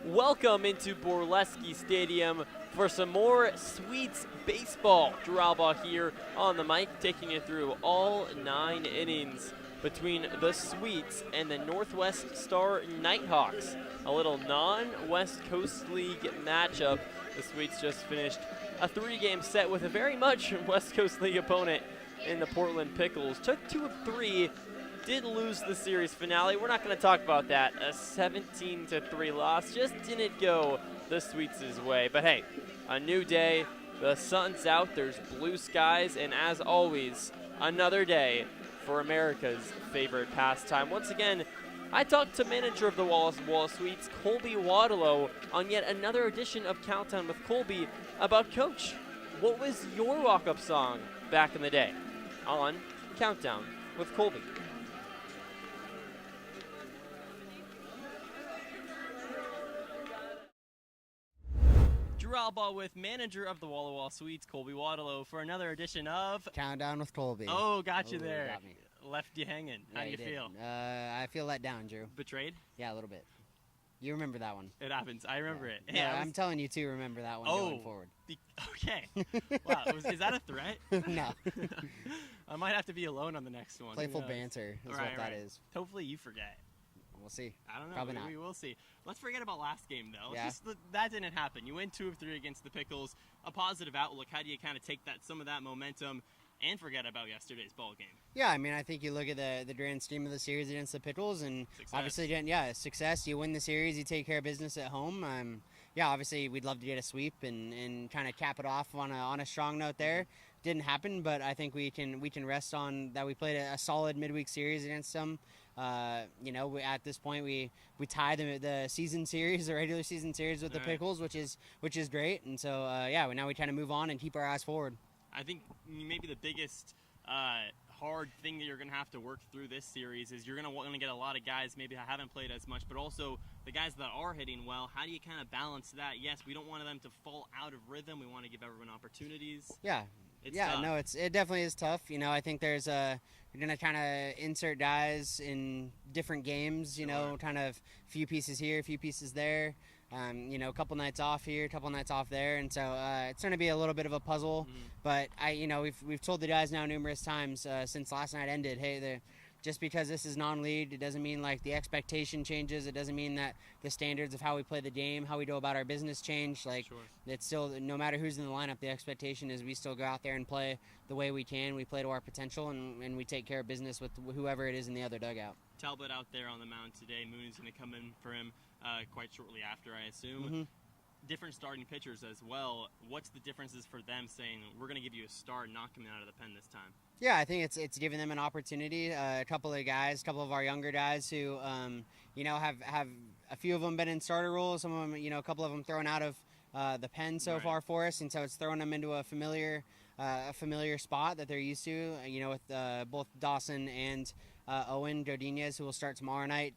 Welcome into Borleske Stadium for some more Sweets baseball. Drew Albaugh here on the mic, taking you through all 9 innings between the Sweets and the Northwest Star Nighthawks. A little non-West Coast League matchup. The Sweets just finished a 3-game set with a very much West Coast League opponent in the Portland Pickles. Took 2 of 3. Did lose the series finale. We're not going to talk about that. A 17-3 loss just didn't go the Sweets' way. But hey, a new day. The sun's out. There's blue skies. And as always, another day for America's favorite pastime. Once again, I talked to manager of the Walla Walla Sweets, Colby Wadlo, on yet another edition of Countdown with Colby about Coach. What was your walk-up song back in the day on Countdown with Colby? Drew Albaugh with manager of the Walla Walla Sweets, Colby Wadlo, for another edition of Countdown with Colby. Oh, got you there. Got me. Left you hanging. How do you feel? I feel let down, Drew. Betrayed? Yeah, a little bit. You remember that one. It happens. I remember it. Yeah, Yeah, I'm telling you to remember that one going forward. Okay. Wow, is that a threat? No. I might have to be alone on the next one. Playful banter is what that is. Hopefully you forget. We'll see. I don't know. Probably not. We will see. Let's forget about last game, though. Yeah. That didn't happen. You win 2 of 3 against the Pickles. A positive outlook. How do you kind of take some of that momentum and forget about yesterday's ball game? Yeah, I mean, I think you look at the grand scheme of the series against the Pickles, and obviously, success. You win the series, you take care of business at home. Obviously, we'd love to get a sweep and kind of cap it off on a strong note there. Didn't happen, but I think we can rest on that. We played a solid midweek series against them. At this point, we tie the season series, the regular season series with the Pickles, which is great. And so, now we kind of move on and keep our eyes forward. I think maybe the biggest hard thing that you're going to have to work through this series is you're going to want to get a lot of guys maybe haven't played as much, but also the guys that are hitting well. How do you kind of balance that? Yes, we don't want them to fall out of rhythm. We want to give everyone opportunities. Yeah. It's tough. It definitely is tough. I think there's you're going to kind of insert guys in different games, kind of few pieces here, a few pieces there. A couple nights off here, a couple nights off there, and so it's going to be a little bit of a puzzle. But we've told the guys now numerous times since last night ended, hey, just because this is non-league, it doesn't mean like the expectation changes. It doesn't mean that the standards of how we play the game, how we go about our business change. It's still, no matter who's in the lineup, the expectation is we still go out there and play the way we can. We play to our potential, and we take care of business with whoever it is in the other dugout. Talbot out there on the mound today. Mooney's going to come in for him quite shortly after, I assume. Different starting pitchers as well. What's the differences for them saying, we're going to give you a start, not coming out of the pen this time? Yeah, I think it's giving them an opportunity. A couple of our younger guys who, have a few of them been in starter roles. Some of them, a couple of them thrown out of the pen so far for us, and so it's throwing them into a familiar spot that they're used to. With both Dawson and Owen Godinez, who will start tomorrow night.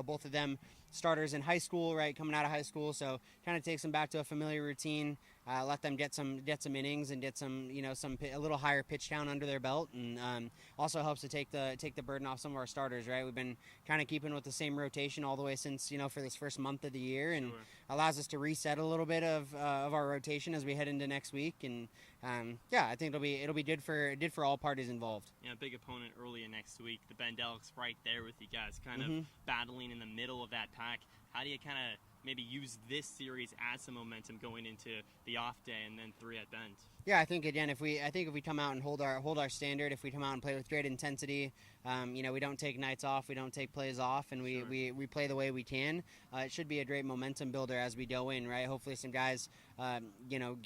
Both of them starters in high school, right, coming out of high school, so kind of takes them back to a familiar routine, let them get some innings and get some a little higher pitch count under their belt, and also helps to take the burden off some of our starters, right? We've been kind of keeping with the same rotation all the way since for this first month of the year, and allows us to reset a little bit of our rotation as we head into next week, and I think it'll be good for all parties involved. Yeah, big opponent early in next week. The Bendelks right there with you guys, kind of battling in the middle of that pack. How do you kind of maybe use this series as some momentum going into the off day and then 3 at Bend? Yeah, I think again, if we come out and hold our standard, if we come out and play with great intensity, we don't take nights off, we don't take plays off, and we play the way we can. It should be a great momentum builder as we go in, right? Hopefully, some guys,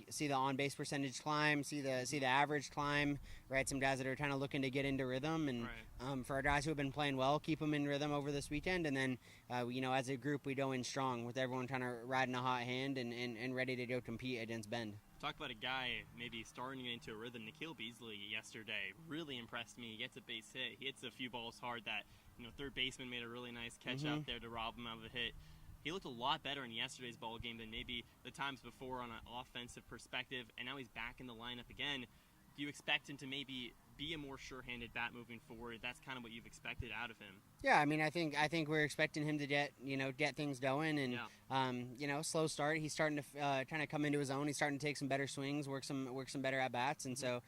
see the on base percentage climb, see the average climb, right? Some guys that are kind of looking to get into rhythm, and for our guys who have been playing well, keep them in rhythm over this weekend, and then as a group, we go in strong with everyone kind of riding a hot hand and ready to go compete against Bend. Talk about a guy maybe starting into a rhythm. Nikhil Beasley yesterday really impressed me. He gets a base hit. He hits a few balls hard that third baseman made a really nice catch out there to rob him of a hit. He looked a lot better in yesterday's ball game than maybe the times before on an offensive perspective, and now he's back in the lineup again. Do you expect him to maybe be a more sure-handed bat moving forward. That's kind of what you've expected out of him. Yeah, I mean, I think we're expecting him to get things going, and slow start. He's starting to kind of come into his own. He's starting to take some better swings, work some better at bats, and so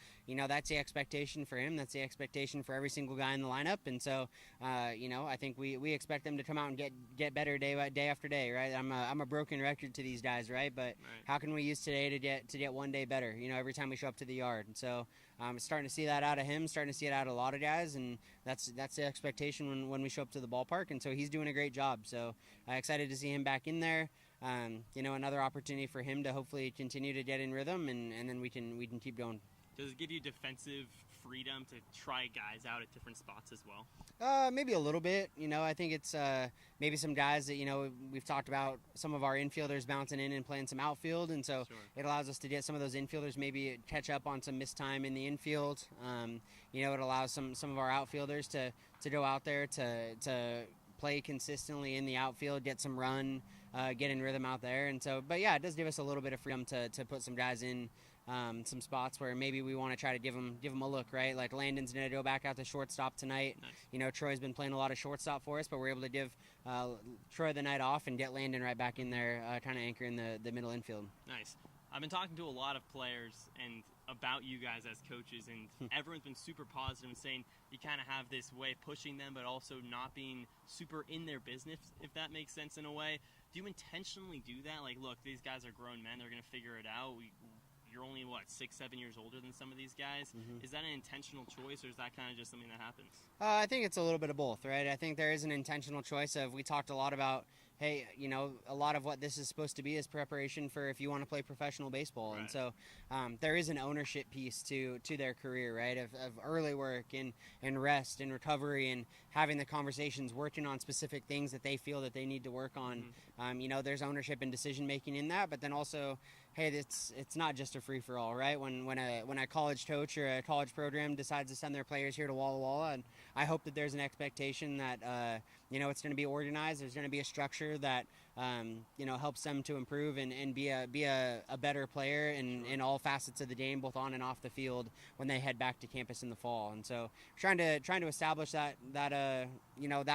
that's the expectation for him. That's the expectation for every single guy in the lineup, and so I think we expect them to come out and get better day after day, right? I'm a broken record to these guys, right? But how can we use today to get one day better? Every time we show up to the yard, and so starting to see that out of him, starting to see it out of a lot of guys, and that's the expectation when we show up to the ballpark, and so he's doing a great job. So excited to see him back in there. Another opportunity for him to hopefully continue to get in rhythm, and then we can keep going. Does it give you defensive freedom to try guys out at different spots as well? Maybe a little bit. I think it's maybe some guys that, we've talked about some of our infielders bouncing in and playing some outfield, and so it allows us to get some of those infielders maybe catch up on some missed time in the infield. It allows some of our outfielders to go out there to play consistently in the outfield, get some run, get in rhythm out there. And so, but yeah, it does give us a little bit of freedom to put some guys in some spots where maybe we want to try to give them a look, right? Like Landon's going to go back out to shortstop tonight. Nice. Troy's been playing a lot of shortstop for us, but we're able to give Troy the night off and get Landon right back in there, kind of anchoring the middle infield. Nice. I've been talking to a lot of players and about you guys as coaches, and everyone's been super positive and saying you kind of have this way of pushing them, but also not being super in their business, if that makes sense in a way. Do you intentionally do that? Like, look, these guys are grown men. They're going to figure it out. You're only, 6-7 years older than some of these guys. Is that an intentional choice, or is that kind of just something that happens? I think it's a little bit of both, right? I think there is an intentional choice of, we talked a lot about, hey, a lot of what this is supposed to be is preparation for if you want to play professional baseball. Right. And so there is an ownership piece to their career, right, of early work and rest and recovery and having the conversations, working on specific things that they feel that they need to work on. There's ownership and decision-making in that, but then also, hey, it's not just a free-for-all, right? When a college coach or a college program decides to send their players here to Walla Walla, and I hope that there's an expectation that it's going to be organized. There's going to be a structure that helps them to improve and be a better player in all facets of the game, both on and off the field, when they head back to campus in the fall. And so trying to establish that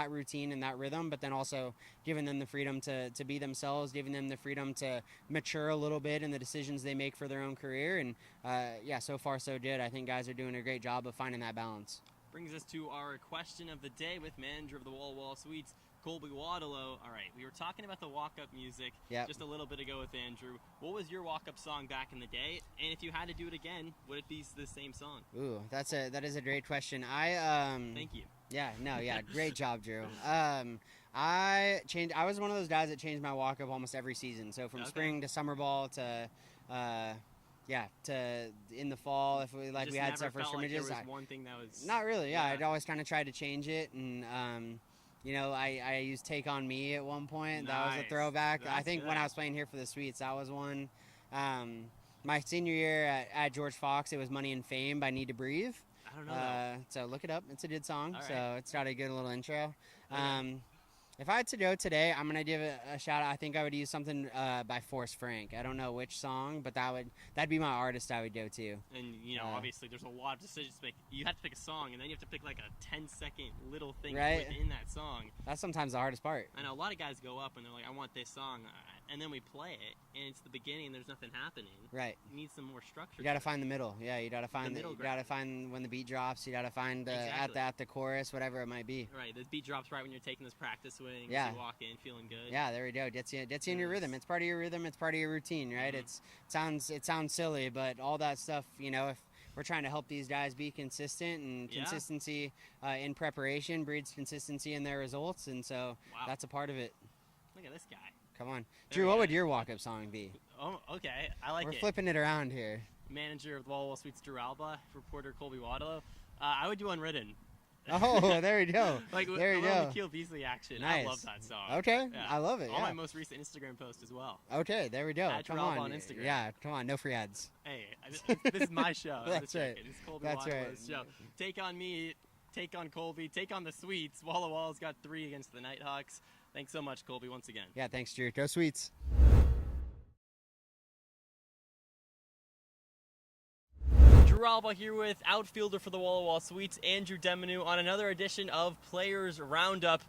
routine and that rhythm, but then also giving them the freedom to be themselves, giving them the freedom to mature a little bit in the decisions they make for their own career. And so far so good. I think guys are doing a great job of finding that balance. Brings us to our question of the day with manager of the Walla Walla Sweets, Colby Wadlo. All right, we were talking about the walk-up music just a little bit ago with Andrew. What was your walk-up song back in the day? And if you had to do it again, would it be the same song? Ooh, that is a great question. Thank you. Yeah, great job, Drew. I was one of those guys that changed my walk-up almost every season. So from spring to summer ball to to in the fall, if we had stuff for scrimmages. There was one thing that was not really. Yeah, I'd always kind of tried to change it, and I used "Take on Me" at one point. Nice. That was a throwback. That's I think when I was playing here for the Sweets, that was one. My senior year at George Fox, it was "Money and Fame" by Need to Breathe. I don't know. So look it up. It's a good song. All right. So it's got a good little intro. If I had to go today, I'm gonna give it a shout out. I think I would use something by Forrest Frank. I don't know which song, but that'd be my artist I would go to. And obviously, there's a lot of decisions to make. You have to pick a song, and then you have to pick like a 10-second little thing within that song. That's sometimes the hardest part. I know a lot of guys go up and they're like, "I want this song," and then we play it, and it's the beginning. And there's nothing happening. Right. You need some more structure. You got to find the middle. Yeah, you got to find the middle. You got to find when the beat drops. You got to find at the chorus, whatever it might be. Right. The beat drops right when you're taking this practice swing. Yeah. You walk in feeling good. Yeah, there we go. Gets you in your rhythm. It's part of your rhythm. It's part of your routine, right? It sounds silly, but all that stuff, if we're trying to help these guys be consistent, and consistency in preparation breeds consistency in their results, and so that's a part of it. Look at this guy. Come on. Drew, what would your walk-up song be? Oh, okay. I like it. We're flipping it around here. Manager of the Walla Walla Sweets, Drew Albaugh. Reporter, Colby Wadlo. I would do Unwritten. Oh, there we go. There we go. Nikhil Beasley action. Nice. I love that song. Okay, yeah. I love it. All my most recent Instagram posts as well. Okay, there we go. Come on. Instagram. Yeah, come on. No free ads. Hey, this is my show. That's right. It's Colby Wadlo's show. Take on me. Take on Colby. Take on the Sweets. Walla Walla's got 3 against the Nighthawks. Thanks so much, Colby, once again. Yeah, thanks, Drew. Go Sweets. Drew Albaugh here with outfielder for the Walla Walla Sweets, Andrew Demanu, on another edition of Players Roundup.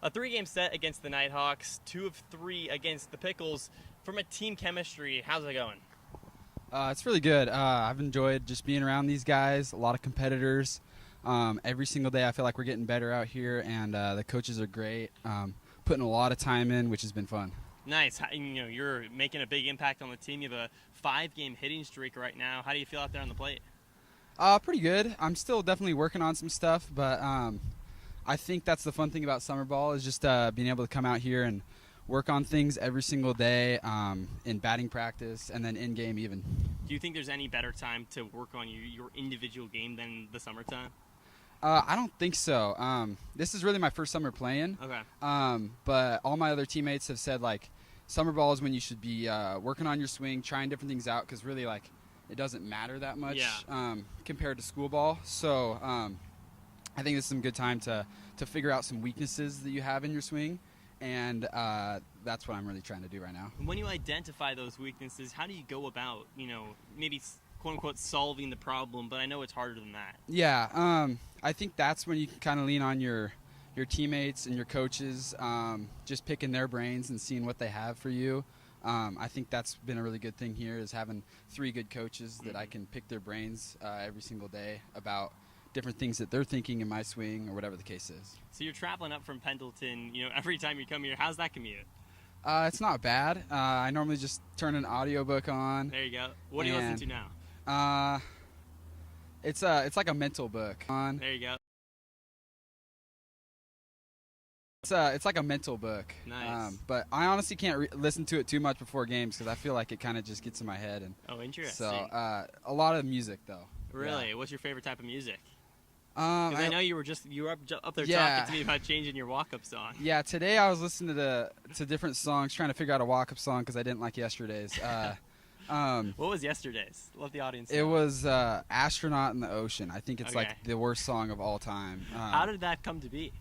A 3-game set against the Nighthawks, 2 of 3 against the Pickles. From a team chemistry, how's it going? It's really good. I've enjoyed just being around these guys, a lot of competitors. Every single day I feel like we're getting better out here, and the coaches are great, putting a lot of time in, which has been fun. Nice. You're making a big impact on the team. You have a 5-game hitting streak right now. How do you feel out there on the plate? Pretty good. I'm still definitely working on some stuff, but I think that's the fun thing about summer ball is just being able to come out here and work on things every single day in batting practice and then in game even. Do you think there's any better time to work on your individual game than the summertime? I don't think so. This is really my first summer playing. Okay. But all my other teammates have said, like, summer ball is when you should be working on your swing, trying different things out, because really, like, it doesn't matter that much compared to school ball. So I think this is some good time to figure out some weaknesses that you have in your swing, and that's what I'm really trying to do right now. When you identify those weaknesses, how do you go about, maybe quote-unquote solving the problem, but I know it's harder than that. Yeah, I think that's when you can kind of lean on your teammates and your coaches, just picking their brains and seeing what they have for you. I think that's been a really good thing here is having 3 good coaches that I can pick their brains every single day about different things that they're thinking in my swing or whatever the case is. So you're traveling up from Pendleton, every time you come here. How's that commute? It's not bad. I normally just turn an audiobook on. There you go. What do you listen to now? It's like a mental book. There you go. It's like a mental book. Nice. But I honestly can't listen to it too much before games because I feel like it kind of just gets in my head. And oh, interesting. So a lot of music though. Really? Yeah. What's your favorite type of music? Because I know you were up there talking to me about changing your walk-up song. Yeah, today I was listening to different songs, trying to figure out a walk-up song because I didn't like yesterday's. What was yesterday's? Let the audience know. It was Astronaut in the Ocean. I think it's like the worst song of all time. How did that come to be?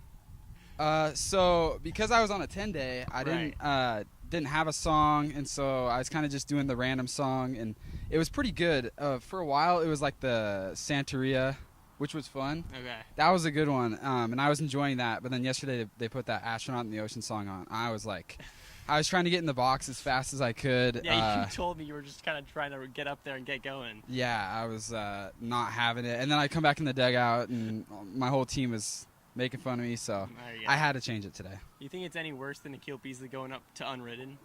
So because I was on a 10-day, I didn't have a song, and so I was kind of just doing the random song, and it was pretty good. For a while, it was like the Santeria, which was fun. Okay. That was a good one, and I was enjoying that. But then yesterday they put that Astronaut in the Ocean song on. I was trying to get in the box as fast as I could. Yeah, you told me you were just kind of trying to get up there and get going. Yeah, I was not having it. And then I come back in the dugout, and my whole team was making fun of me, so I had to change it today. You think it's any worse than Akil Beasley going up to Unwritten?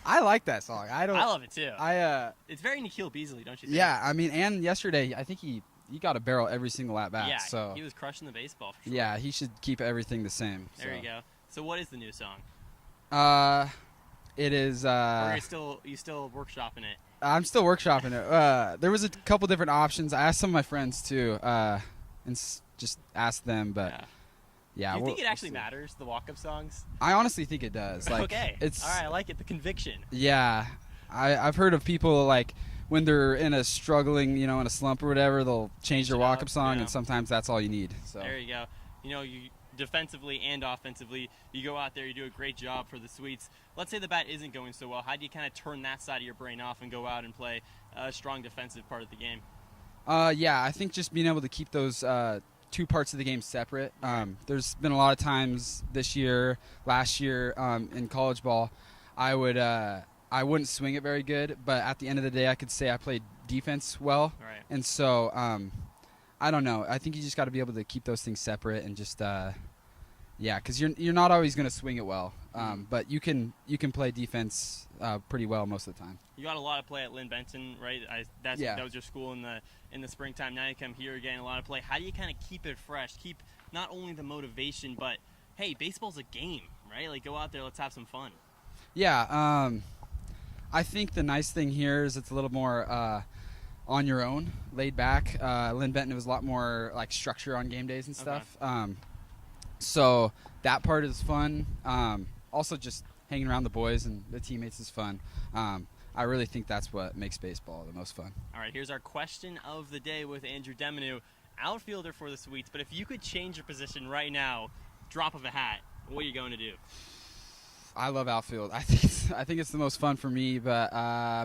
I like that song. I love it too. It's very Akil Beasley, don't you think? Yeah, I mean, and yesterday I think he got a barrel every single at bat. Yeah, so he was crushing the baseball for sure. Yeah, he should keep everything the same. There you go. So what is the new song? It is. Or are you still workshopping it? I'm still workshopping it. There was a couple different options. I asked some of my friends too, and just asked them, but yeah. Do you think it actually matters, the walk-up songs? I honestly think it does. Like, okay. It's all right. I like it. The conviction. Yeah, I've heard of people like when they're in a struggling, in a slump or whatever, they'll change their walk-up song, and sometimes that's all you need. So there you go. You defensively and offensively, you go out there, you do a great job for the Sweets. Let's say the bat isn't going so well. How do you kind of turn that side of your brain off and go out and play a strong defensive part of the game? Yeah, I think just being able to keep those 2 parts of the game separate. There's been a lot of times this year, last year in college ball, I wouldn't swing it very good, but at the end of the day, I could say I played defense well. Right. And so I don't know. I think you just got to be able to keep those things separate and just because you're not always going to swing it well, but you can play defense pretty well most of the time. You got a lot of play at Lynn Benton, right? That was your school in the springtime. Now you come here again, a lot of play. How do you kind of keep it fresh? Keep not only the motivation, but hey, baseball's a game, right? Like go out there, let's have some fun. Yeah, I think the nice thing here is it's a little more on your own, laid back. Lynn Benton was a lot more like structure on game days and stuff. Okay. So that part is fun. Also just hanging around the boys and the teammates is fun. I really think that's what makes baseball the most fun. All right, here's our question of the day with Andrew Demanu, outfielder for the Sweets. But if you could change your position right now, drop of a hat, what are you going to do? I love outfield. I think it's the most fun for me, but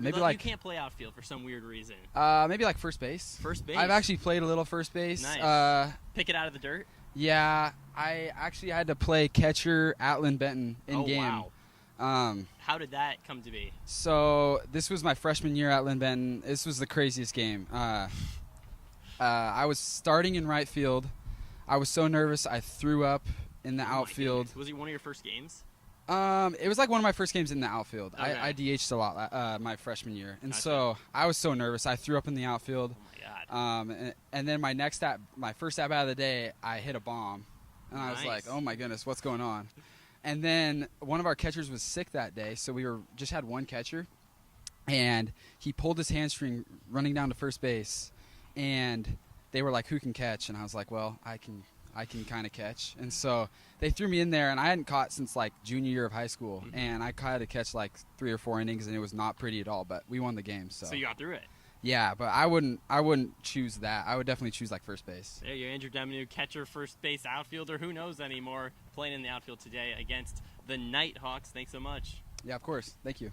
maybe you can't play outfield for some weird reason. Maybe like first base. First base. I've actually played a little first base. Nice. Pick it out of the dirt. Yeah, I actually had to play catcher at Lynn Benton in game. Wow. How did that come to be? So this was my freshman year at Lynn Benton. This was the craziest game. I was starting in right field. I was so nervous I threw up in the outfield. Was it one of your first games? It was like one of my first games in the outfield. Okay. I DH'd a lot my freshman year, and Gotcha. so I was so nervous. I threw up in the outfield. Oh my God. And then my first at bat of the day, I hit a bomb, and I was like, "Oh my goodness, what's going on?" And then one of our catchers was sick that day, so we just had one catcher, and he pulled his hamstring running down to first base, and they were like, "Who can catch?" And I was like, "Well, I can kind of catch." And so they threw me in there, and I hadn't caught since like junior year of high school, and I had to catch like 3 or 4 innings, and it was not pretty at all, but we won the game. So you got through it. Yeah, but I wouldn't choose that. I would definitely choose like first base. There you go, Andrew Demanu, catcher, first base, outfielder, who knows anymore, playing in the outfield today against the Nighthawks. Thanks so much. Yeah, of course. Thank you.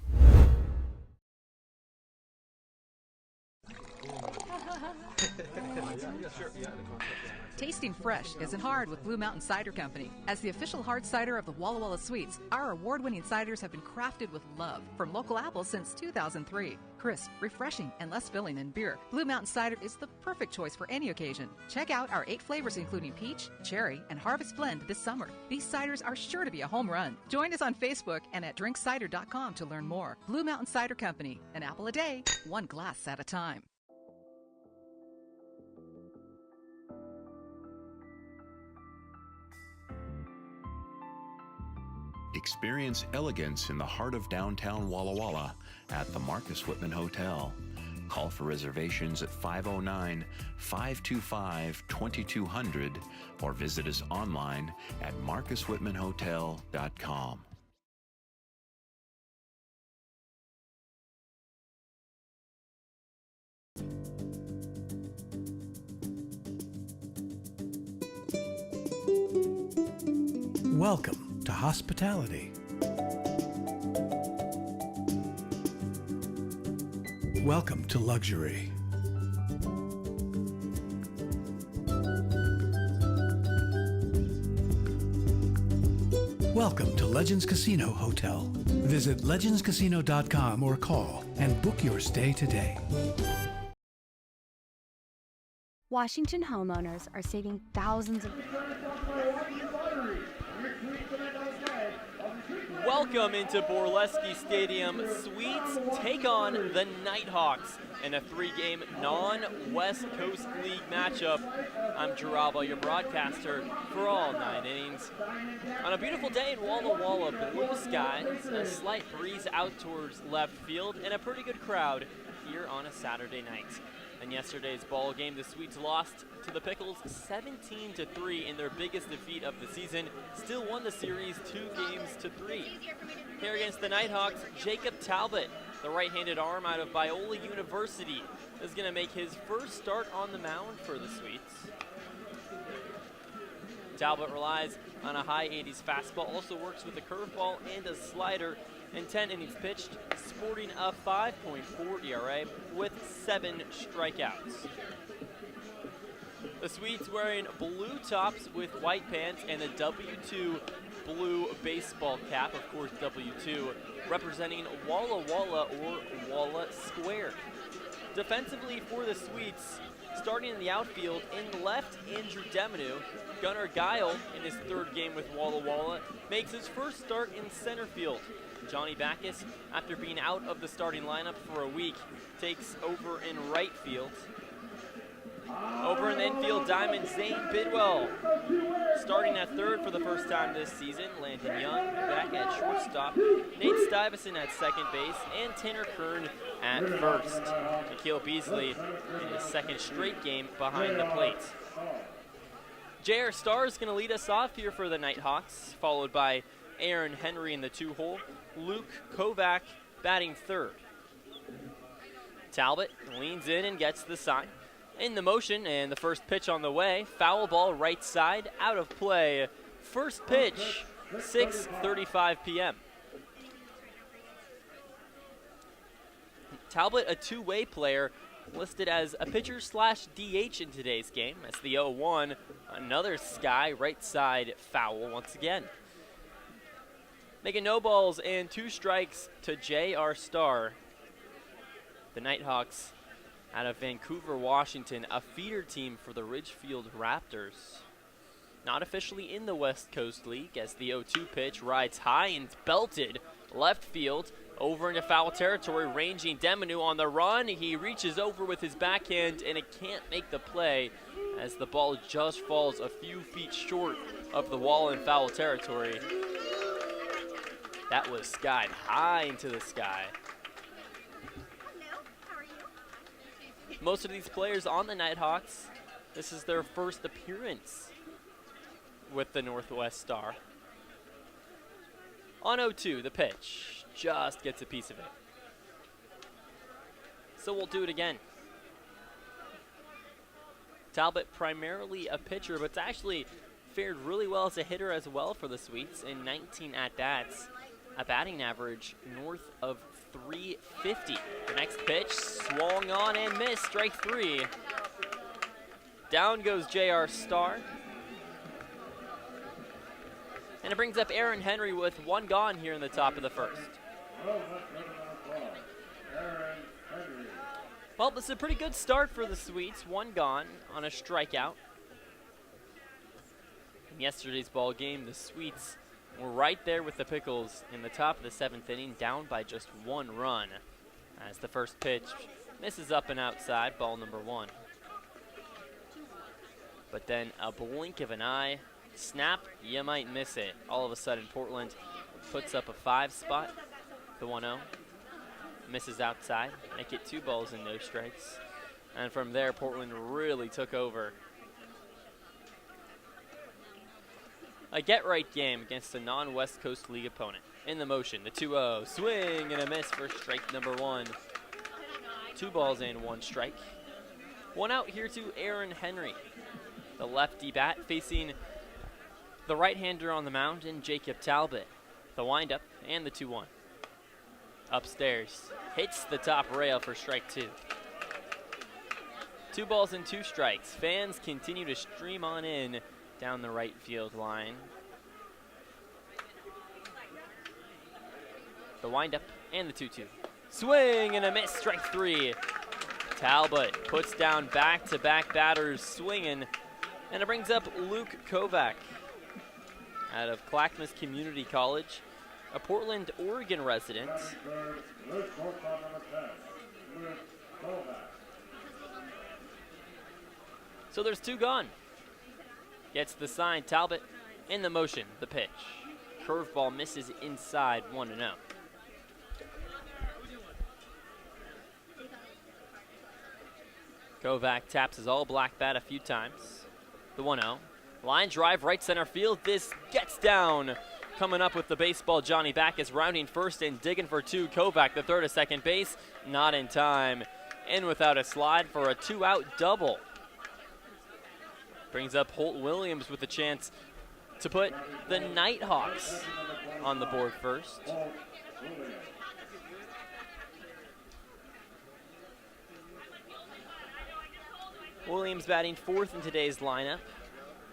Tasting fresh isn't hard with Blue Mountain Cider Company. As the official hard cider of the Walla Walla Sweets, our award-winning ciders have been crafted with love from local apples since 2003. Crisp, refreshing, and less filling than beer, Blue Mountain Cider is the perfect choice for any occasion. Check out our 8 flavors including peach, cherry, and harvest blend this summer. These ciders are sure to be a home run. Join us on Facebook and at drinkcider.com to learn more. Blue Mountain Cider Company, an apple a day, one glass at a time. Experience elegance in the heart of downtown Walla Walla at the Marcus Whitman Hotel. Call for reservations at 509-525-2200 or visit us online at marcuswhitmanhotel.com. Welcome to hospitality. Welcome to luxury. Welcome to Legends Casino Hotel. Visit legendscasino.com or call and book your stay today. Washington homeowners are saving thousands of... Welcome into Borleske Stadium. Sweets take on the Nighthawks in a 3-game non-West Coast League matchup. I'm Drew Albaugh, your broadcaster for all 9 innings. On a beautiful day in Walla Walla, blue skies, a slight breeze out towards left field, and a pretty good crowd here on a Saturday night. In yesterday's ball game, the Sweets lost to the Pickles 17-3 in their biggest defeat of the season. Still won the series 2-3. Here against the Nighthawks, Jacob Talbot, the right-handed arm out of Biola University, is going to make his first start on the mound for the Sweets. Talbot relies on a high 80s fastball, also works with a curveball and a slider. In 10 innings pitched, sporting a 5.4 ERA with 7 strikeouts. The Swedes wearing blue tops with white pants and a W2 blue baseball cap, of course W2, representing Walla Walla or Walla Square. Defensively for the Swedes, starting in the outfield, in left, Andrew Demanu. Gunnar Guile, in his 3rd game with Walla Walla, makes his first start in center field. Johnny Backus, after being out of the starting lineup for a week, takes over in right field. Over in the infield diamond, Zane Bidwell. Starting at 3rd for the first time this season, Landon Young back at shortstop, Nate Stuyvesant at 2nd base, and Tanner Kern at 1st. Nikhil Beasley in his 2nd straight game behind the plate. J.R. Starr is going to lead us off here for the Nighthawks, followed by Aaron Henry in the 2-hole, Luke Kovac batting 3rd. Talbot leans in and gets the sign. In the motion, and the first pitch on the way, foul ball right side, out of play. First pitch, 6:35 p.m. Talbot, a two-way player, listed as a pitcher slash DH in today's game. That's the 0-1. Another Sky right side foul once again. Making no balls and 2 strikes to J.R. Starr. The Nighthawks out of Vancouver, Washington, a feeder team for the Ridgefield Raptors. Not officially in the West Coast League as the 0-2 pitch rides high and belted left field over into foul territory, ranging Demanu on the run. He reaches over with his backhand and it can't make the play as the ball just falls a few feet short of the wall in foul territory. That was skied high into the sky. Most of these players on the Nighthawks, this is their first appearance with the Northwest Star. On 0-2, the pitch just gets a piece of it. So we'll do it again. Talbot primarily a pitcher, but it's actually fared really well as a hitter as well for the Sweets in 19 at-bats, a batting average north of 350. The next pitch swung on and missed, strike 3. Down goes J.R. Starr. And it brings up Aaron Henry with 1 gone here in the top of the first. Well, this is a pretty good start for the Sweets. 1 gone on a strikeout. In yesterday's ball game, the Sweets were right there with the Pickles in the top of the 7th inning, down by just 1 run. As the first pitch misses up and outside, ball number 1. But then a blink of an eye, snap, you might miss it. All of a sudden, Portland puts up a 5 spot, the 1-0. Misses outside, make it 2 balls and no strikes. And from there, Portland really took over. A get-right game against a non-West Coast League opponent. In the motion, the 2-0, swing and a miss for strike number 1. 2 balls and 1 strike. 1 out here to Aaron Henry, the lefty bat facing the right-hander on the mound in Jacob Talbot. The windup and the 2-1. Upstairs, hits the top rail for strike 2. 2 balls and 2 strikes. Fans continue to stream on in down the right field line. The windup and the 2-2. Swing and a miss, strike 3. Talbot puts down back-to-back batters swinging, and it brings up Luke Kovac out of Clackamas Community College, a Portland, Oregon resident. So there's 2 gone. Gets the sign, Talbot in the motion, the pitch. Curveball misses inside, 1-0. Kovac taps his all-black bat a few times. The 1-0. Line drive, right center field. This gets down. Coming up with the baseball, Johnny Backus rounding first and digging for 2. Kovac, the third at second base, not in time. In without a slide for a 2-out double. Brings up Holt Williams with a chance to put the Nighthawks on the board first. Williams batting 4th in today's lineup.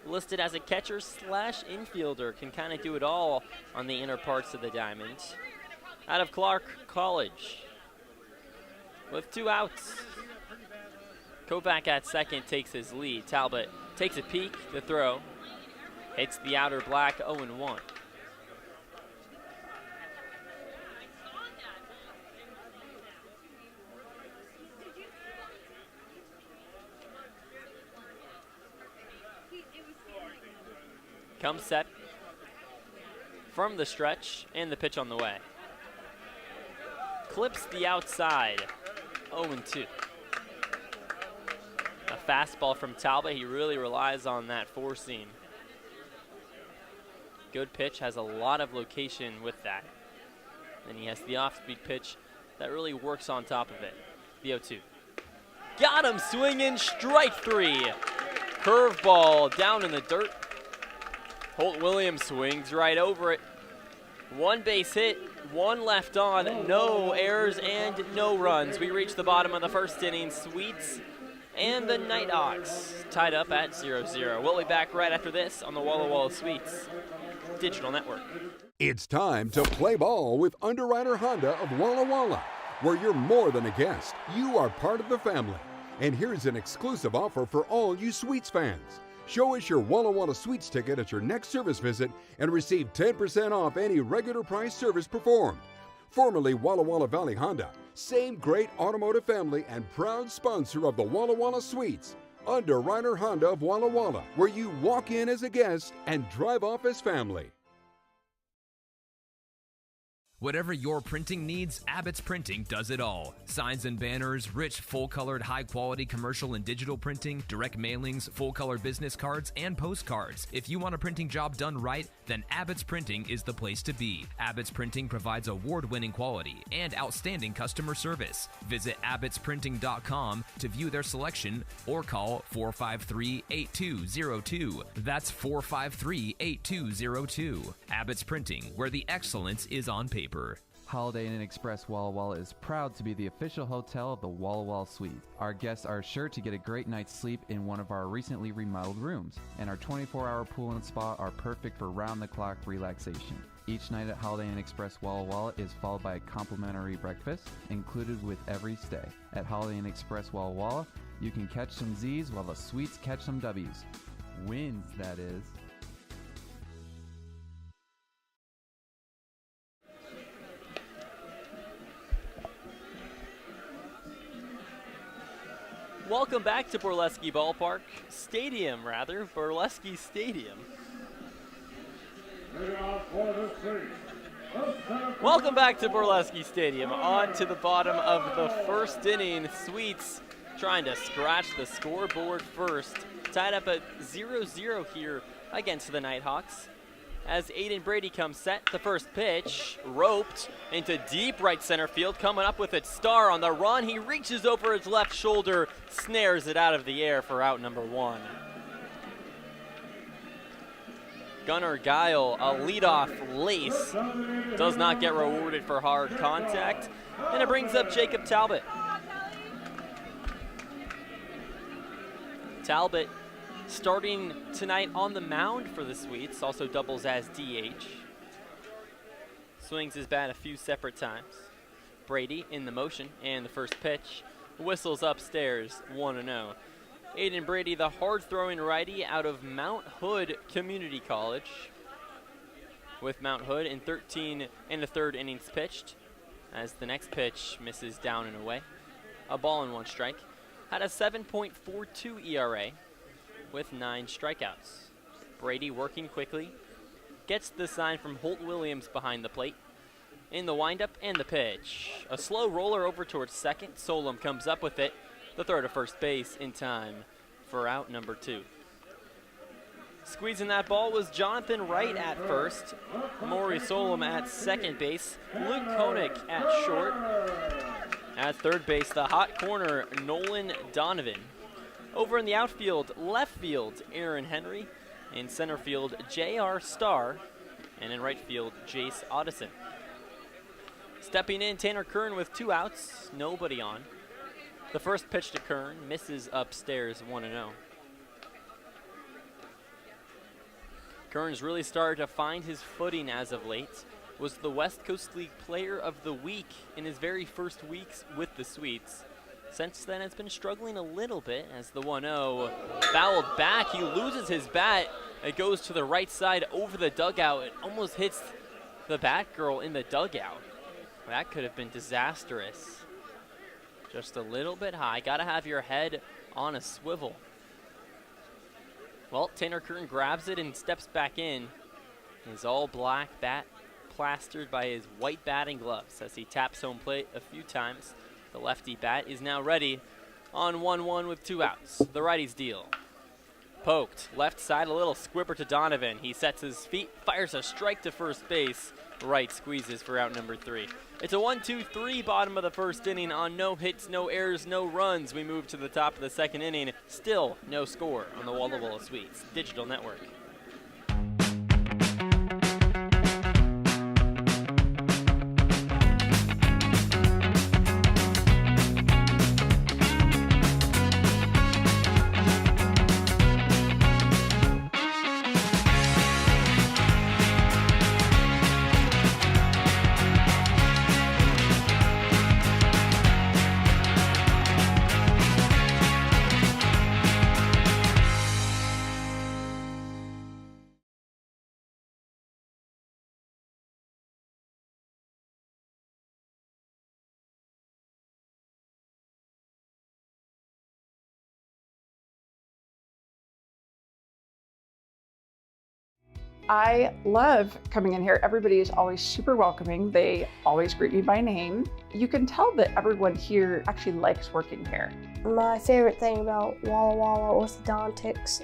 Listed as a catcher slash infielder, can kind of do it all on the inner parts of the diamond. Out of Clark College with 2 outs. Kovac at second takes his lead. Talbot takes a peek, the throw. Hits the outer black, 0-1. Comes set from the stretch, and the pitch on the way. Clips the outside, 0-2. A fastball from Talbot. He really relies on that 4-seam. Good pitch, has a lot of location with that. Then he has the off-speed pitch that really works on top of it. The 0-2. Got him swinging, strike 3. Curveball down in the dirt. Holt Williams swings right over it. One base hit, one left on, no errors and no runs. We reach the bottom of the first inning. Sweets and the Nighthawks tied up at 0-0. We'll be back right after this on the Walla Walla Sweets Digital Network. It's time to play ball with Underwriter Honda of Walla Walla, where you're more than a guest. You are part of the family. And here's an exclusive offer for all you Sweets fans. Show us your Walla Walla Sweets ticket at your next service visit and receive 10% off any regular price service performed. Formerly Walla Walla Valley Honda, same great automotive family and proud sponsor of the Walla Walla Sweets. Underwriter Honda of Walla Walla, where you walk in as a guest and drive off as family. Whatever your printing needs, Abbott's Printing does it all. Signs and banners, rich, full-colored, high-quality commercial and digital printing, direct mailings, full-color business cards, and postcards. If you want a printing job done right, then Abbott's Printing is the place to be. Abbott's Printing provides award-winning quality and outstanding customer service. Visit abbottsprinting.com to view their selection or call 453-8202. That's 453-8202. Abbott's Printing, where the excellence is on paper. Holiday Inn Express Walla Walla is proud to be the official hotel of the Walla Walla Suite. Our guests are sure to get a great night's sleep in one of our recently remodeled rooms, and our 24-hour pool and spa are perfect for round-the-clock relaxation. Each night at Holiday Inn Express Walla Walla is followed by a complimentary breakfast included with every stay. At Holiday Inn Express Walla Walla, you can catch some Z's while the Sweets catch some W's. Wins, that is. Welcome back to Borleske Stadium. Borleske Stadium. Welcome back to Borleske Stadium. On to the bottom of the first inning. Sweets trying to scratch the scoreboard first. Tied up at 0-0 here against the Nighthawks. As Aiden Brady comes set, the first pitch roped into deep right center field. Coming up with it, Star on the run. He reaches over his left shoulder, snares it out of the air for out number one. Gunnar Guile, a leadoff lace, does not get rewarded for hard contact, and it brings up Jacob Talbot. Talbot starting tonight on the mound for the Sweets, also doubles as DH. Swings his bat a few separate times. Brady in the motion, and the first pitch whistles upstairs, 1-0. Aiden Brady, the hard-throwing righty out of Mount Hood Community College. With Mount Hood in 13 1/3 innings pitched, as the next pitch misses down and away. A ball and one strike. Had a 7.42 ERA. With 9 strikeouts. Brady working quickly, gets the sign from Holt Williams behind the plate. In the windup and the pitch. A slow roller over towards second. Solom comes up with it. The throw to first base in time for out number 2. Squeezing that ball was Jonathan Wright at first. Maury Solom at second base. Luke Koenig at short. At third base, the hot corner, Nolan Donovan. Over in the outfield, left field, Aaron Henry. In center field, J.R. Starr. And in right field, Jace Addison. Stepping in, Tanner Kern with 2 outs, nobody on. The first pitch to Kern misses upstairs, 1-0. Kern's really started to find his footing as of late. Was the West Coast League Player of the Week in his very first weeks with the Sweets. Since then, it's been struggling a little bit as the 1-0 fouled back. He loses his bat. It goes to the right side over the dugout. It almost hits the Batgirl in the dugout. That could have been disastrous. Just a little bit high. Got to have your head on a swivel. Well, Tanner Kern grabs it and steps back in. His all-black bat plastered by his white batting gloves as he taps home plate a few times. The lefty bat is now ready on 1-1 with 2 outs. The righty's deal. Poked, left side, a little squibber to Donovan. He sets his feet, fires a strike to first base. Right squeezes for out number 3. It's a 1-2-3 bottom of the first inning on no hits, no errors, no runs. We move to the top of the second inning. Still no score on the Walla Walla Sweets Digital Network. I love coming in here. Everybody is always super welcoming. They always greet me by name. You can tell that everyone here actually likes working here. My favorite thing about Walla Walla orthodontics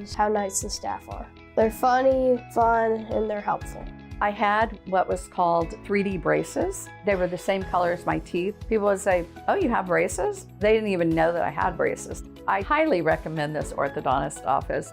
is how nice the staff are. They're funny, fun, and they're helpful. I had what was called 3D braces. They were the same color as my teeth. People would say, "Oh, you have braces?" They didn't even know that I had braces. I highly recommend this orthodontist office.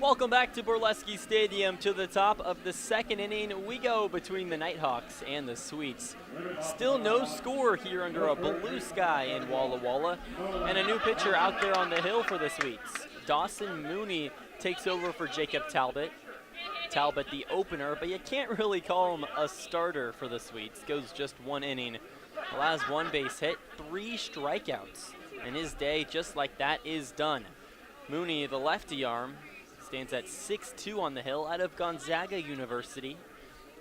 Welcome back to Borleske Stadium. To the top of the second inning we go between the Nighthawks and the Sweets. Still no score here under a blue sky in Walla Walla, and a new pitcher out there on the hill for the Sweets. Dawson Mooney takes over for Jacob Talbot. Talbot the opener, but you can't really call him a starter for the Sweets. Goes just one inning, allows one base hit, 3 strikeouts, and his day just like that is done. Mooney, the lefty arm, stands at 6'2" on the hill out of Gonzaga University.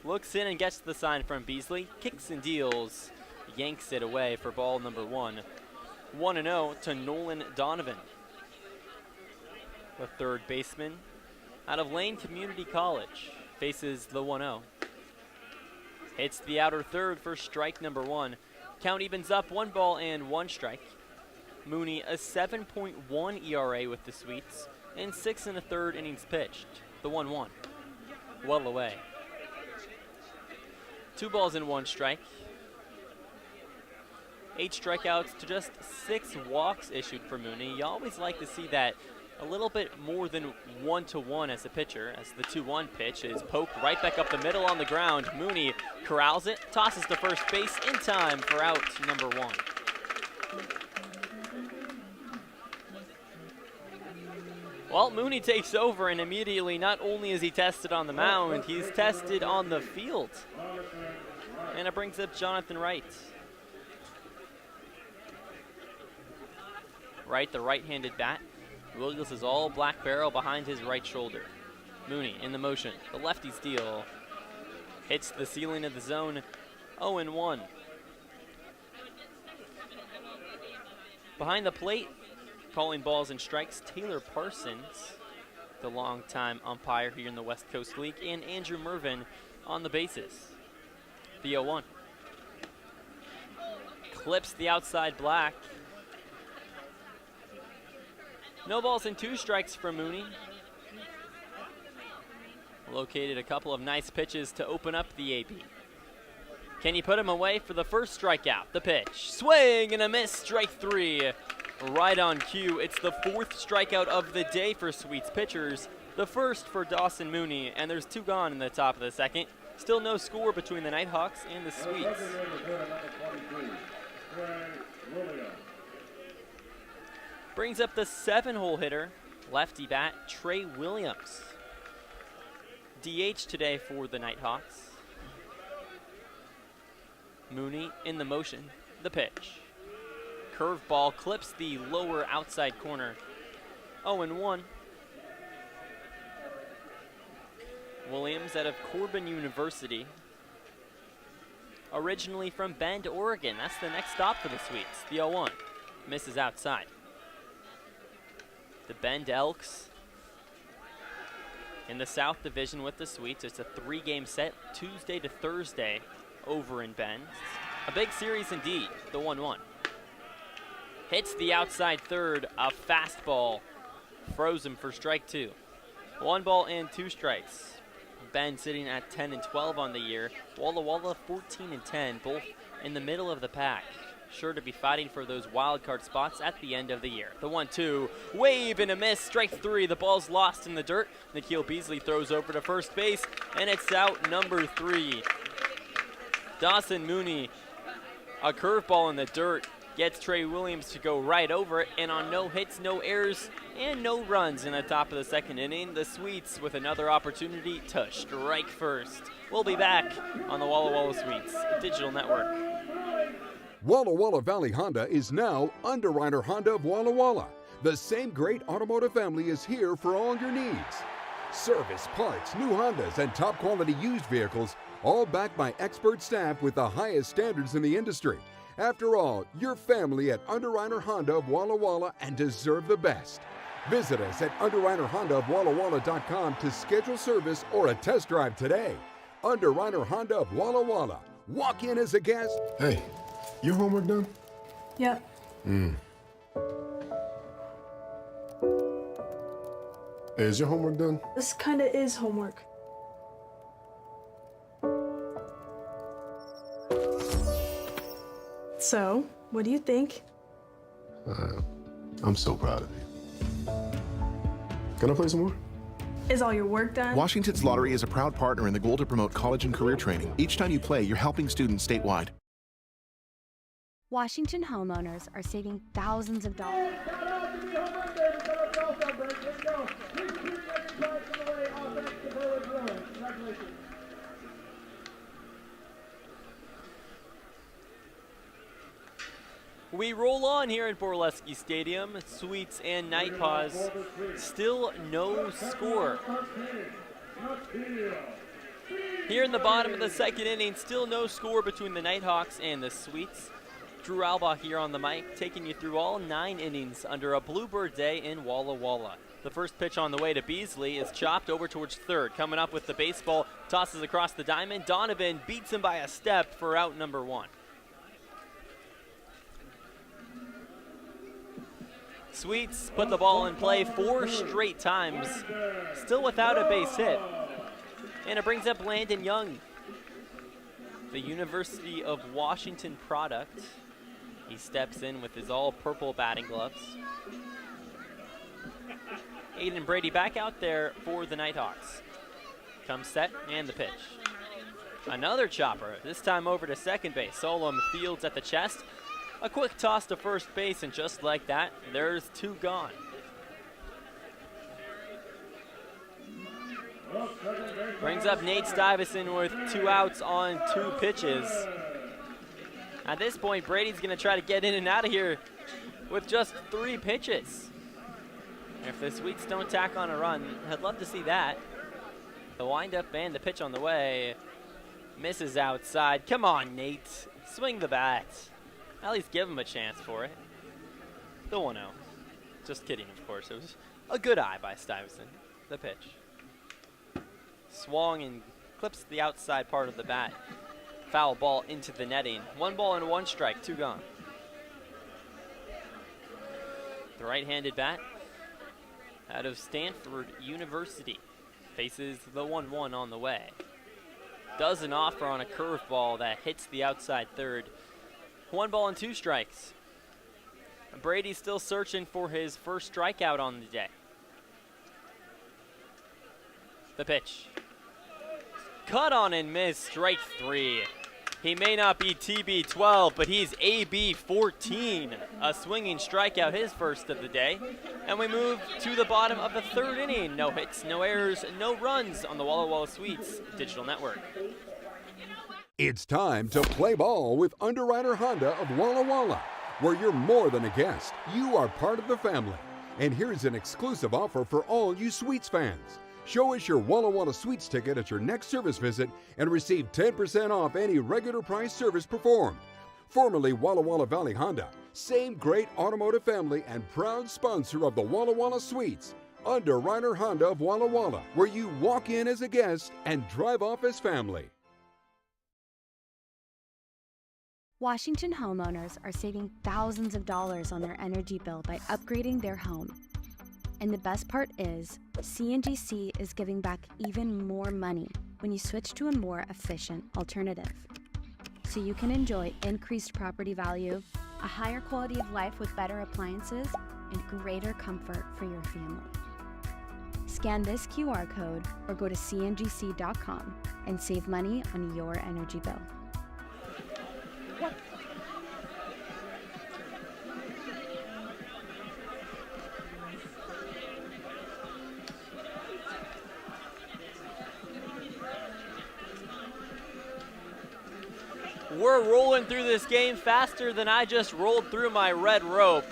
Looks in and gets the sign from Beasley. Kicks and deals. Yanks it away for ball number 1. 1-0 to Nolan Donovan, the third baseman out of Lane Community College. Faces the 1-0. Hits the outer third for strike number 1. Count evens up, 1 ball and 1 strike. Mooney a 7.1 ERA with the Sweets, and 6 1/3 innings pitched. The 1-1. Well away. 2 balls and 1 strike. 8 strikeouts to just 6 walks issued for Mooney. You always like to see that a little bit more than 1-1 as a pitcher, as the 2-1 pitch is poked right back up the middle on the ground. Mooney corrals it, tosses to first base in time for out number 1. Well, Mooney takes over, and immediately not only is he tested on the mound, he's tested on the field. And it brings up Jonathan Wright. Wright, the right-handed bat, wiggles his all black barrel behind his right shoulder. Mooney in the motion, the lefty steal. Hits the ceiling of the zone, 0-1. Behind the plate, calling balls and strikes, Taylor Parsons, the longtime umpire here in the West Coast League, and Andrew Mervin on the bases. The 0-1. Clips the outside black. No balls and 2 strikes for Mooney. Located a couple of nice pitches to open up the AB. Can he put him away for the first strikeout? The pitch. Swing and a miss, strike 3. Right on cue. It's the 4th strikeout of the day for Sweets pitchers. The first for Dawson Mooney, and there's 2 gone in the top of the second. Still no score between the Nighthawks and the Sweets. Brings up the 7-hole hitter, lefty bat, Trey Williams. DH today for the Nighthawks. Mooney in the motion, the pitch. Curveball clips the lower outside corner. 0-1. Williams out of Corbin University. Originally from Bend, Oregon. That's the next stop for the Sweets. The 0-1. Misses outside. The Bend Elks in the South Division with the Sweets. It's a 3-game set, Tuesday to Thursday over in Bend. A big series indeed, the 1-1. Hits the outside third, a fastball. Frozen for strike 2. 1 ball and 2 strikes. Bend sitting at 10-12 on the year. Walla Walla 14-10, both in the middle of the pack. sure to be fighting for those wild card spots at the end of the year. The 1-2, wave and a miss, strike 3. The ball's lost in the dirt. Nikhil Beasley throws over to first base, and it's out number 3. Dawson Mooney, a curveball in the dirt, gets Trey Williams to go right over it, and on no hits, no errors, and no runs in the top of the second inning, the Sweets with another opportunity to strike first. We'll be back on the Walla Walla Sweets Digital Network. Walla Walla Valley Honda is now Underwriter Honda of Walla Walla. The same great automotive family is here for all your needs. Service, parts, new Hondas, and top quality used vehicles, all backed by expert staff with the highest standards in the industry. After all, your family at Underwriter Honda of Walla Walla and deserve the best. Visit us at underwriterhondaofwallawalla.com to schedule service or a test drive today. Underwriter Honda of Walla Walla. Walk in as a guest. Hey, your homework done? Yep. Hey, is your homework done? This kinda is homework. So, what do you think? I'm so proud of you. Can I play some more? Is all your work done? Washington's Lottery is a proud partner in the goal to promote college and career training. Each time you play, you're helping students statewide. Washington homeowners are saving thousands of dollars. We roll on here at Borleske Stadium. Sweets and Nighthawks, still no score. Here in the bottom of the second inning, still no score between the Nighthawks and the Sweets. Drew Albaugh here on the mic, taking you through all 9 innings under a Bluebird day in Walla Walla. The first pitch on the way to Beasley is chopped over towards third. Coming up with the baseball, tosses across the diamond. Donovan beats him by a step for out number 1. Sweets put the ball in play 4 straight times, still without a base hit. And it brings up Landon Young, the University of Washington product. He steps in with his all-purple batting gloves. Aiden Brady back out there for the Nighthawks. Comes set, and the pitch. Another chopper, this time over to second base. Solom fields at the chest. A quick toss to first base, and just like that, there's 2 gone. Brings up Nate Stuyvesant with 2 outs on 2 pitches. At this point, Brady's going to try to get in and out of here with just 3 pitches. If the Sweets don't tack on a run, I'd love to see that. The windup and the pitch on the way. Misses outside. Come on, Nate. Swing the bat. At least give him a chance for it. The 1-0. Just kidding, of course. It was a good eye by Stuyvesant. The pitch. Swung and clips the outside part of the bat. Foul ball into the netting. 1 ball and 1 strike, 2 gone. The right-handed bat out of Stanford University faces the 1-1 on the way. Does an offer on a curveball that hits the outside third. 1 ball and 2 strikes. Brady's still searching for his first strikeout on the day. The pitch. Cut on and miss, strike 3. He may not be TB12, but he's AB14. A swinging strikeout, his first of the day. And we move to the bottom of the 3rd inning. No hits, no errors, no runs on the Walla Walla Sweets Digital Network. It's time to play ball with Underwriter Honda of Walla Walla, where you're more than a guest. You are part of the family. And here's an exclusive offer for all you Sweets fans. Show us your Walla Walla Sweets ticket at your next service visit and receive 10% off any regular price service performed. Formerly Walla Walla Valley Honda, same great automotive family and proud sponsor of the Walla Walla Sweets. Underwriter Honda of Walla Walla, where you walk in as a guest and drive off as family. Washington homeowners are saving thousands of dollars on their energy bill by upgrading their home. And the best part is, CNGC is giving back even more money when you switch to a more efficient alternative. so you can enjoy increased property value, a higher quality of life with better appliances, and greater comfort for your family. Scan this QR code or go to cngc.com and save money on your energy bill. We're rolling through this game faster than I just rolled through my red rope.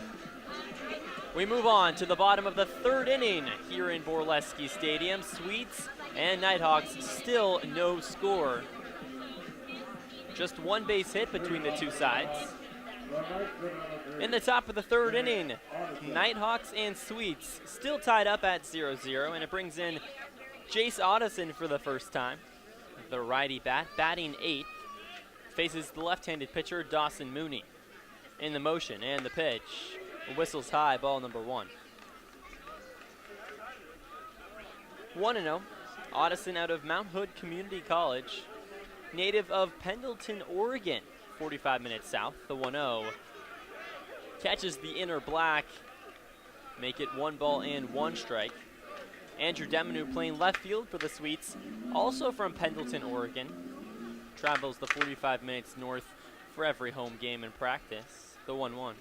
We move on to the bottom of the third inning here in Borleske Stadium. Sweets and Nighthawks still no score. Just one base hit between the two sides. In the top of the third inning, Nighthawks and Sweets still tied up at 0-0, and it brings in Jace Otteson for the first time. The righty batting eighth, faces the left-handed pitcher Dawson Mooney. In the motion and the pitch, whistles high, ball number 1. 1-0, Otteson out of Mount Hood Community College, native of Pendleton, Oregon, 45 minutes south. The 1-0 catches the inner black, make it 1 ball and 1 strike. Andrew Demanu playing left field for the Sweets, also from Pendleton, Oregon. Travels the 45 minutes north for every home game and practice. The 1-1.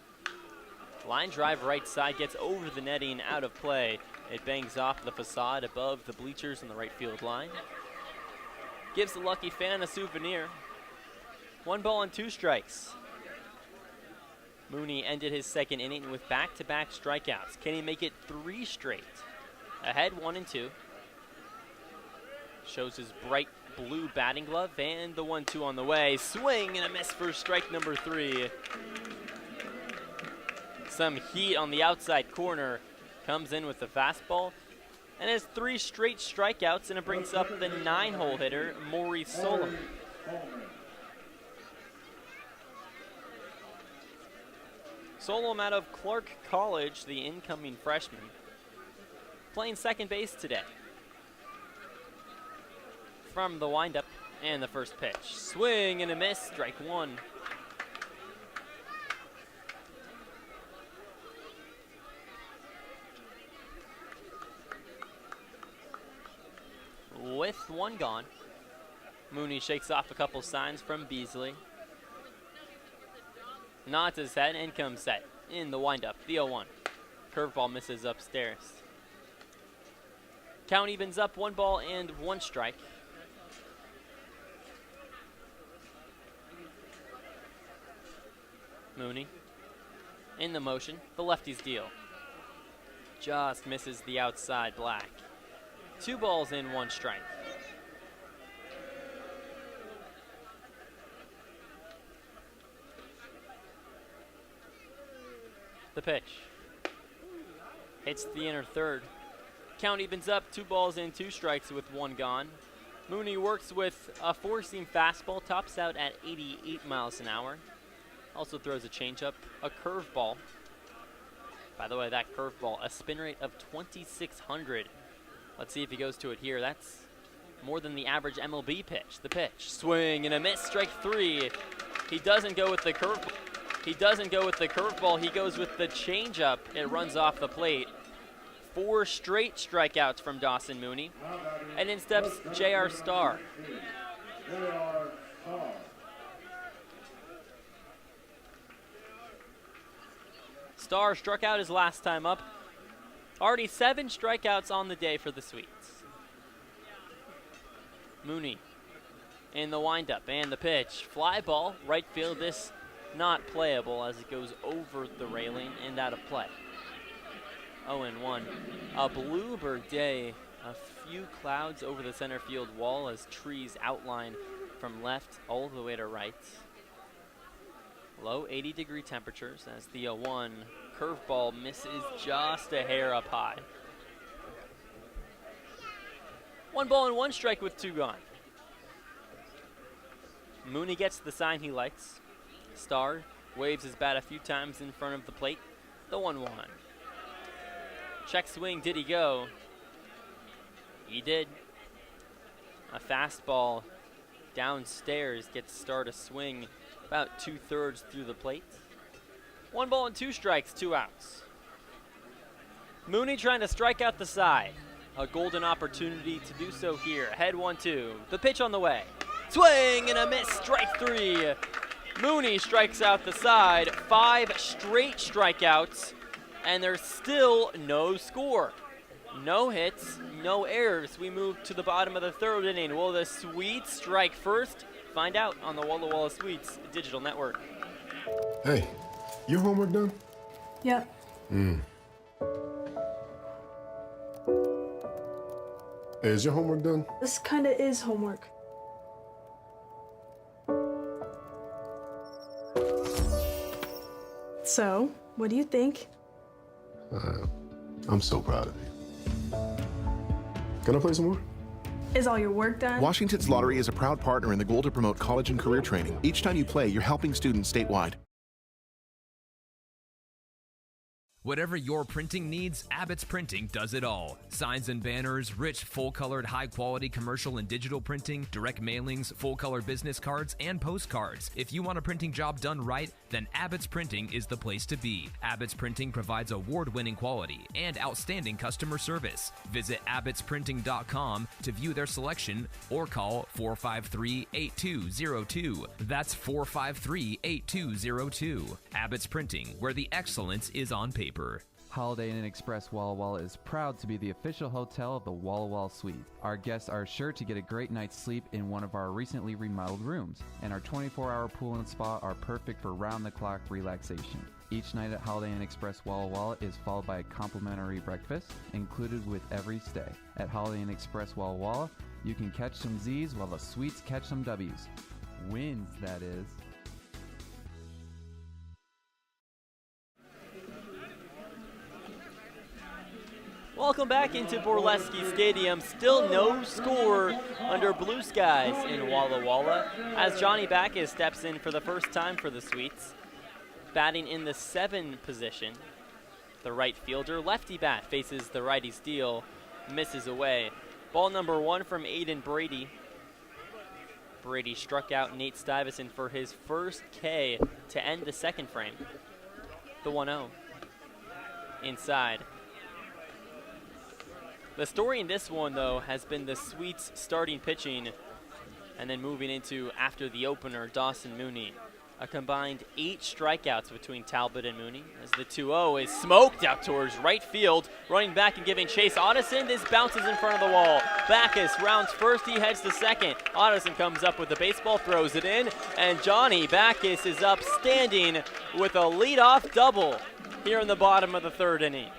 Line drive right side, gets over the netting, out of play. It bangs off the facade above the bleachers in the right field line. Gives the lucky fan a souvenir. 1 ball and 2 strikes. Mooney ended his second inning with back-to-back strikeouts. Can he make it 3 straight? Ahead 1-2. Shows his bright blue batting glove, and the 1-2 on the way. Swing and a miss for strike number 3. Some heat on the outside corner. Comes in with the fastball and has 3 straight strikeouts, and it brings up the 9-hole hitter, Maurice Solom. Solom out of Clark College, the incoming freshman, playing second base today. From the windup and the first pitch. Swing and a miss, strike 1. With 1 gone, Mooney shakes off a couple signs from Beasley. Nods his head and comes set in the windup. The 0-1. Curveball misses upstairs. Count evens up, 1 ball and 1 strike. Mooney in the motion, the lefty's deal. Just misses the outside black. 2 balls and 1 strike. The pitch. Hits the inner third. Count evens up, 2 balls and 2 strikes with 1 gone. Mooney works with a 4-seam fastball, tops out at 88 miles an hour. Also throws a changeup, a curveball. By the way, that curveball, a spin rate of 2,600. Let's see if he goes to it here. That's more than the average MLB pitch. The pitch, swing and a miss, strike 3. He doesn't go with the curveball. He goes with the changeup. It runs off the plate. 4 straight strikeouts from Dawson Mooney. And in steps J.R. Starr. Starr struck out his last time up. Already 7 strikeouts on the day for the Sweets. Mooney in the windup and the pitch. Fly ball, right field. This not playable as it goes over the railing and out of play. 0-1. A bluebird day. A few clouds over the center field wall as trees outline from left all the way to right. Low 80-degree temperatures as the 0-1 curveball misses just a hair up high. 1 ball and 1 strike with 2 gone. Mooney gets the sign he likes. Starr waves his bat a few times in front of the plate. The 1-1. Check swing, did he go? He did. A fastball downstairs gets to start a swing about 2/3 through the plate. 1 ball and 2 strikes, 2 outs. Mooney trying to strike out the side. A golden opportunity to do so here. Head 1-2. The pitch on the way. Swing and a miss, strike 3. Mooney strikes out the side. 5 straight strikeouts, and there's still no score. No hits, no errors. We move to the bottom of the 3rd inning. Will the Sweets strike first? Find out on the Walla Walla Sweets digital network. Hey, your homework done? Yep. Hey, is your homework done? This kinda is homework. So, what do you think? I'm so proud of you. Can I play some more? Is all your work done? Washington's Lottery is a proud partner in the goal to promote college and career training. Each time you play, you're helping students statewide. Whatever your printing needs, Abbott's Printing does it all. Signs and banners, rich, full-colored, high-quality commercial and digital printing, direct mailings, full-color business cards, and postcards. If you want a printing job done right, then Abbott's Printing is the place to be. Abbott's Printing provides award-winning quality and outstanding customer service. Visit abbottsprinting.com to view their selection or call 453-8202. That's 453-8202. Abbott's Printing, where the excellence is on paper. Holiday Inn Express Walla Walla is proud to be the official hotel of the Walla Walla Suite. Our guests are sure to get a great night's sleep in one of our recently remodeled rooms, and our 24-hour pool and spa are perfect for round-the-clock relaxation. Each night at Holiday Inn Express Walla Walla is followed by a complimentary breakfast included with every stay. At Holiday Inn Express Walla Walla, you can catch some Z's while the Sweets catch some W's. Wins, that is. Welcome back into Borleske Stadium. Still no score under blue skies in Walla Walla as Johnny Backus steps in for the first time for the Sweets. Batting in the 7 position. The right fielder, lefty bat, faces the righty steal, misses away. Ball number 1 from Aiden Brady. Brady struck out Nate Stuyvesant for his first K to end the 2nd frame. The 1-0. Inside. The story in this one, though, has been the Sweets starting pitching and then moving into, after the opener, Dawson Mooney. A combined 8 strikeouts between Talbot and Mooney as the 2-0 is smoked out towards right field. Running back and giving chase. Otteson, this bounces in front of the wall. Backus rounds first, he heads to second. Otteson comes up with the baseball, throws it in, and Johnny Backus is up standing with a leadoff double here in the bottom of the 3rd inning.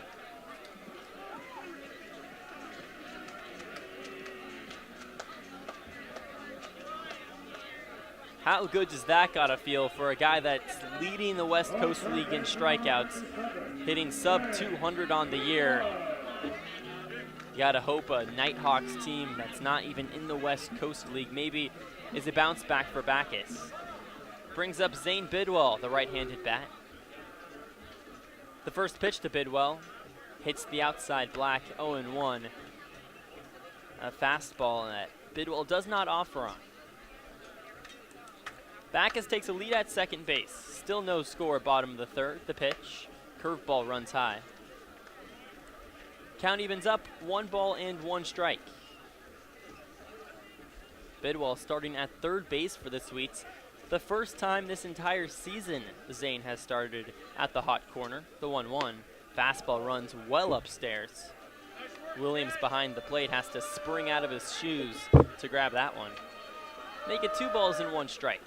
How good does that gotta feel for a guy that's leading the West Coast League in strikeouts, hitting sub 200 on the year? You gotta hope a Nighthawks team that's not even in the West Coast League maybe is a bounce back for Backus. Brings up Zane Bidwell, the right-handed bat. The first pitch to Bidwell hits the outside black, 0-1. A fastball that Bidwell does not offer on. Backus takes a lead at second base. Still no score, bottom of the 3rd. The pitch. Curveball runs high. Count evens up, 1 ball and 1 strike. Bidwell starting at 3rd base for the Sweets. The first time this entire season Zane has started at the hot corner. The 1-1. Fastball runs well upstairs. Williams behind the plate has to spring out of his shoes to grab that one. Make it 2 balls and 1 strike.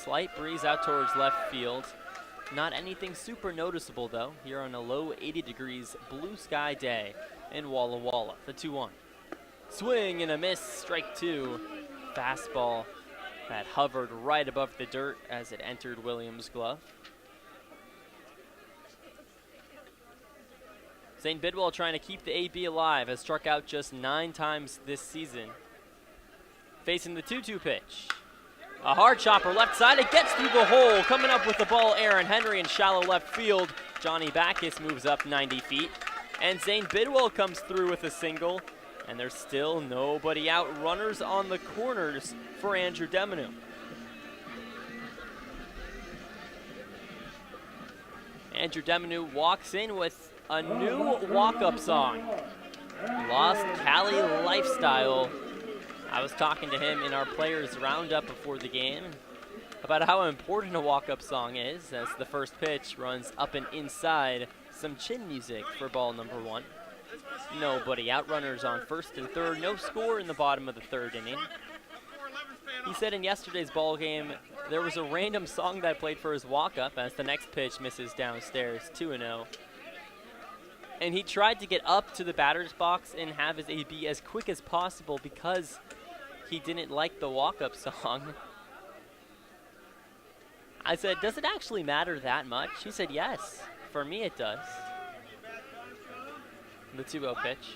Slight breeze out towards left field. Not anything super noticeable, though, here on a low 80 degrees blue sky day in Walla Walla. The 2-1. Swing and a miss, strike 2. Fastball that hovered right above the dirt as it entered Williams' glove. Zane Bidwell trying to keep the AB alive, has struck out just 9 times this season. Facing the 2-2 pitch. A hard chopper left side, it gets through the hole. Coming up with the ball, Aaron Henry in shallow left field. Johnny Backus moves up 90 feet. And Zane Bidwell comes through with a single. And there's still nobody out. Runners on the corners for Andrew Demanu. Andrew Demanu walks in with a new walk-up song, Lost Cali Lifestyle. I was talking to him in our players roundup before the game about how important a walk-up song is as the first pitch runs up and inside. Some chin music for ball number 1. Nobody out, runners on first and third, no score in the bottom of the third inning. He said in yesterday's ball game there was a random song that played for his walk-up as the next pitch misses downstairs, 2-0. And he tried to get up to the batter's box and have his AB as quick as possible because he didn't like the walk-up song. I said, does it actually matter that much? He said, yes, for me it does. The 2-0 pitch.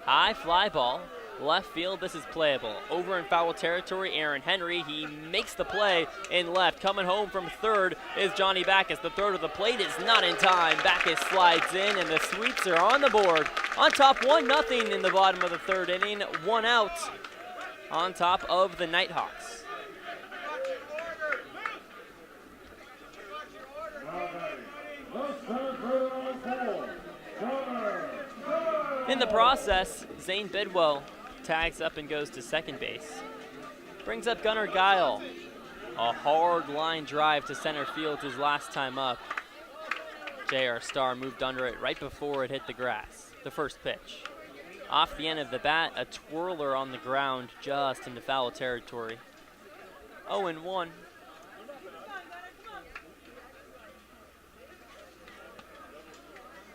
High fly ball. Left field, this is playable. Over in foul territory, Aaron Henry, he makes the play in left. Coming home from third is Johnny Backus. The throw to the plate is not in time. Backus slides in, and the Sweets are on the board. On top, 1-0 in the bottom of the third inning. 1 out on top of the Nighthawks. In the process, Zane Bidwell tags up and goes to second base. Brings up Gunnar Guile. A hard line drive to center field his last time up. J.R. Starr moved under it right before it hit the grass. The first pitch. Off the end of the bat, a twirler on the ground just into foul territory. 0-1.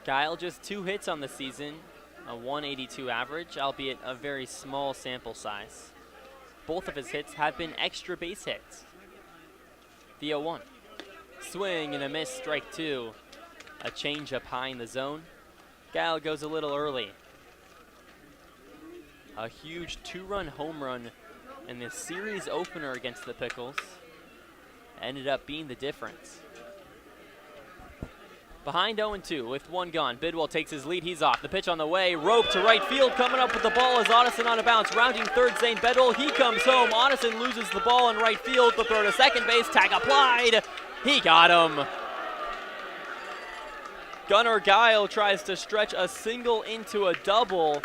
Guile just 2 hits on the season. A 182 average, albeit a very small sample size. Both of his hits have been extra base hits. The 0-1. Swing and a miss, strike 2. A changeup high in the zone. Guile goes a little early. A huge 2-run home run in the series opener against the Pickles ended up being the difference. Behind 0-2 with 1 gone. Bidwell takes his lead. He's off. The pitch on the way. Rope to right field. Coming up with the ball is Otteson on a bounce. Rounding third, Zane Bidwell. He comes home. Otteson loses the ball in right field. The throw to second base. Tag applied. He got him. Gunnar Guile tries to stretch a single into a double.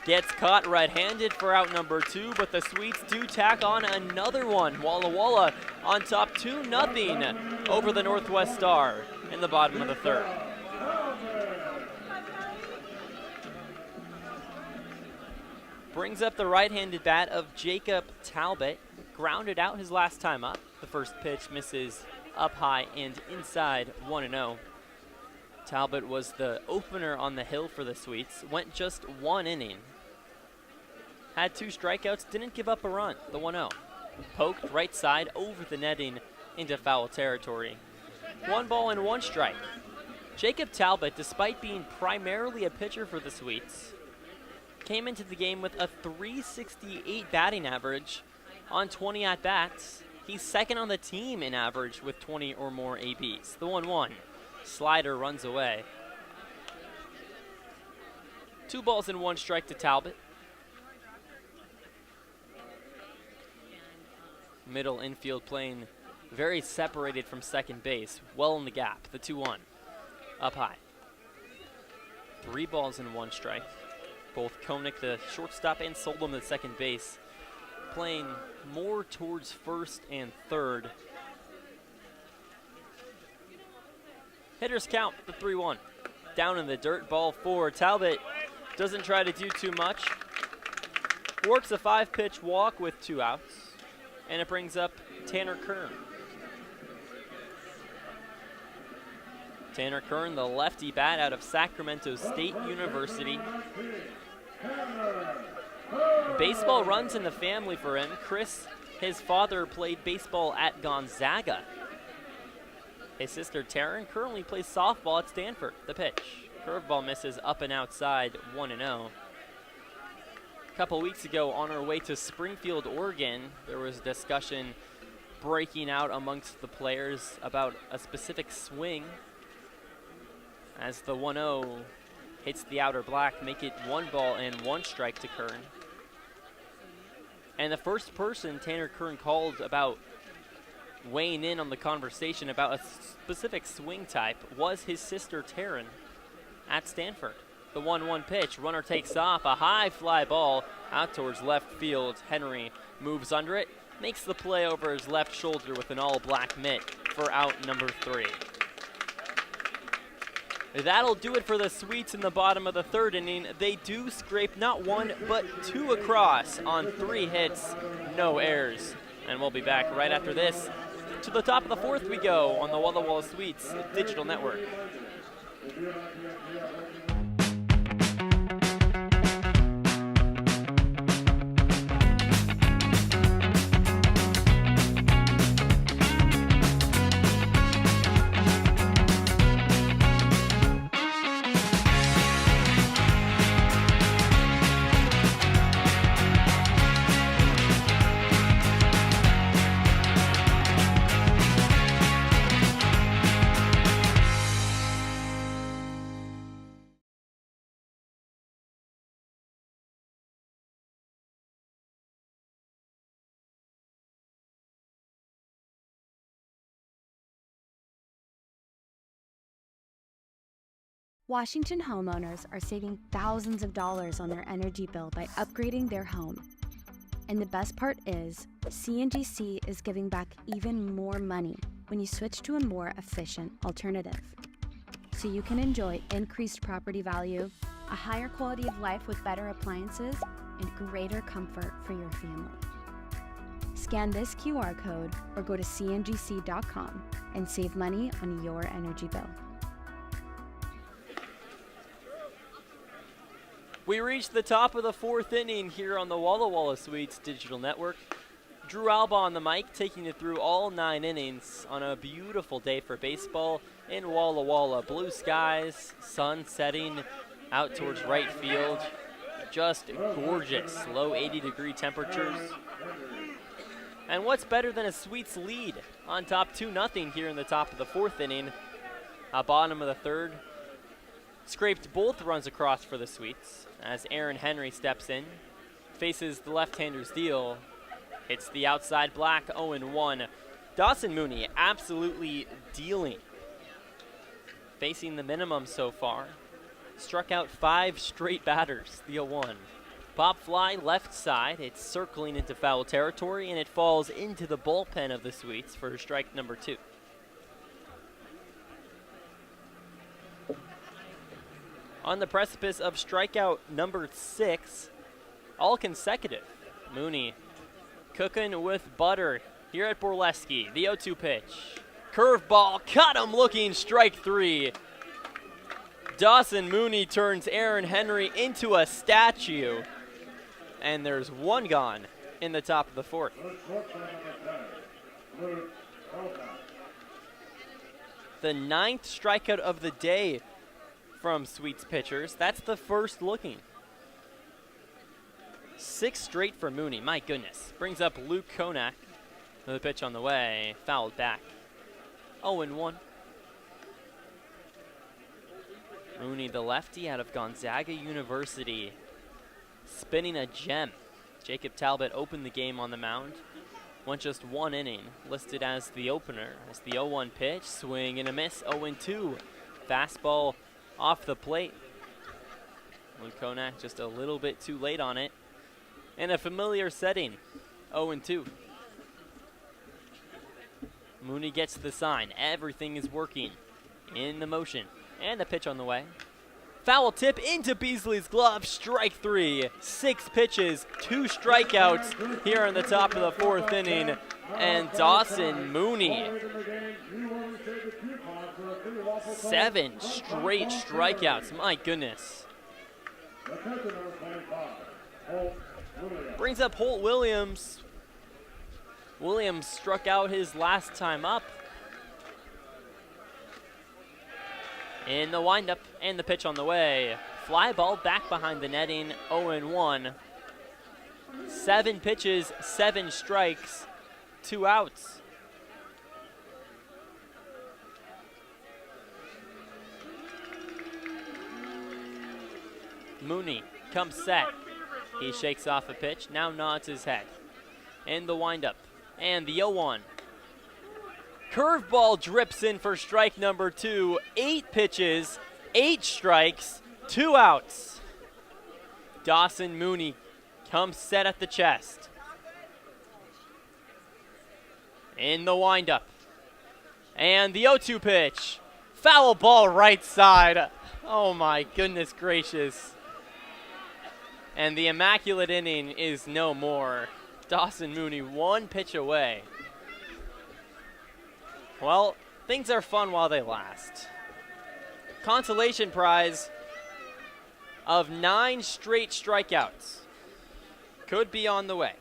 Gets caught red-handed for out number 2, but the Sweets do tack on another one. Walla Walla on top 2-0 over the Northwest Star in the bottom of the third. Brings up the right-handed bat of Jacob Talbot. Grounded out his last time up. The first pitch misses up high and inside, 1-0. Talbot was the opener on the hill for the Sweets. Went just 1 inning. Had 2 strikeouts, didn't give up a run, the 1-0. Poked right side over the netting into foul territory. 1 ball and 1 strike. Jacob Talbot, despite being primarily a pitcher for the Sweets, came into the game with a .368 batting average on 20 at-bats. He's second on the team in average with 20 or more ABs. The 1-1. Slider runs away. 2 balls and 1 strike to Talbot. Middle infield playing very separated from second base. Well in the gap. The 2-1. Up high. 3 balls and 1 strike. Both Koenig, the shortstop, and Solom, the second base, playing more towards first and third. Hitters count, the 3-1. Down in the dirt, ball 4. Talbot doesn't try to do too much. Works a 5-pitch walk with 2 outs. And it brings up Tanner Kern. Tanner Kern, the lefty bat out of Sacramento State University. Baseball runs in the family for him. Chris, his father, played baseball at Gonzaga. His sister Taryn currently plays softball at Stanford. The pitch. Curveball misses up and outside, 1-0. A couple weeks ago, on our way to Springfield, Oregon, there was a discussion breaking out amongst the players about a specific swing as the 1-0 hits the outer black, make it 1 ball and 1 strike to Kern. And the first person Tanner Kern called about weighing in on the conversation about a specific swing type was his sister Taryn at Stanford. The 1-1 pitch, runner takes off, a high fly ball out towards left field. Henry moves under it, makes the play over his left shoulder with an all-black mitt for out number 3. That'll do it for the Sweets in the bottom of the 3rd inning. They do scrape not 1, but 2 across on 3 hits, no errors. And we'll be back right after this. To the top of the 4th we go on the Walla Walla Sweets Digital Network. Washington homeowners are saving thousands of dollars on their energy bill by upgrading their home. And the best part is, CNGC is giving back even more money when you switch to a more efficient alternative. So you can enjoy increased property value, a higher quality of life with better appliances, and greater comfort for your family. Scan this QR code or go to cngc.com and save money on your energy bill. We reached the top of the 4th inning here on the Walla Walla Sweets Digital Network. Drew Albaugh on the mic, taking you through all 9 innings on a beautiful day for baseball in Walla Walla. Blue skies, sun setting out towards right field. Just gorgeous, low 80-degree temperatures. And what's better than a Sweets lead on top 2-0 here in the top of the 4th inning. Bottom of the 3rd. Scraped both runs across for the Sweets as Aaron Henry steps in, faces the left-hander's deal, hits the outside black 0-1. Dawson Mooney absolutely dealing, facing the minimum so far. Struck out 5 straight batters, the 0-1. Pop fly left side, it's circling into foul territory, and it falls into the bullpen of the Sweets for strike number 2. On the precipice of strikeout number 6, all consecutive. Mooney cooking with butter here at Borleske. The 0-2 pitch. Curveball, caught him looking, strike 3. Dawson Mooney turns Aaron Henry into a statue. And there's 1 gone in the top of the 4th. The 9th strikeout of the day from Sweets pitchers. That's the first looking. 6 straight for Mooney, my goodness. Brings up Luke Konak. The pitch on the way, fouled back. 0-1. Mooney, the lefty out of Gonzaga University, spinning a gem. Jacob Talbot opened the game on the mound. Went just 1 inning, listed as the opener. As the 0-1 pitch, swing and a miss, 0-2. Fastball off the plate. Luke Konak just a little bit too late on it. In a familiar setting, 0-2. Mooney gets the sign. Everything is working in the motion. And the pitch on the way. Foul tip into Beasley's glove, strike 3. 6 pitches, 2 strikeouts here in the top of the 4th inning. And Dawson Mooney, 7 straight strikeouts, my goodness. Brings up Holt Williams. Williams struck out his last time up. In the windup and the pitch on the way. Fly ball back behind the netting, 0-1. 7 pitches, 7 strikes, 2 outs. Mooney comes set. He shakes off a pitch, now nods his head. In the windup, and the 0-1. Curveball drips in for strike number 2. 8 pitches, 8 strikes, 2 outs. Dawson Mooney comes set at the chest. In the windup, and the 0-2 pitch. Foul ball right side. Oh my goodness gracious. And the immaculate inning is no more. Dawson Mooney 1 pitch away. Well, things are fun while they last. Consolation prize of 9 straight strikeouts could be on the way.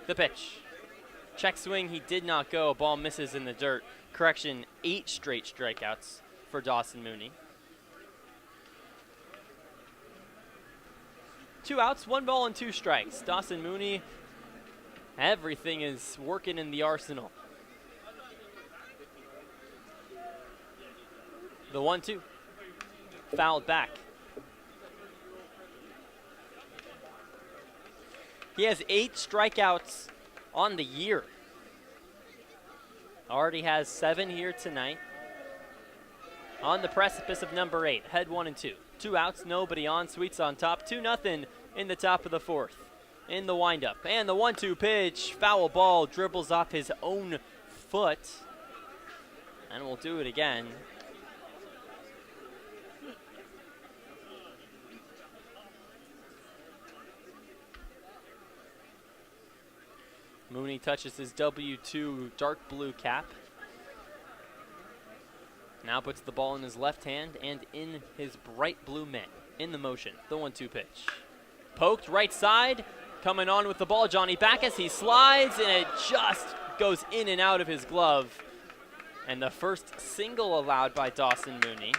The pitch. Check swing, he did not go. Ball misses in the dirt. Correction, 8 straight strikeouts for Dawson Mooney. 2 outs, 1 ball and 2 strikes. Dawson Mooney, everything is working in the arsenal. The 1-2, fouled back. He has 8 strikeouts on the year. Already has 7 here tonight. On the precipice of number 8, head 1 and 2. 2 outs, nobody on, Sweets on top, 2-0 in the top of the 4th. In the windup, and the 1-2 pitch, foul ball, dribbles off his own foot. And we'll do it again. Mooney touches his W2 dark blue cap. Now puts the ball in his left hand and in his bright blue mitt. In the motion, the 1-2 pitch. Poked right side, coming on with the ball, Johnny Backus. He slides and it just goes in and out of his glove. And the first single allowed by Dawson Mooney.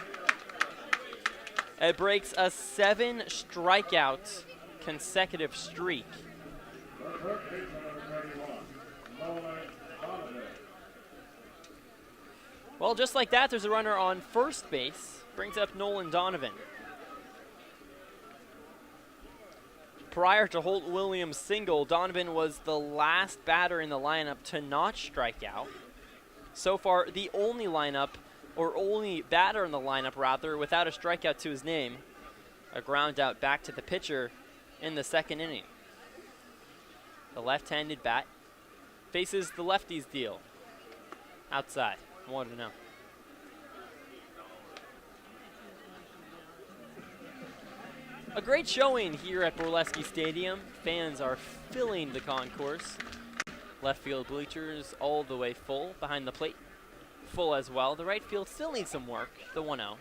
It breaks a 7 strikeout consecutive streak. Well, just like that, there's a runner on first base. Brings up Nolan Donovan. Prior to Holt Williams' single, Donovan was the last batter in the lineup to not strike out. So far, the only batter in the lineup, rather, without a strikeout to his name. A ground out back to the pitcher in the 2nd inning. The left-handed bat faces the lefty's deal. Outside, 1-0. A great showing here at Borleske Stadium. Fans are filling the concourse. Left field bleachers all the way full. Behind the plate, full as well. The right field still needs some work. The 1-0.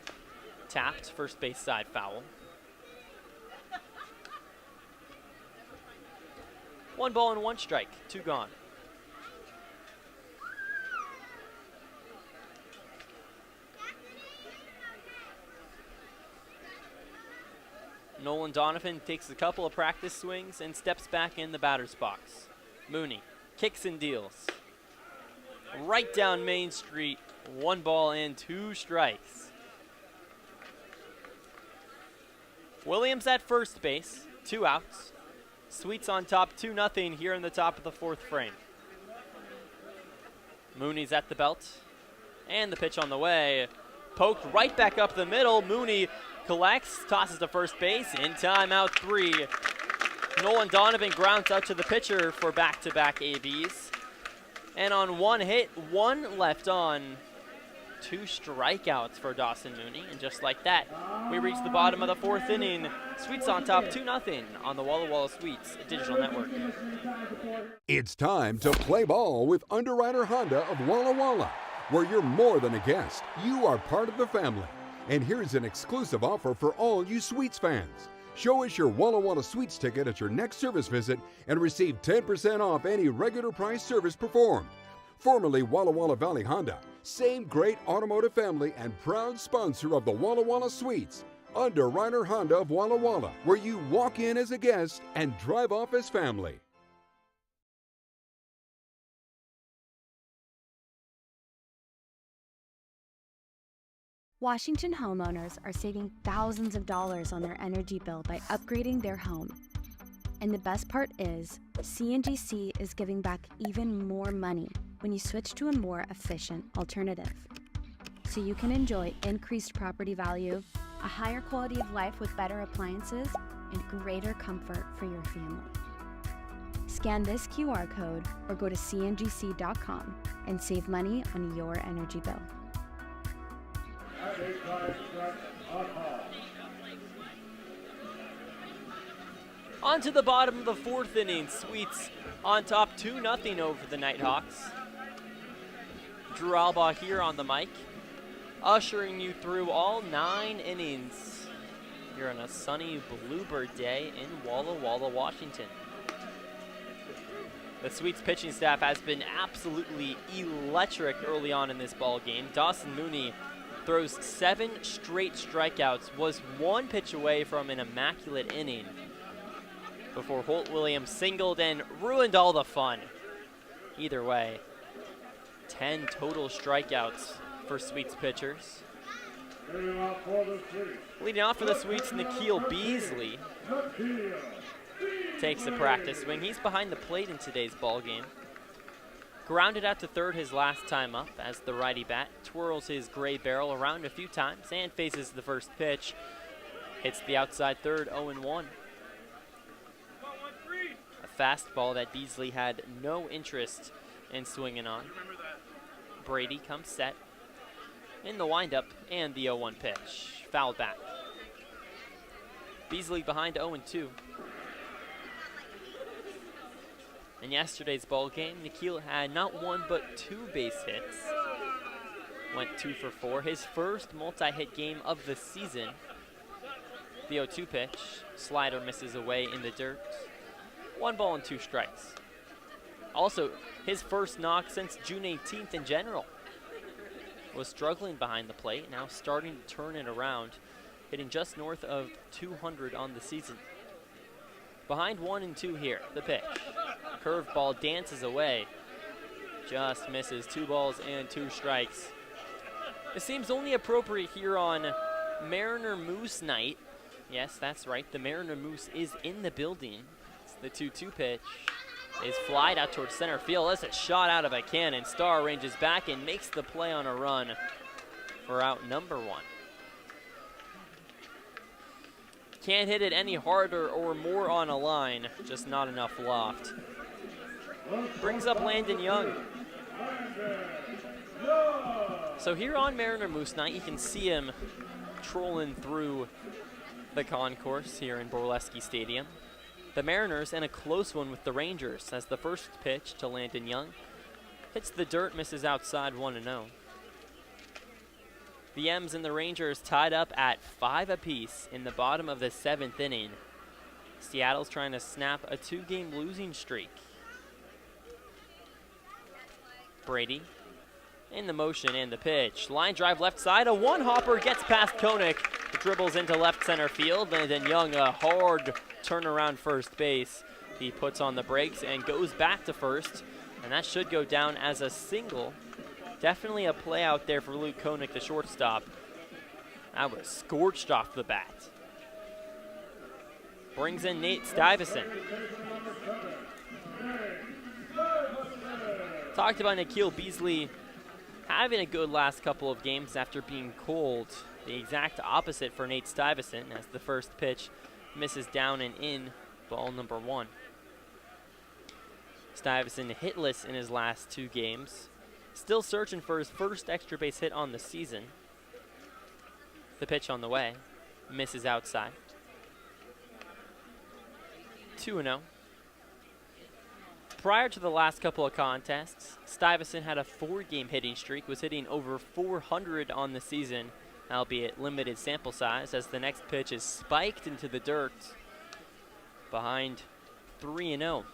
Tapped, first base side foul. 1 ball and 1 strike, 2 gone. Nolan Donovan takes a couple of practice swings and steps back in the batter's box. Mooney kicks and deals. Right down Main Street, 1 ball and 2 strikes. Williams at first base, 2 outs. Sweets on top, 2-0 here in the top of the 4th frame. Mooney's at the belt, and the pitch on the way. Poked right back up the middle. Mooney collects, tosses to first base, in time, out 3. Nolan Donovan grounds out to the pitcher for back-to-back ABs. And on 1 hit, 1 left on. 2 strikeouts for Dawson Mooney, and just like that, we reach the bottom of the 4th inning. Sweets on top, 2-0 on the Walla Walla Sweets Digital Network. It's time to play ball with Underwriter Honda of Walla Walla, where you're more than a guest. You are part of the family. And here's an exclusive offer for all you Sweets fans. Show us your Walla Walla Sweets ticket at your next service visit and receive 10% off any regular price service performed. Formerly Walla Walla Valley Honda, same great automotive family and proud sponsor of the Walla Walla Sweets. Underwriter Honda of Walla Walla, where you walk in as a guest and drive off as family. Washington homeowners are saving thousands of dollars on their energy bill by upgrading their home. And the best part is, CNGC is giving back even more money when you switch to a more efficient alternative. So you can enjoy increased property value, a higher quality of life with better appliances, and greater comfort for your family. Scan this QR code or go to cngc.com and save money on your energy bill. On to the bottom of the fourth inning. Sweets on top 2-0 over the Nighthawks. Drew Albaugh here on the mic, ushering you through all 9 innings here on a sunny Bluebird day in Walla Walla, Washington. The Sweets pitching staff has been absolutely electric early on in this ball game. Dawson Mooney throws 7 straight strikeouts, was 1 pitch away from an immaculate inning before Holt Williams singled and ruined all the fun. Either way, 10 total strikeouts for Sweets pitchers. Leading off for the Sweets, Nikhil Beasley takes the practice swing. He's behind the plate in today's ball game. Grounded out to third his last time up as the righty bat twirls his gray barrel around a few times and faces the first pitch. Hits the outside third, 0-1. A fastball that Beasley had no interest in swinging on. Brady comes set in the windup and the 0-1 pitch. Fouled back. Beasley behind 0-2. In yesterday's ball game, Nikhil had not 1 but 2 base hits. Went 2 for 4, his first multi-hit game of the season. The 0-2 pitch, slider misses away in the dirt. 1 ball and 2 strikes. Also, his first knock since June 18th in general. Was struggling behind the plate, now starting to turn it around, hitting just north of 200 on the season. Behind 1-2 here, the pitch. Curveball dances away. Just misses. 2 balls and 2 strikes. It seems only appropriate here on Mariner Moose night. Yes, that's right. The Mariner Moose is in the building. It's the 2-2 pitch. Is flied out towards center field. That's a shot out of a cannon. Starr ranges back and makes the play on a run for out number 1. Can't hit it any harder or more on a line, just not enough loft. Brings up Landon Young. So here on Mariner Moose night, you can see him trolling through the concourse here in Borleske Stadium. The Mariners in a close one with the Rangers as the first pitch to Landon Young hits the dirt, misses outside 1-0. The M's and the Rangers tied up at 5 apiece in the bottom of the 7th inning. Seattle's trying to snap a 2-game losing streak. Brady in the motion and the pitch. Line drive left side, a 1-hopper gets past Koenig. Dribbles into left center field, and then Young a hard turnaround first base. He puts on the brakes and goes back to first, and that should go down as a single. Definitely a play out there for Luke Koenig, the shortstop. That was scorched off the bat. Brings in Nate Stuyvesant. Talked about Nikhil Beasley having a good last couple of games after being cold. The exact opposite for Nate Stuyvesant as the first pitch misses down and in, ball number 1. Stuyvesant hitless in his last 2 games. Still searching for his first extra base hit on the season. The pitch on the way, misses outside. 2-0. Prior to the last couple of contests, Stuyvesant had a 4-game hitting streak, was hitting over 400 on the season, albeit limited sample size, as the next pitch is spiked into the dirt behind 3-0.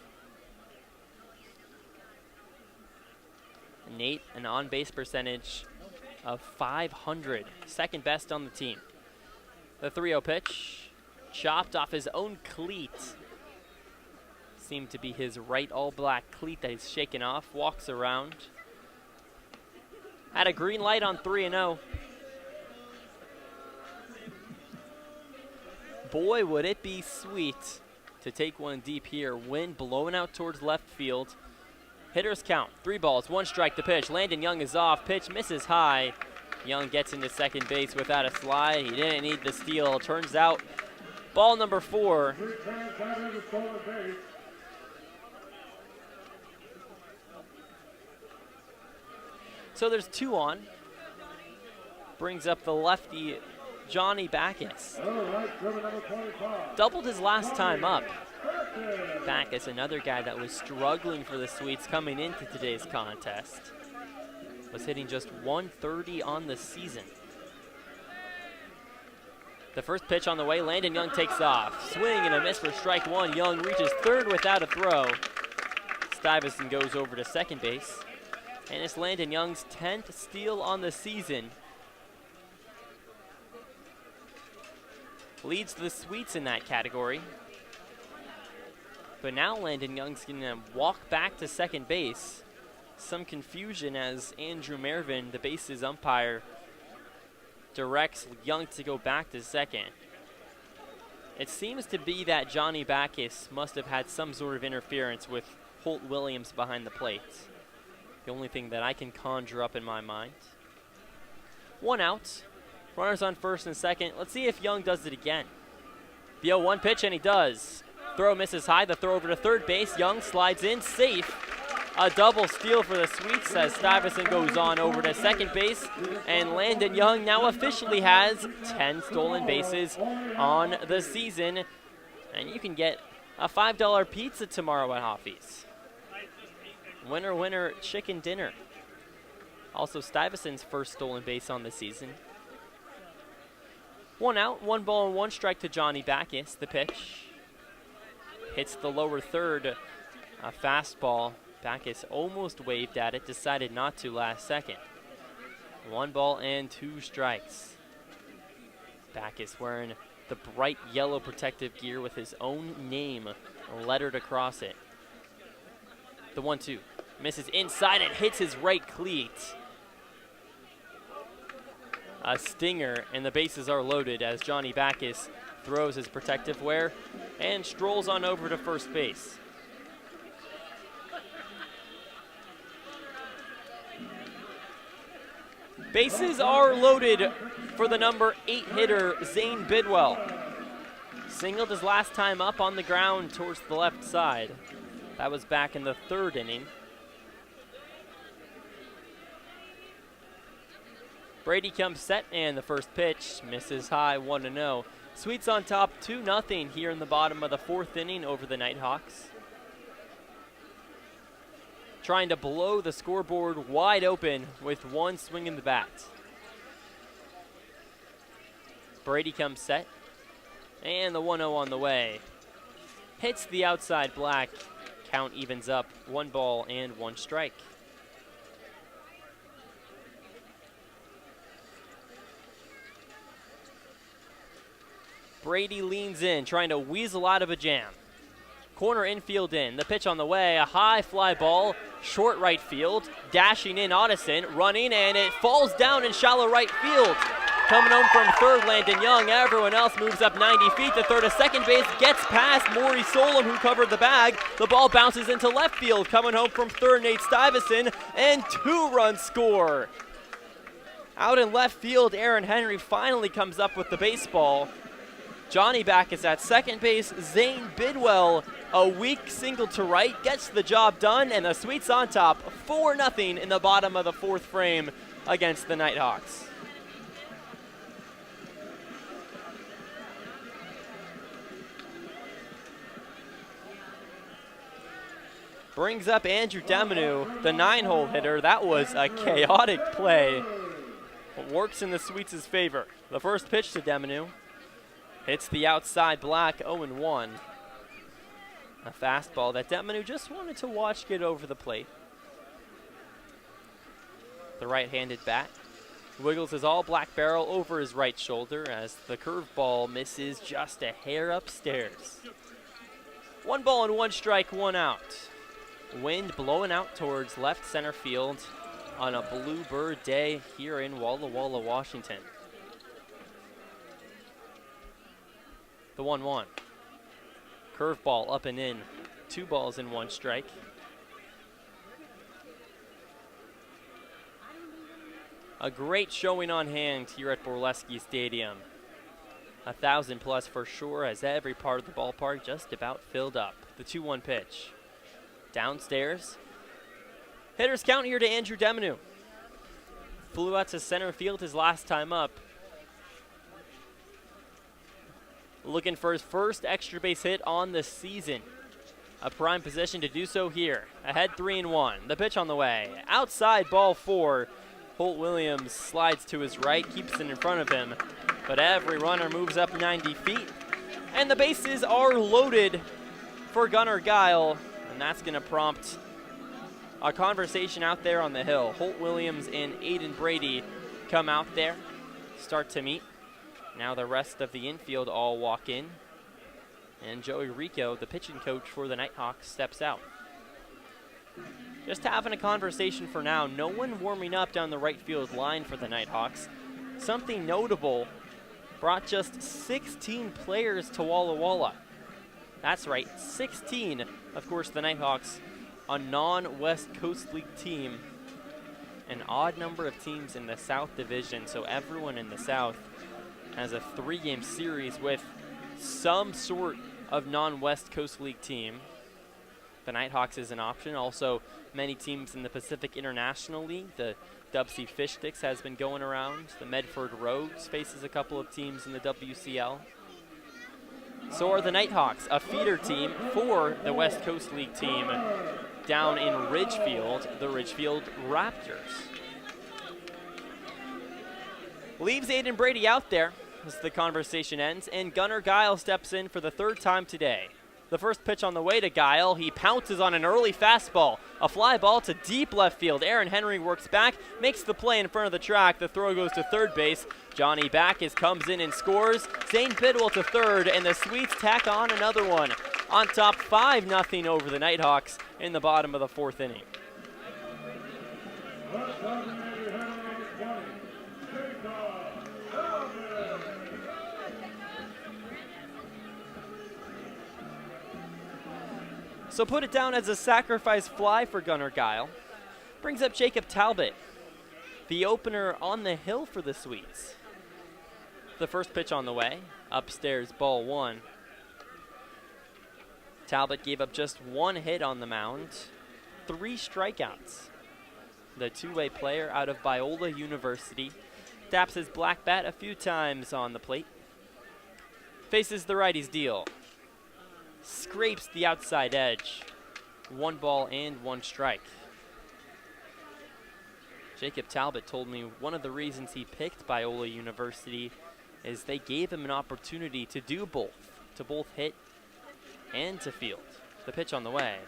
Nate, an on-base percentage of .500, second best on the team. The 3-0 pitch, chopped off his own cleat. Seemed to be his right all-black cleat that he's shaken off, walks around. Had a green light on 3-0. boy, would it be sweet to take one deep here. Wind blowing out towards left field. Hitters count. 3 balls, 1 strike to pitch. Landon Young is off. Pitch misses high. Young gets into second base without a slide. He didn't need the steal. Turns out ball number 4. So there's 2 on. Brings up the lefty, Johnny Backus. Doubled his last time up. Backus, another guy that was struggling for the Sweets coming into today's contest, was hitting just 130 on the season. The first pitch on the way, Landon Young takes off. Swing and a miss for strike 1. Young reaches third without a throw. Stuyvesant goes over to second base. And it's Landon Young's 10th steal on the season. Leads the Sweets in that category. But now Landon Young's going to walk back to second base. Some confusion as Andrew Mervin, the bases umpire, directs Young to go back to second. It seems to be that Johnny Backus must have had some sort of interference with Holt Williams behind the plate. The only thing that I can conjure up in my mind. 1 out. Runners on first and second. Let's see if Young does it again. The 0-1 pitch, and he does. Throw misses high. The throw over to third base. Young slides in, safe. A double steal for the Sweets as Stuyvesant goes on over to second base. And Landon Young now officially has 10 stolen bases on the season. And you can get a $5 pizza tomorrow at Hoffy's. Winner, winner, chicken dinner. Also Stuyvesant's first stolen base on the season. 1 out, 1 ball and 1 strike to Johnny Backus. The pitch hits the lower third. A fastball. Backus almost waved at it, decided not to last second. 1 ball and 2 strikes. Backus wearing the bright yellow protective gear with his own name lettered across it. The 1-2. Misses inside and hits his right cleat. A stinger, and the bases are loaded as Johnny Backus throws his protective wear and strolls on over to first base. Bases are loaded for the number 8 hitter, Zane Bidwell. Singled his last time up on the ground towards the left side. That was back in the 3rd inning. Brady comes set, and the first pitch misses high, 1-0. Sweets on top 2-0 here in the bottom of the 4th inning over the Nighthawks. Trying to blow the scoreboard wide open with 1 swing in the bat. Brady comes set, and the 1-0 on the way. Hits the outside black. Count evens up, 1 ball and 1 strike. Brady leans in, trying to weasel out of a jam. Corner infield in. The pitch on the way. A high fly ball. Short right field. Dashing in Otteson. Running, and it falls down in shallow right field. Coming home from third, Landon Young. Everyone else moves up 90 feet to third. A second base gets past Maury Solon, who covered the bag. The ball bounces into left field. Coming home from third, Nate Stuyvesant. And 2-run score. Out in left field, Aaron Henry finally comes up with the baseball. Johnny Backus at second base. Zane Bidwell, a weak single to right, gets the job done, and the Sweets on top, 4-0 in the bottom of the 4th frame against the Nighthawks. Brings up Andrew Demanu, the 9-hole hitter. That was a chaotic play. It works in the Sweets' favor. The first pitch to Demanu. Hits the outside black, 0-1. A fastball that Demanu just wanted to watch get over the plate. The right-handed bat wiggles his all-black barrel over his right shoulder as the curveball misses just a hair upstairs. 1 ball and 1 strike, 1 out. Wind blowing out towards left center field on a bluebird day here in Walla Walla, Washington. The 1-1. Curveball up and in. 2 balls and 1 strike. A great showing on hand here at Borleske Stadium. 1,000 plus for sure, as every part of the ballpark just about filled up. The 2-1 pitch. Downstairs. Hitters count here to Andrew Demanu. Flew out to center field his last time up. Looking for his first extra base hit on the season. A prime position to do so here. Ahead 3-1. The pitch on the way. Outside ball 4. Holt Williams slides to his right, keeps it in front of him. But every runner moves up 90 feet. And the bases are loaded for Gunnar Guile. And that's going to prompt a conversation out there on the hill. Holt Williams and Aiden Brady come out there, start to meet. Now the rest of the infield all walk in. And Joey Rico, the pitching coach for the Nighthawks, steps out. Just having a conversation for now. No one warming up down the right field line for the Nighthawks. Something notable, brought just 16 players to Walla Walla. That's right, 16. Of course, the Nighthawks, a non-West Coast League team. An odd number of teams in the South Division, so everyone in the South has a 3-game series with some sort of non-West Coast League team. The Nighthawks is an option. Also, many teams in the Pacific International League. The Dub C Fish Sticks has been going around. The Medford Rogues faces a couple of teams in the WCL. So are the Nighthawks, a feeder team for the West Coast League team down in Ridgefield, the Ridgefield Raptors. Leaves Aiden Brady out there as the conversation ends, and Gunnar Guile steps in for the 3rd time today. The first pitch on the way to Guile. He pounces on an early fastball. A fly ball to deep left field. Aaron Henry works back, makes the play in front of the track. The throw goes to third base. Johnny Backus comes in and scores. Zane Bidwell to third, and the Swedes tack on another one. On top 5-0 over the Nighthawks in the bottom of the 4th inning. So put it down as a sacrifice fly for Gunnar Guile. Brings up Jacob Talbot, the opener on the hill for the Swedes. The first pitch on the way, upstairs ball 1. Talbot gave up just 1 hit on the mound, 3 strikeouts. The 2-way player out of Biola University taps his black bat a few times on the plate. Faces the righty's deal. Scrapes the outside edge. 1 ball and 1 strike. Jacob Talbot told me one of the reasons he picked Biola University is they gave him an opportunity to do both, to both hit and to field. The pitch on the way,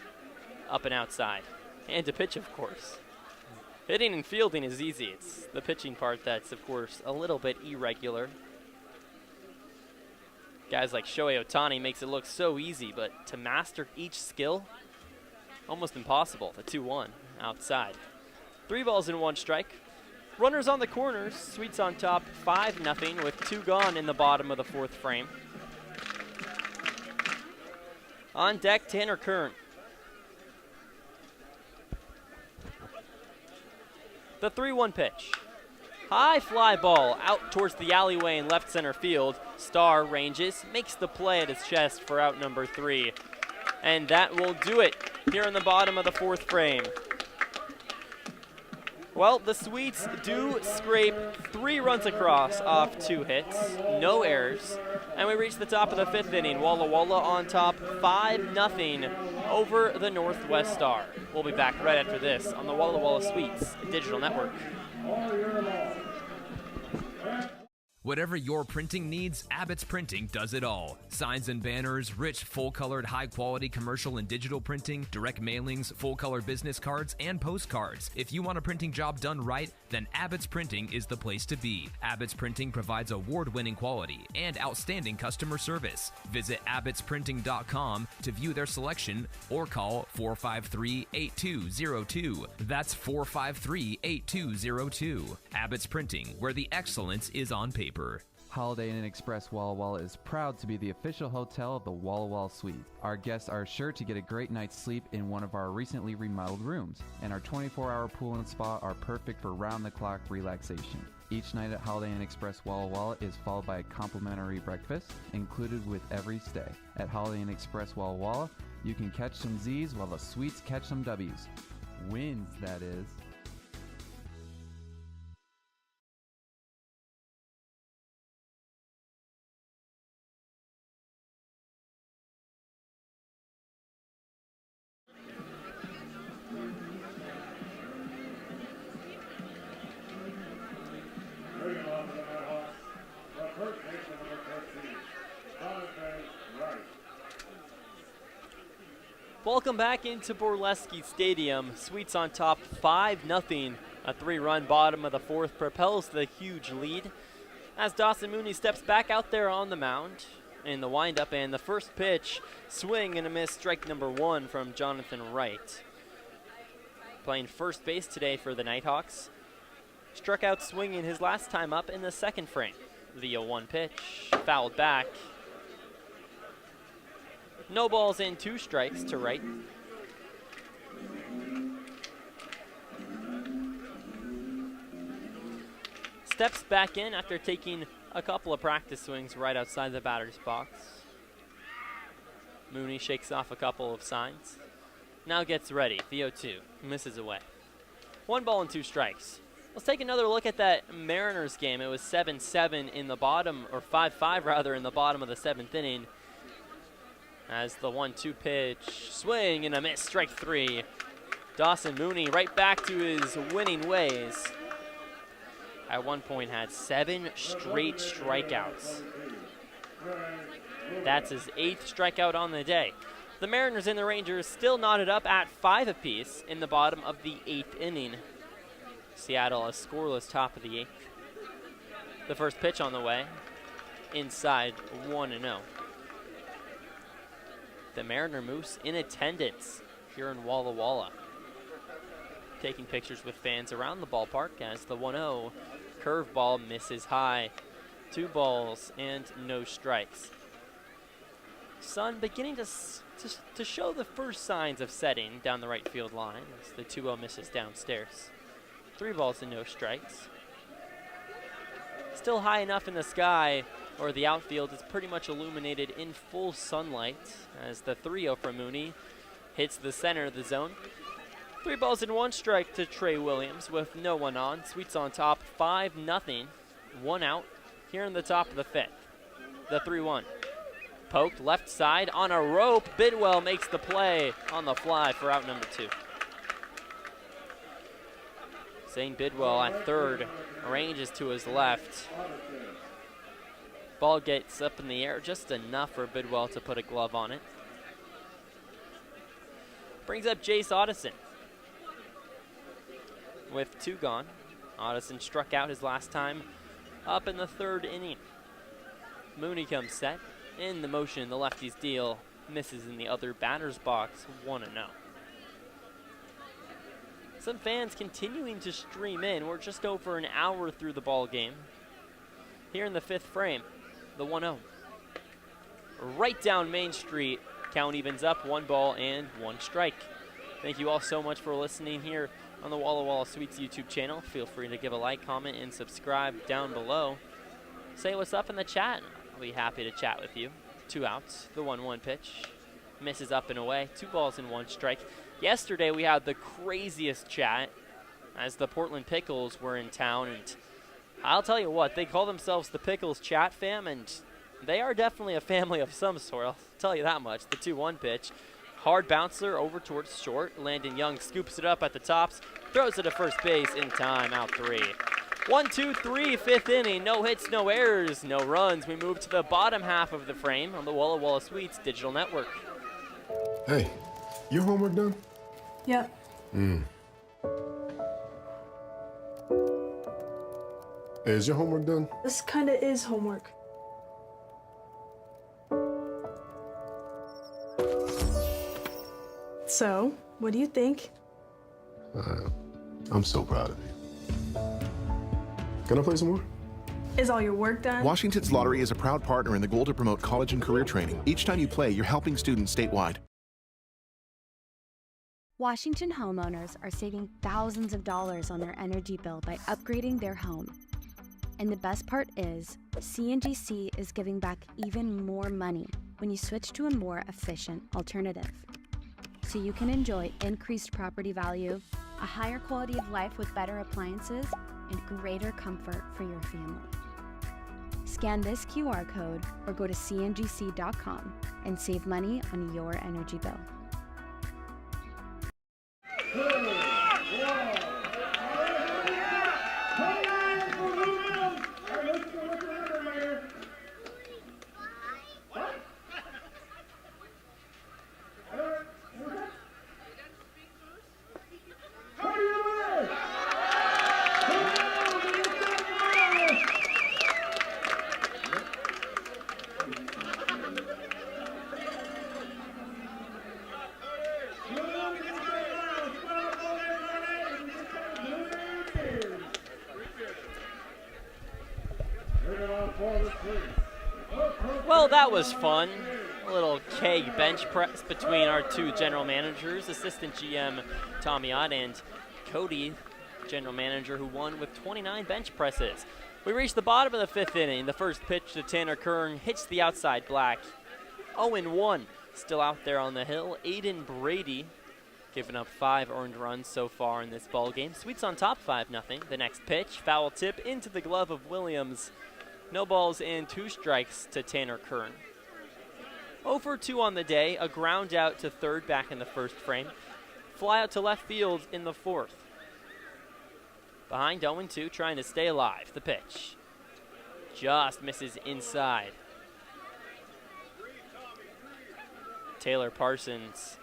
up and outside, and to pitch, of course. Hitting and fielding is easy. It's the pitching part that's, of course, a little bit irregular. Guys like Shohei Ohtani makes it look so easy, but to master each skill, almost impossible. The 2-1 outside. 3 balls and 1 strike. Runners on the corners. Sweets on top, 5-0 with 2 gone in the bottom of the 4th frame. On deck, Tanner Kern. The 3-1 pitch. High fly ball out towards the alleyway in left center field. Starr ranges, makes the play at his chest for out number 3. And that will do it here in the bottom of the 4th frame. Well, the Swedes do scrape 3 runs across off 2 hits, no errors, and we reach the top of the 5th inning. Walla Walla on top, 5-0 over the Northwest Star. We'll be back right after this on the Walla Walla Sweets Digital Network. Whatever your printing needs, Abbott's Printing does it all. Signs and banners, rich, full-colored, high-quality commercial and digital printing, direct mailings, full-color business cards, and postcards. If you want a printing job done right, then Abbott's Printing is the place to be. Abbott's Printing provides award-winning quality and outstanding customer service. Visit abbotsprinting.com to view their selection or call 453-8202. That's 453-8202. Abbott's Printing, where the excellence is on paper. Holiday Inn Express Walla Walla is proud to be the official hotel of the Walla Walla Suite. Our guests are sure to get a great night's sleep in one of our recently remodeled rooms, and our 24-hour pool and spa are perfect for round-the-clock relaxation. Each night at Holiday Inn Express Walla Walla is followed by a complimentary breakfast included with every stay. At Holiday Inn Express Walla Walla, you can catch some Z's while the suites catch some W's. Wins, that is. Welcome back into Borleske Stadium. Sweets on top 5-0. A 3-run bottom of the fourth propels the huge lead as Dawson Mooney steps back out there on the mound in the windup, and the first pitch, swing and a miss, strike number 1 from Jonathan Wright. Playing first base today for the Nighthawks. Struck out swinging his last time up in the second frame. The 0-1 pitch, fouled back. No balls and 2 strikes to Wright. Steps back in after taking a couple of practice swings right outside the batter's box. Mooney shakes off a couple of signs. Now gets ready. The 0-2 misses away. 1 ball and 2 strikes. Let's take another look at that Mariners game. It was 7-7 in the bottom, or 5-5 rather, in the bottom of the 7th inning. As the 1-2 pitch, swing and a miss, strike 3. Dawson Mooney right back to his winning ways. At one point had 7 straight strikeouts. That's his 8th strikeout on the day. The Mariners and the Rangers still knotted up at 5 apiece in the bottom of the 8th inning. Seattle a scoreless top of the 8th. The first pitch on the way, inside 1-0. The Mariner Moose in attendance here in Walla Walla. Taking pictures with fans around the ballpark as the 1-0 curveball misses high. 2 balls and no strikes. Sun beginning to show the first signs of setting down the right field line as the 2-0 misses downstairs. 3 balls and no strikes. Still high enough in the sky, or the outfield is pretty much illuminated in full sunlight as the 3-0 from Mooney hits the center of the zone. 3 balls and 1 strike to Trey Williams with no one on. Sweets on top 5-0. 1 out here in the top of the 5th. The 3-1. Poked left side on a rope. Bidwell makes the play on the fly for out number 2. Zane Bidwell at third ranges to his left. Ball gets up in the air just enough for Bidwell to put a glove on it. Brings up Jace Audison. With 2 gone, Audison struck out his last time up in the 3rd inning. Mooney comes set. In the motion, the lefty's deal misses in the other batter's box, 1-0. Some fans continuing to stream in. We're just over an hour through the ball game. Here in the 5th frame, the 1-0. Right down Main Street, count evens up, 1 ball and 1 strike. Thank you all so much for listening here on the Walla Walla Sweets YouTube channel. Feel free to give a like, comment, and subscribe down below. Say what's up in the chat. I'll be happy to chat with you. 2 outs, the 1-1 pitch. Misses up and away, 2 balls and 1 strike. Yesterday we had the craziest chat as the Portland Pickles were in town, and I'll tell you what, they call themselves the Pickles Chat Fam, and they are definitely a family of some sort, I'll tell you that much. The 2-1 pitch, hard bouncer over towards short. Landon Young scoops it up at the tops, throws it to first base in time, out 3. 1-2-3, 5th inning, no hits, no errors, no runs. We move to the bottom half of the frame on the Walla Walla Sweets digital network. Hey, your homework done? Yep. Hey, is your homework done? This kinda is homework. So, what do you think? I'm so proud of you. Can I play some more? Is all your work done? Washington's Lottery is a proud partner in the goal to promote college and career training. Each time you play, you're helping students statewide. Washington homeowners are saving thousands of dollars on their energy bill by upgrading their home. And the best part is, CNGC is giving back even more money when you switch to a more efficient alternative. So you can enjoy increased property value, a higher quality of life with better appliances, and greater comfort for your family. Scan this QR code or go to cngc.com and save money on your energy bill. Well, that was fun. A little keg bench press between our two general managers, assistant GM Tommy Ott and Cody, general manager, who won with 29 bench presses. We reached the bottom of the fifth inning. The first pitch to Tanner Kern hits the outside black. 0-1, still out there on the hill. Aiden Brady giving up 5 earned runs so far in this ball game. Sweets on top, 5-0. The next pitch, foul tip into the glove of Williams. No balls and 2 strikes to Tanner Kern. 0-2 on the day, a ground out to third back in the first frame. Fly out to left field in the fourth. Behind 0-2, trying to stay alive. The pitch just misses inside. Taylor Parsons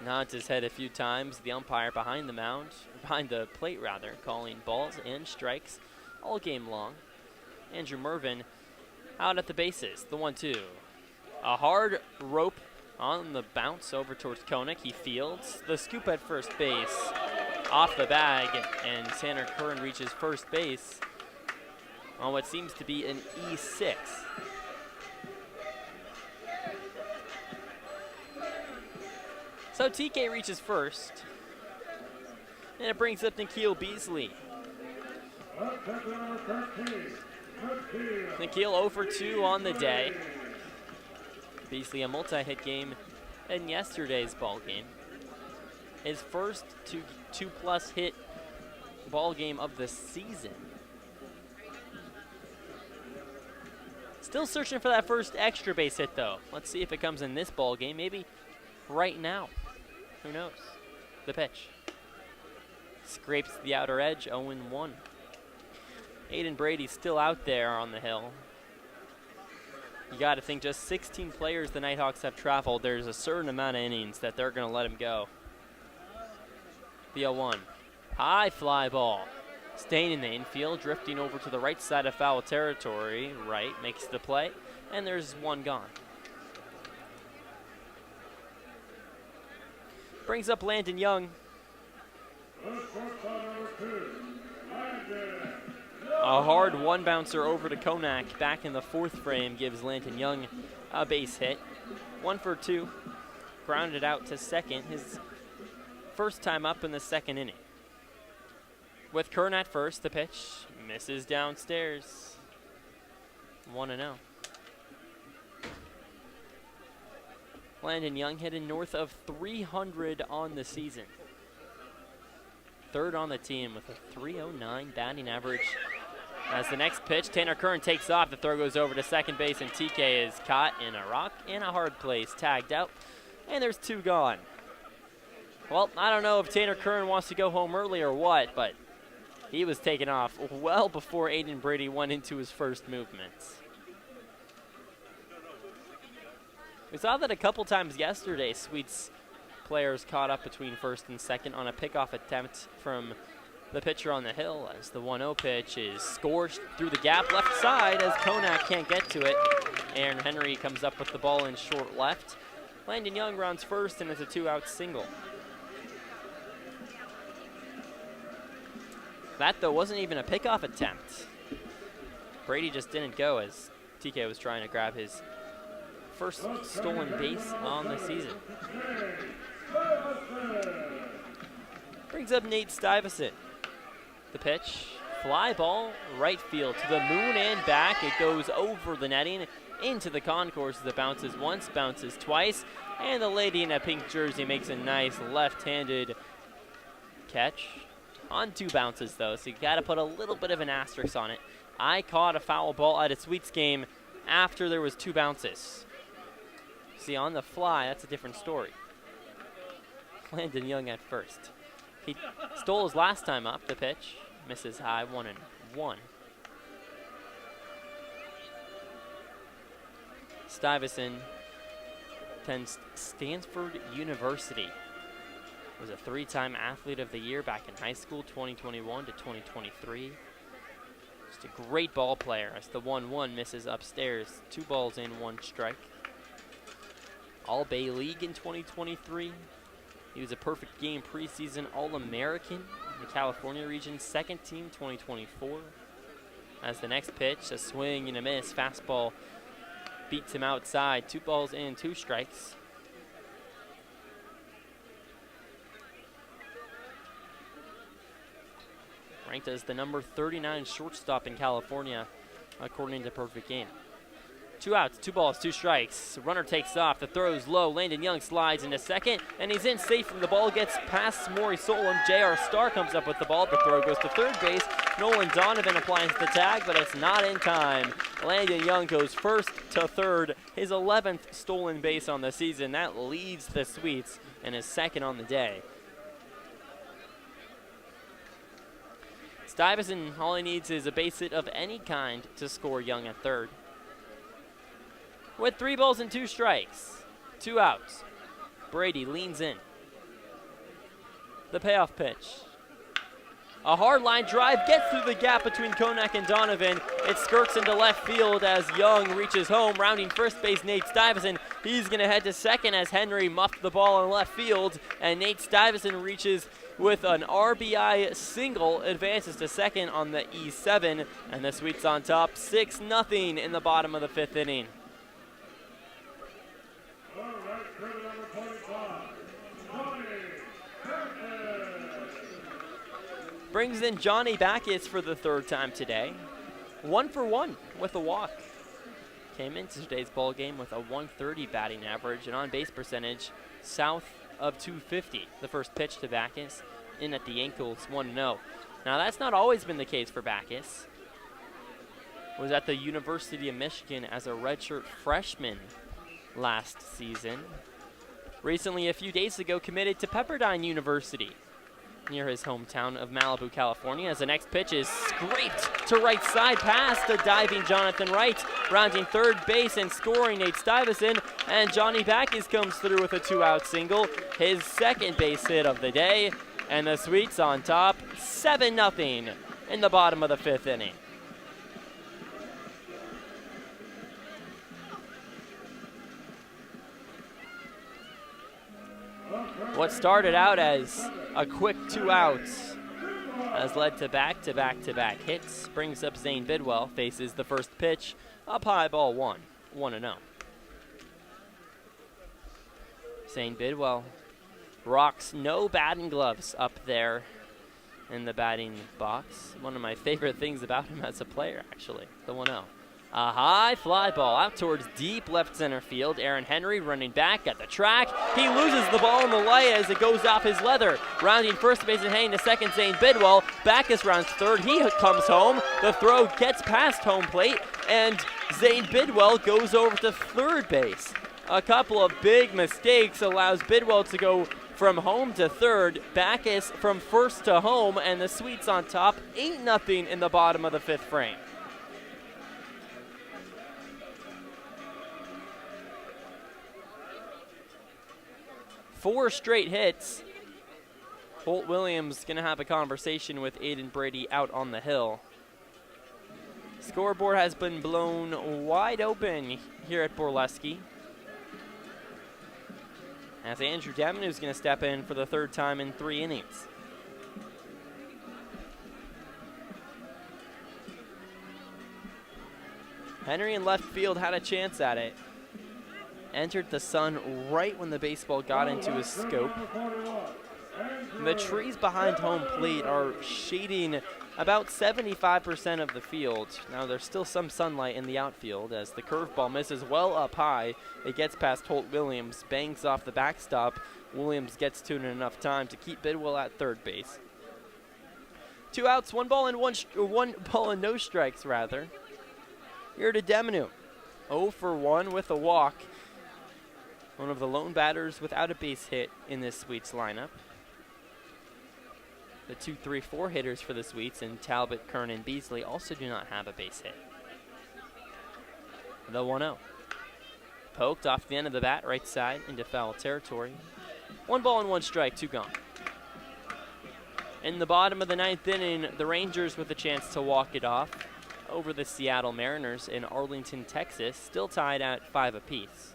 nods his head a few times. The umpire behind the plate rather, calling balls and strikes all game long. Andrew Mervin out at the bases, the 1-2. A hard rope on the bounce over towards Koenig. He fields the scoop at first base off the bag, and Tanner Kern reaches first base on what seems to be an E6. So TK reaches first, and it brings up Nikhil Beasley. Nikhil 0-2 on the day. Beasley a multi-hit game in yesterday's ball game. His first two-plus hit ball game of the season. Still searching for that first extra base hit though. Let's see if it comes in this ball game. Maybe right now. Who knows? The pitch. Scrapes the outer edge, 0-1. Aiden Brady still out there on the hill. You got to think just 16 players the Nighthawks have traveled. There's a certain amount of innings that they're going to let him go. The 0-1. High fly ball. Staying in the infield, drifting over to the right side of foul territory. Right, makes the play, and there's one gone. Brings up Landon Young. A hard one bouncer over to Konak back in the fourth frame gives Landon Young a base hit. 1-2. Grounded out to second, his first time up in the second inning. With Kern at first, the pitch misses downstairs. 1-0. Landon Young hitting north of 300 on the season. Third on the team with a .309 batting average. As the next pitch, Tanner Kern takes off. The throw goes over to second base, and TK is caught in a rock in a hard place, tagged out, and there's 2 gone. Well, I don't know if Tanner Kern wants to go home early or what, but he was taken off well before Aiden Brady went into his first movements. We saw that a couple times yesterday. Sweets players caught up between first and second on a pickoff attempt from the pitcher on the hill, as the 1-0 pitch is scorched through the gap left side as Konak can't get to it. Aaron Henry comes up with the ball in short left. Landon Young rounds first, and it's a 2-out single. That, though, wasn't even a pickoff attempt. Brady just didn't go as TK was trying to grab his first stolen base on the season. Brings up Nate Stuyvesant. The pitch, fly ball, right field to the moon and back. It goes over the netting, into the concourse as it bounces once, bounces twice, and the lady in a pink jersey makes a nice left-handed catch. On 2 bounces, though, so you got to put a little bit of an asterisk on it. I caught a foul ball at a Sweets game after there was 2 bounces. See, on the fly, that's a different story. Landon Young at first. He stole his last time up. The pitch misses high, 1-1. Stuyvesant attends Stanford University. Was a 3-time Athlete of the Year back in high school, 2021 to 2023. Just a great ball player as the 1-1 misses upstairs. 2 balls in, 1 strike. All-Bay League in 2023. He was a perfect game preseason All-American in the California region, 2nd team 2024. As the next pitch, a swing and a miss, fastball beats him outside. 2 balls in, 2 strikes. Ranked as the number 39 shortstop in California, according to Perfect Game. 2 outs, 2 balls, 2 strikes. Runner takes off. The throw is low. Landon Young slides into second, and he's in safe from the ball. Gets past Maury Solon. J.R. Starr comes up with the ball. The throw goes to third base. Nolan Donovan applies the tag, but it's not in time. Landon Young goes first to third. His 11th stolen base on the season. That leads the Sweets and is 2nd on the day. Stuyvesant, all he needs is a base hit of any kind to score Young at third. With 3 balls and 2 strikes, 2 outs, Brady leans in. The payoff pitch. A hard line drive gets through the gap between Konak and Donovan. It skirts into left field as Young reaches home, rounding first base Nate Stuyvesant. He's going to head to second as Henry muffed the ball in left field, and Nate Stuyvesant reaches with an RBI single, advances to second on the E7, and the Sweets on top 6-0 in the bottom of the 5th inning. Brings in Johnny Backus for the 3rd time today. 1 for 1 with a walk. Came into today's ball game with a 130 batting average and on-base percentage south of 250. The first pitch to Backus in at the ankles, 1-0. Now that's not always been the case for Backus. Was at the University of Michigan as a redshirt freshman last season. Recently, a few days ago, committed to Pepperdine University near his hometown of Malibu, California, as the next pitch is scraped to right side past a diving Jonathan Wright, rounding third base and scoring Nate Stuyvesant, and Johnny Backus comes through with a 2-out single, his 2nd base hit of the day, and the Sweets on top 7-0 in the bottom of the 5th inning. What started out as a quick 2 outs has led to back-to-back-to-back hits. Brings up Zane Bidwell, faces the first pitch, up high, ball 1-0. Zane Bidwell rocks no batting gloves up there in the batting box. One of my favorite things about him as a player, actually, the 1-0. A high fly ball out towards deep left center field. Aaron Henry running back at the track. He loses the ball in the light as it goes off his leather. Rounding first base and heading to second, Zane Bidwell. Backus rounds third. He comes home. The throw gets past home plate, and Zane Bidwell goes over to third base. A couple of big mistakes allows Bidwell to go from home to third. Backus from first to home, and the Sweets on top 8-0 in the bottom of the 5th frame. Four straight hits. Holt Williams going to have a conversation with Aiden Brady out on the hill. Scoreboard has been blown wide open here at Borleske, as Andrew Demanu is going to step in for the 3rd time in 3 innings. Henry in left field had a chance at it. Entered the sun right when the baseball got into his scope. The trees behind home plate are shading about 75% of the field. Now there's still some sunlight in the outfield as the curveball misses well up high. It gets past Holt Williams, bangs off the backstop. Williams gets to it in enough time to keep Bidwell at third base. 2 outs, one ball and no strikes rather. Here to Demanu, 0 for 1 with a walk. One of the lone batters without a base hit in this Sweets lineup. The 2, 3, 4 hitters for the Sweets and Talbot, Kern, and Beasley also do not have a base hit. The 1-0. Poked off the end of the bat, right side into foul territory. 1 ball and 1 strike, 2 gone. In the bottom of the 9th inning, the Rangers with a chance to walk it off over the Seattle Mariners in Arlington, Texas, still tied at 5 apiece.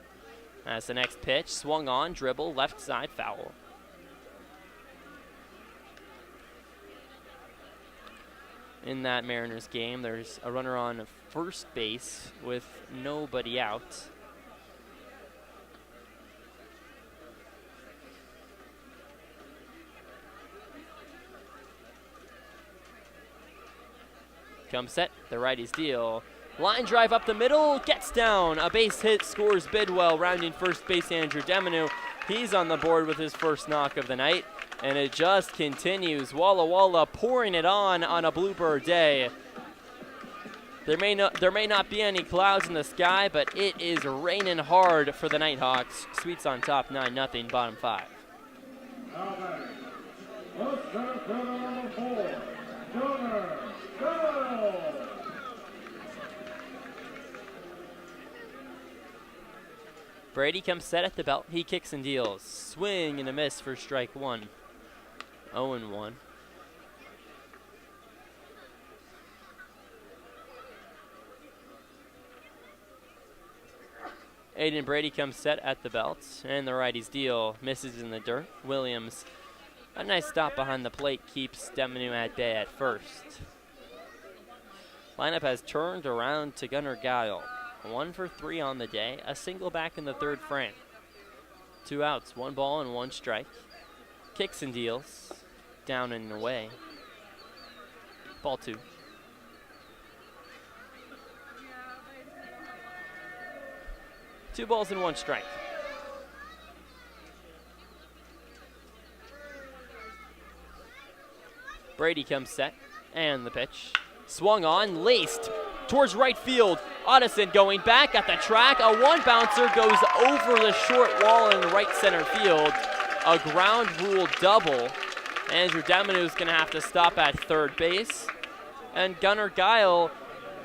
As the next pitch, swung on, dribble, left side, foul. In that Mariners game, there's a runner on first base with nobody out. Come set, the righty's deal. Line drive up the middle, gets down. A base hit, scores Bidwell, rounding first base Andrew Demanu. He's on the board with his first knock of the night, and it just continues. Walla Walla pouring it on a bluebird day. There may not be any clouds in the sky, but it is raining hard for the Nighthawks. Sweets on top, 9-0, bottom 5. Brady comes set at the belt. He kicks and deals. Swing and a miss for strike 1. 0-1. Aiden Brady comes set at the belt, and the righty's deal misses in the dirt. Williams, a nice stop behind the plate, keeps Demanu at bay at first. Lineup has turned around to Gunnar Guile. 1 for 3 on the day, a single back in the third frame. 2 outs, 1 ball and 1 strike. Kicks and deals, down and away. Ball 2. Two balls and 1 strike. Brady comes set, and the pitch. Swung on, laced towards right field. Otteson going back at the track. A 1-bouncer goes over the short wall in right center field. A ground rule double. Andrew Demanu is going to have to stop at third base. And Gunnar Guile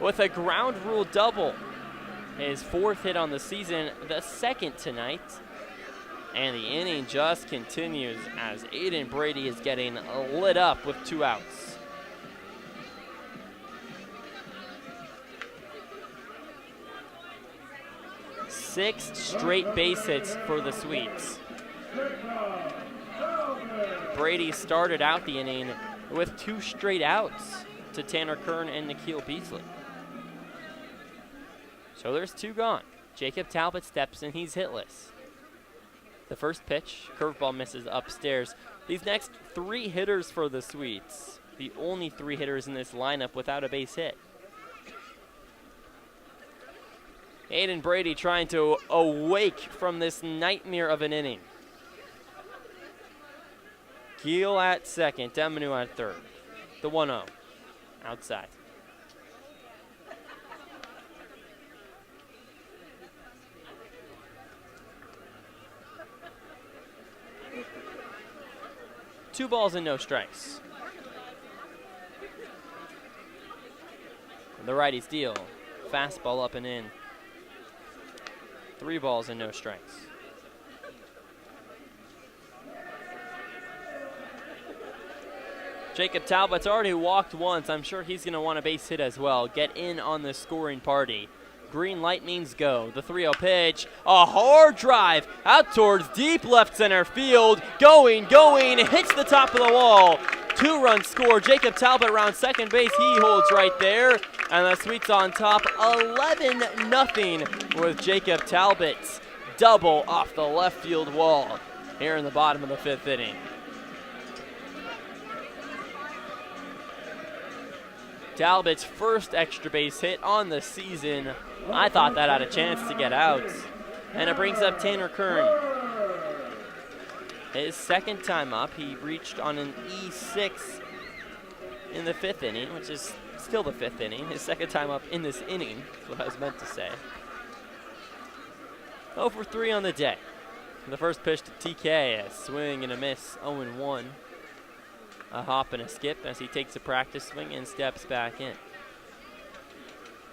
with a ground rule double. His 4th hit on the season, the 2nd tonight. And the inning just continues as Aiden Brady is getting lit up with 2 outs. 6 straight base hits for the Sweets. Brady started out the inning with 2 straight outs to Tanner Kern and Nikhil Beasley. So there's 2 gone. Jacob Talbot steps in, he's hitless. The first pitch, curveball misses upstairs. These next 3 hitters for the Sweets, the only 3 hitters in this lineup without a base hit. Aiden Brady trying to awake from this nightmare of an inning. Giel at second, Demanu at third. The 1-0, outside. Two balls and no strikes. The righty's deal. Fastball up and in. 3 balls and no strikes. Jacob Talbot's already walked once. I'm sure he's going to want a base hit as well. Get in on the scoring party. Green light means go. The 3-0 pitch. A hard drive out towards deep left center field. Going. Hits the top of the wall. 2-run score. Jacob Talbot around second base. He holds right there. And the Sweets on top 11-0 with Jacob Talbot's double off the left field wall here in the bottom of the 5th inning. Talbot's first extra base hit on the season. I thought that had a chance to get out. And it brings up Tanner Kern. His second time up, he reached on an E6 in the 5th inning, which is still the 5th inning. His second time up in this inning, is what I was meant to say. 0 for 3 on the day. The first pitch to TK, a swing and a miss, 0-1. A hop and a skip as he takes a practice swing and steps back in.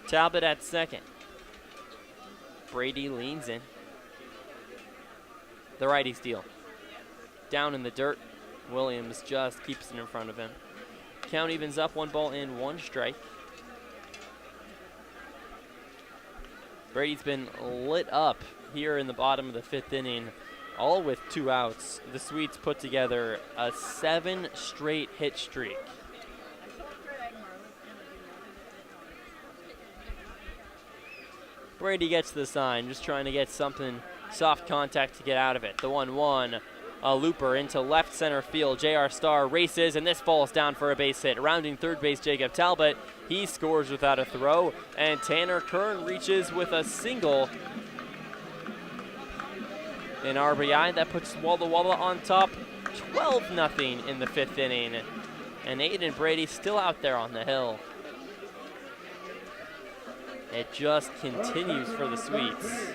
Talbot at second. Brady leans in. The righty steal. Down in the dirt. Williams just keeps it in front of him. Count evens up, 1 ball and 1 strike. Brady's been lit up here in the bottom of the 5th inning, all with 2 outs. The Sweets put together a 7 straight hit streak. Brady gets the sign, just trying to get something, soft contact to get out of it. The 1-1, a looper into left center field. J.R. Starr races, and this falls down for a base hit. Rounding third base, Jacob Talbot. He scores without a throw, and Tanner Kern reaches with a single. An RBI that puts Walla Walla on top 12-0 in the 5th inning. And Aiden Brady still out there on the hill. It just continues for the Sweets.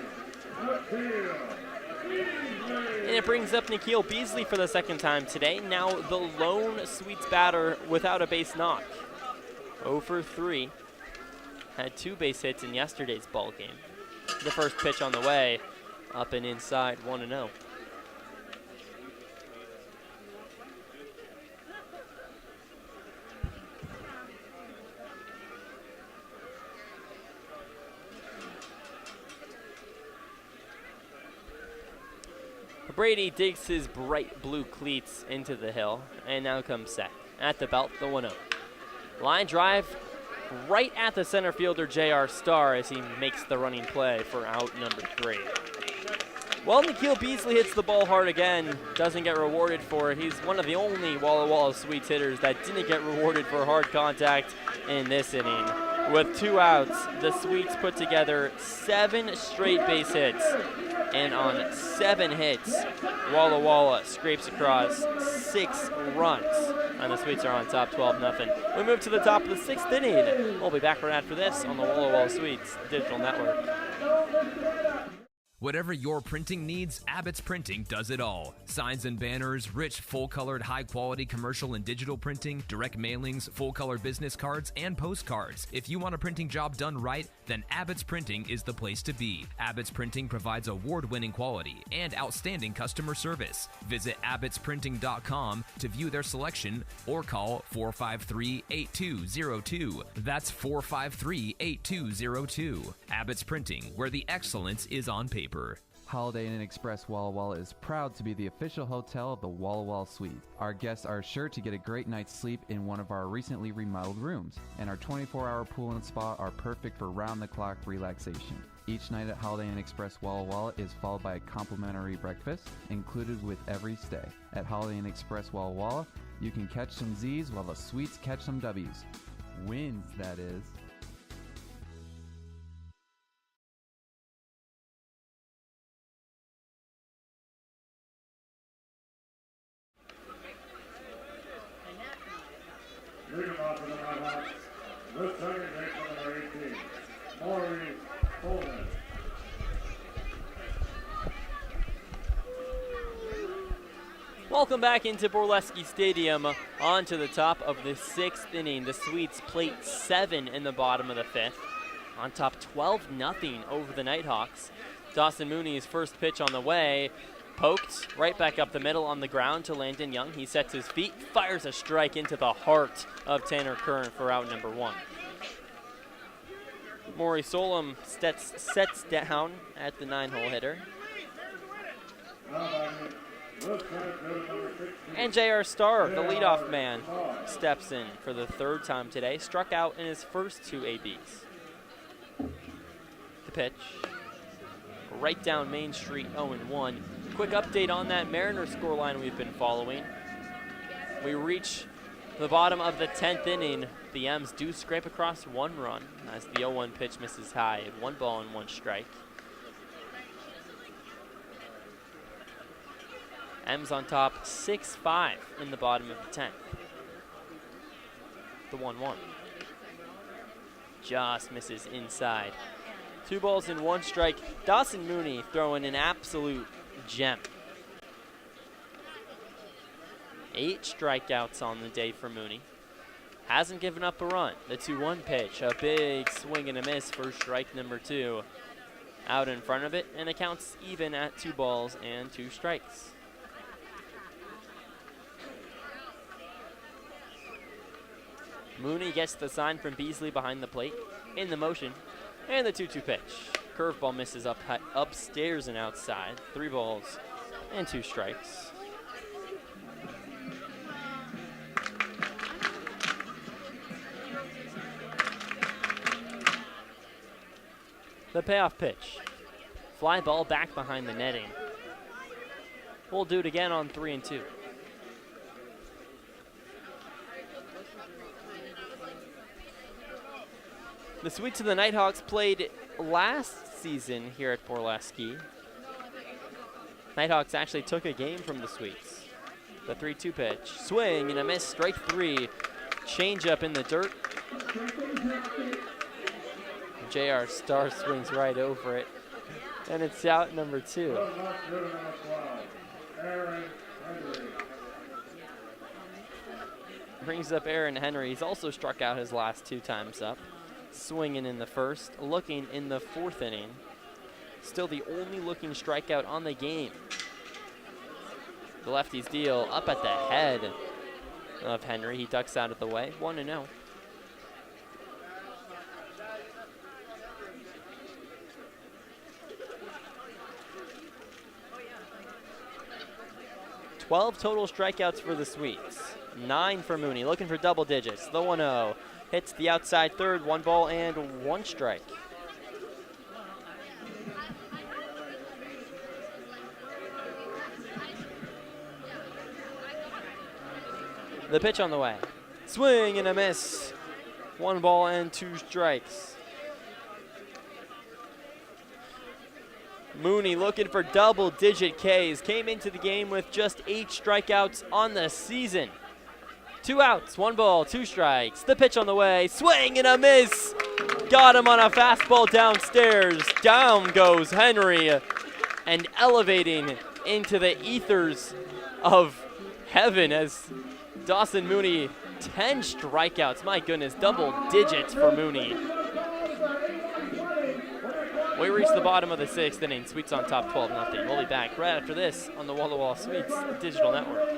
And it brings up Nikhil Beasley for the second time today. Now the lone Sweets batter without a base knock. 0 for 3. Had 2 base hits in yesterday's ball game. The first pitch on the way, up and inside, 1-0. Brady digs his bright blue cleats into the hill, and now comes set. At the belt, the 1-0. Line drive right at the center fielder, J.R. Starr, as he makes the running play for out number 3. Well, Nikhil Beasley hits the ball hard again, doesn't get rewarded for it. He's one of the only Walla Walla Sweets hitters that didn't get rewarded for hard contact in this inning. With 2 outs, the Sweets put together 7 straight base hits. And on 7 hits, Walla Walla scrapes across 6 runs. And the Sweets are on top 12-0. We move to the top of the 6th inning. We'll be back right after this on the Walla Walla Sweets Digital Network. Whatever your printing needs, Abbott's Printing does it all. Signs and banners, rich, full-colored, high-quality commercial and digital printing, direct mailings, full-color business cards, and postcards. If you want a printing job done right, then Abbott's Printing is the place to be. Abbott's Printing provides award-winning quality and outstanding customer service. Visit abbottsprinting.com to view their selection or call 453-8202. That's 453-8202. Abbott's Printing, where the excellence is on paper. Holiday Inn Express Walla Walla is proud to be the official hotel of the Walla Walla Suite. Our guests are sure to get a great night's sleep in one of our recently remodeled rooms, and our 24-hour pool and spa are perfect for round-the-clock relaxation. Each night at Holiday Inn Express Walla Walla is followed by a complimentary breakfast included with every stay. At Holiday Inn Express Walla Walla, you can catch some Z's while the Sweets catch some W's. Wins, that is. Leading off for the Nighthawks, the second baseman number 18, Maurice Coleman. Welcome back into Borleske Stadium. On to the top of the 6th inning. The Sweets plate 7 in the bottom of the 5th. On top 12-0 over the Nighthawks. Dawson Mooney's first pitch on the way. Poked right back up the middle on the ground to Landon Young. He sets his feet, fires a strike into the heart of Tanner Kern for out number 1. Maury Solom sets down at the 9-hole hitter. And J.R. Starr, the leadoff man, steps in for the third time today. Struck out in his first two ABs. The pitch. Right down Main Street, 0-1. Quick update on that Mariners scoreline we've been following. We reach the bottom of the 10th inning. The M's do scrape across one run as the 0-1 pitch misses high. 1 ball and 1 strike. M's on top 6-5 in the bottom of the 10th. The 1-1. Just misses inside. 2 balls and 1 strike. Dawson Mooney throwing an absolute gem. 8 strikeouts on the day for Mooney. Hasn't given up a run. The 2-1 pitch, a big swing and a miss for strike number 2. Out in front of it, and it counts even at 2 balls and 2 strikes. Mooney gets the sign from Beasley behind the plate, in the motion, and the 2-2 pitch. Curveball misses upstairs and outside. 3 balls and 2 strikes. The payoff pitch. Fly ball back behind the netting. We'll do it again on 3-2. The Sweets of the Nighthawks played last season here at Borleske. Nighthawks actually took a game from the Sweets. The 3-2 pitch. Swing and a miss, strike 3. Change up in the dirt. J.R. Starr swings right over it. And it's out number 2. Brings up Aaron Henry. He's also struck out his last 2 times up. Swinging in the first, looking in the 4th inning. Still the only looking strikeout on the game. The lefty's deal up at the head of Henry. He ducks out of the way. 1-0. Twelve total strikeouts for the Sweets. 9 for Mooney, looking for double digits. The 1-0. Hits the outside third, 1 ball and 1 strike. The pitch on the way. Swing and a miss. 1 ball and 2 strikes. Mooney looking for double-digit Ks. Came into the game with just 8 strikeouts on the season. 2 outs, 1 ball, 2 strikes. The pitch on the way, swing and a miss. Got him on a fastball downstairs. Down goes Henry, and elevating into the ethers of heaven as Dawson Mooney, 10 strikeouts. My goodness, double digits for Mooney. We reach the bottom of the 6th inning. Sweets on top 12-0. We'll be back right after this on the Walla Walla Sweets Digital Network.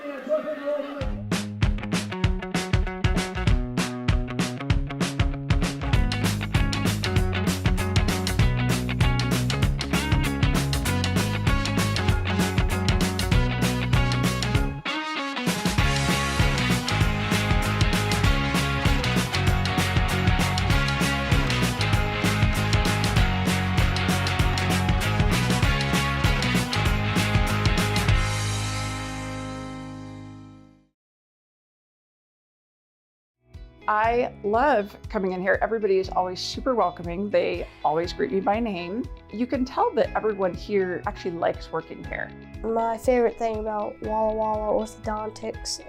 I love coming in here. Everybody is always super welcoming. They always greet me by name. You can tell that everyone here actually likes working here. My favorite thing about Walla Walla orthodontics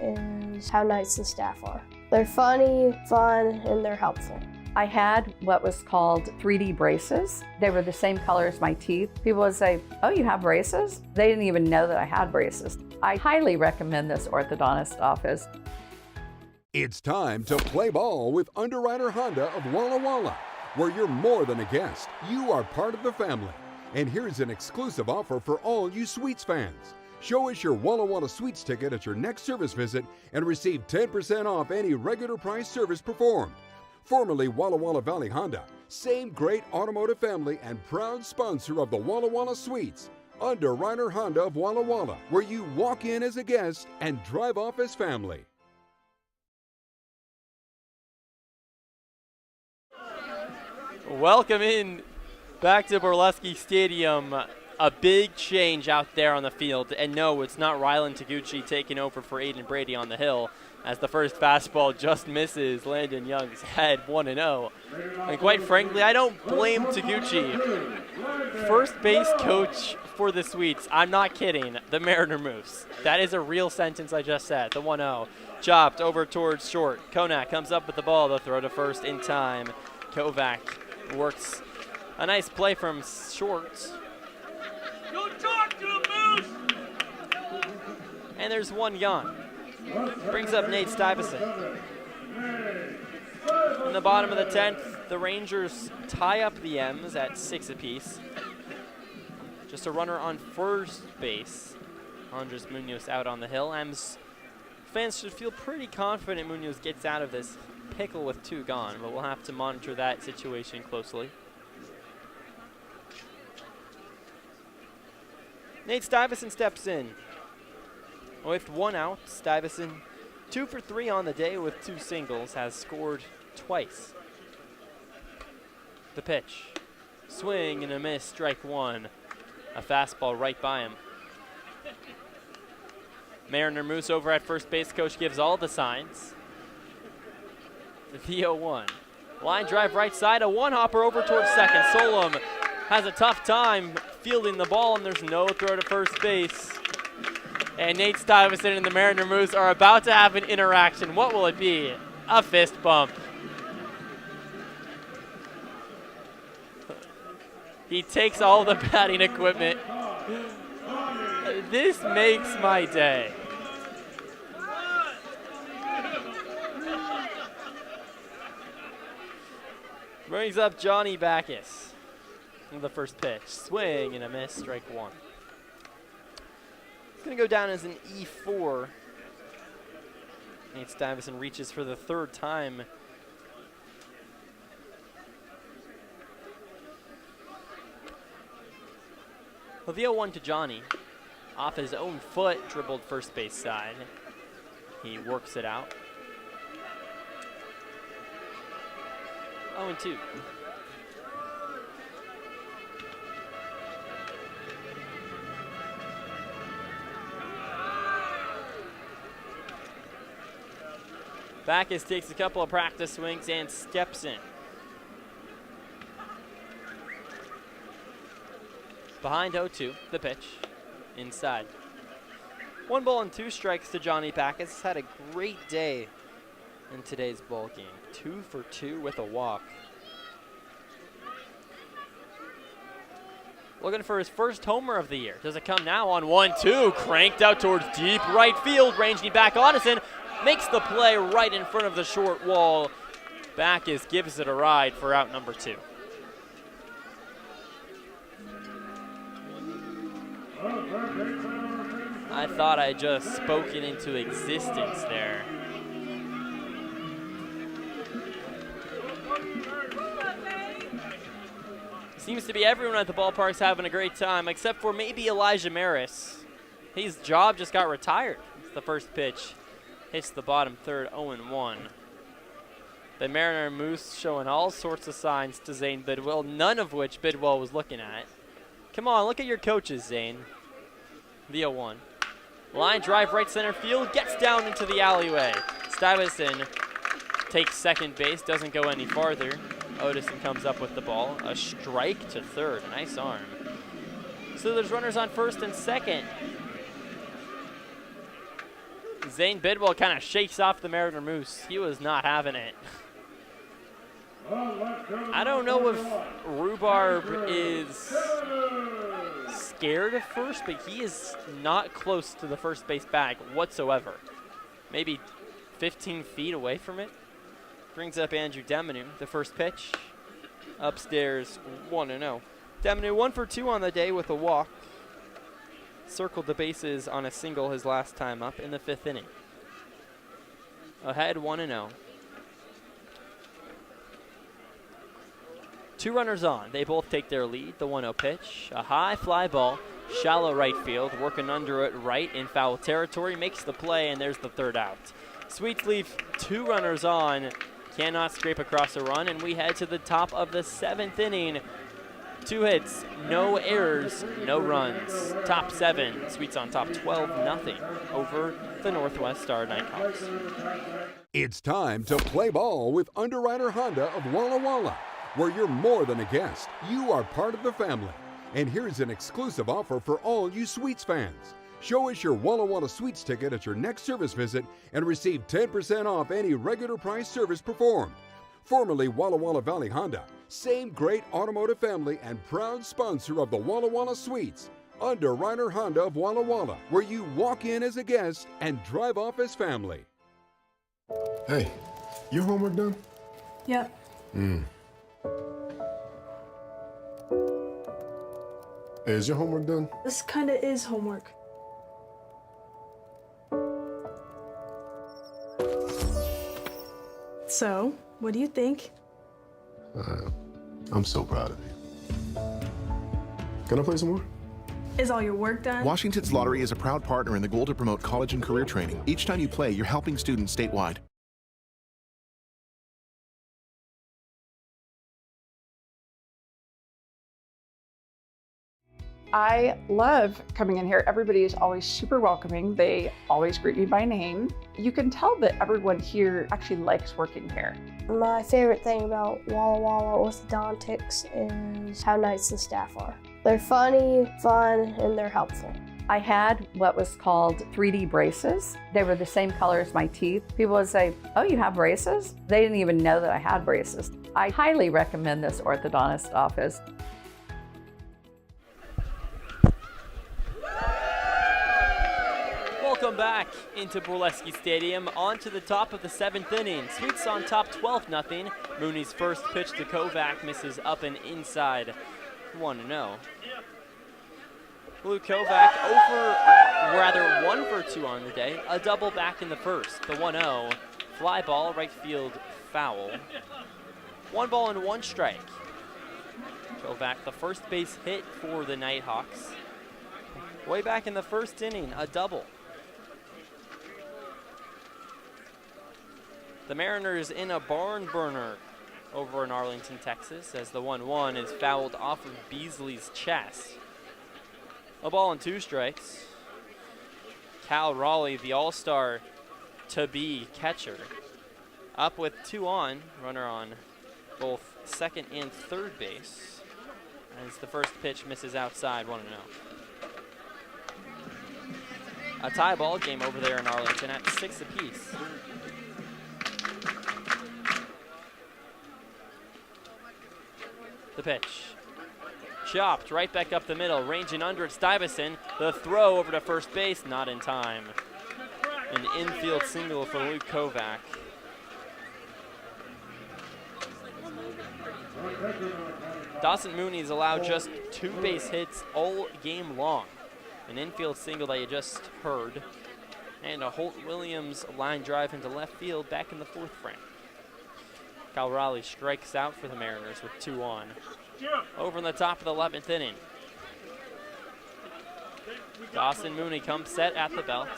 is how nice the staff are. They're funny, fun, and they're helpful. I had what was called 3D braces. They were the same color as my teeth. People would say, "Oh, you have braces?" They didn't even know that I had braces. I highly recommend this orthodontist office. It's time to play ball with Underwriter Honda of Walla Walla, where you're more than a guest. You are part of the family. And here's an exclusive offer for all you Sweets fans. Show us your Walla Walla Sweets ticket at your next service visit and receive 10% off any regular price service performed. Formerly Walla Walla Valley Honda, same great automotive family and proud sponsor of the Walla Walla Sweets. Underwriter Honda of Walla Walla, where you walk in as a guest and drive off as family. Welcome in back to Borleske Stadium. A big change out there on the field. And no, it's not Rylan Taguchi taking over for Aiden Brady on the hill, as the first fastball just misses Landon Young's head 1-0. And quite frankly, I don't blame Taguchi. First base coach for the Sweets. I'm not kidding. The Mariner moves. That is a real sentence I just said. The 1-0. Chopped over towards short. Konak comes up with the ball. The throw to first in time. Kovac works a nice play from short. Go talk to him, Moose! And there's one gone. Brings up Nate Stuyvesant. In the bottom of the 10th, the Rangers tie up the M's at 6 apiece. Just a runner on first base. Andres Munoz out on the hill. M's fans should feel pretty confident Munoz gets out of this pickle with 2 gone, but we'll have to monitor that situation closely. Nate Stuyvesant steps in. With 1 out, Stuyvesant 2 for 3 on the day with 2 singles, has scored twice. The pitch. Swing and a miss, strike 1. A fastball right by him. Mariner Moose over at first base. Coach gives all the signs. The 0-1. Line drive right side, a one-hopper over towards second. Solom has a tough time fielding the ball, and there's no throw to first base. And Nate Stuyvesant and the Mariner Moose are about to have an interaction. What will it be? A fist bump. He takes all the batting equipment. This makes my day. Brings up Johnny Backus. The first pitch. Swing and a miss, strike 1. It's going to go down as an E4. Nate Stuyvesant reaches for the 3rd time. Well, the 0-1 to Johnny. Off his own foot, dribbled first base side. He works it out. 0-2. Backus takes a couple of practice swings and steps in. Behind 0-2, the pitch, inside. 1 ball and 2 strikes to Johnny Backus. He's had a great day in today's ball game. 2 for 2 with a walk. Looking for his first homer of the year. Does it come now on 1-2? Cranked out towards deep right field. Ranging back, Addison makes the play right in front of the short wall. Backus gives it a ride for out number 2. I thought I just spoken into existence there. Seems to be everyone at the ballpark's having a great time, except for maybe Elijah Maris. His job just got retired. It's the first pitch. Hits the bottom third, 0-1. The Mariner Moose showing all sorts of signs to Zane Bidwell, none of which Bidwell was looking at. Come on, look at your coaches, Zane. The 0-1. Line drive right center field, gets down into the alleyway. Stuyvesant takes second base, doesn't go any farther. Odison comes up with the ball. A strike to third, nice arm. So there's runners on first and second. Zane Bidwell kind of shakes off the Mariner Moose. He was not having it. I don't know if Rhubarb is scared of first, but he is not close to the first base bag whatsoever. Maybe 15 feet away from it. Brings up Andrew Demanu, the first pitch. Upstairs, 1-0. Demanu 1 for 2 on the day with a walk. Circled the bases on a single his last time up in the 5th inning. Ahead 1-0. 2 runners on. They both take their lead. The 1-0 pitch. A high fly ball Shallow right field, working under it right in foul territory, makes the play, and there's the third out. Sweets leave 2 runners on, cannot scrape across a run, and we head to the top of the 7th inning. 2 hits, no errors, no runs. Top 7, Sweets on top 12-0 over the Northwest Star Nighthawks. It's time to play ball with Underwriter Honda of Walla Walla, where you're more than a guest. You are part of the family. And here's an exclusive offer for all you Sweets fans. Show us your Walla Walla Sweets ticket at your next service visit and receive 10% off any regular price service performed. Formerly Walla Walla Valley Honda, same great automotive family and proud sponsor of the Walla Walla Sweets. Underwriter Honda of Walla Walla, where you walk in as a guest and drive off as family. Hey, your homework done? Yep. Hey, is your homework done? This kinda is homework. So, what do you think? I'm so proud of you. Can I play some more? Is all your work done? Washington's Lottery is a proud partner in the goal to promote college and career training. Each time you play, you're helping students statewide. I love coming in here. Everybody is always super welcoming. They always greet me by name. You can tell that everyone here actually likes working here. My favorite thing about Walla Walla orthodontics is how nice the staff are. They're funny, fun, and they're helpful. I had what was called 3D braces. They were the same color as my teeth. People would say, "Oh, you have braces?" They didn't even know that I had braces. I highly recommend this orthodontist office. Welcome back into Borleske Stadium. On to the top of the 7th inning. Sweets on top 12-0. Mooney's first pitch to Kovac misses up and inside. 1-0. Blue Kovac 1 for 2 on the day. A double back in the first. The 1-0. Fly ball, right field foul. 1 ball and 1 strike. Kovac, the first base hit for the Nighthawks. Way back in the first inning, a double. The Mariners in a barn burner over in Arlington, Texas, as the 1-1 is fouled off of Beasley's chest. A ball and 2 strikes. Cal Raleigh, the all-star to-be catcher, up with 2 on, runner on both second and third base, as the first pitch misses outside, 1-0. A tie ball game over there in Arlington at 6 apiece. The pitch. Chopped right back up the middle, ranging under it, Stuyvesant. The throw over to first base, not in time. An infield single for Luke Kovac. Dawson Mooney's allowed just 2 base hits all game long. An infield single that you just heard. And a Holt Williams line drive into left field back in the 4th frame. Cal Raleigh strikes out for the Mariners with 2 on. Over in the top of the 11th inning. Dawson Mooney comes set at the belt.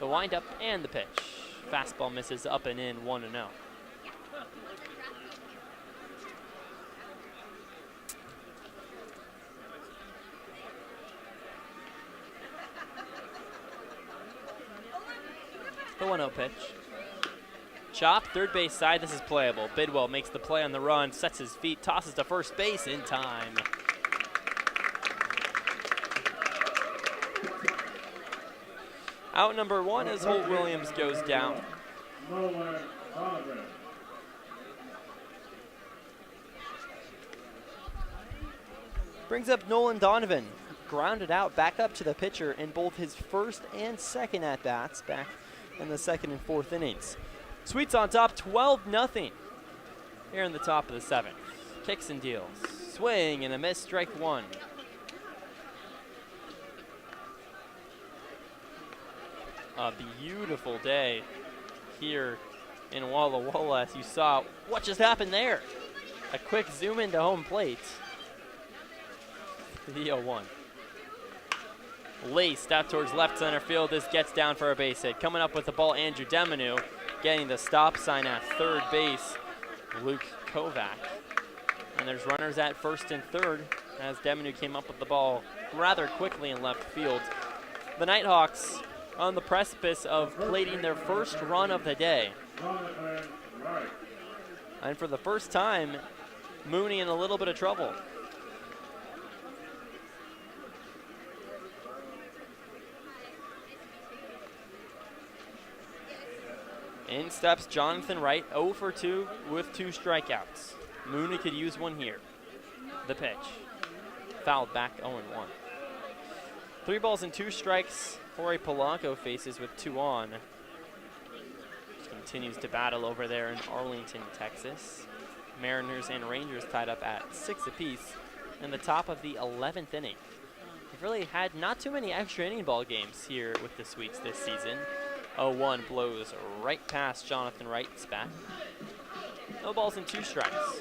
The windup and the pitch. Fastball misses up and in, 1-0. The 1-0 pitch. Chop, third base side, this is playable. Bidwell makes the play on the run, sets his feet, tosses to first base in time. Out number 1 as Holt Williams goes down. Brings up Nolan Donovan, grounded out back up to the pitcher in both his first and second at-bats back in the 2nd and 4th innings. Sweets on top 12-0 here in the top of the 7th. Kicks and deals. Swing and a miss, strike 1. A beautiful day here in Walla Walla, as you saw. What just happened there? A quick zoom into home plate. the 0-1. Laced out towards left center field. This gets down for a base hit. Coming up with the ball, Andrew Demanu. Getting the stop sign at third base, Luke Kovac. And there's runners at first and third as Demanu came up with the ball rather quickly in left field. The Nighthawks on the precipice of plating their first run of the day. And for the first time, Mooney in a little bit of trouble. In steps Jonathan Wright, 0 for 2 with 2 strikeouts. Mooney could use one here. The pitch. Fouled back 0-1. 3 balls and 2 strikes. Jorge Polanco faces with 2 on. Just continues to battle over there in Arlington, Texas. Mariners and Rangers tied up at 6 apiece in the top of the 11th inning. They've really had not too many extra inning ball games here with the Sweets this season. 0-1 blows right past Jonathan Wright's bat. No balls and 2 strikes.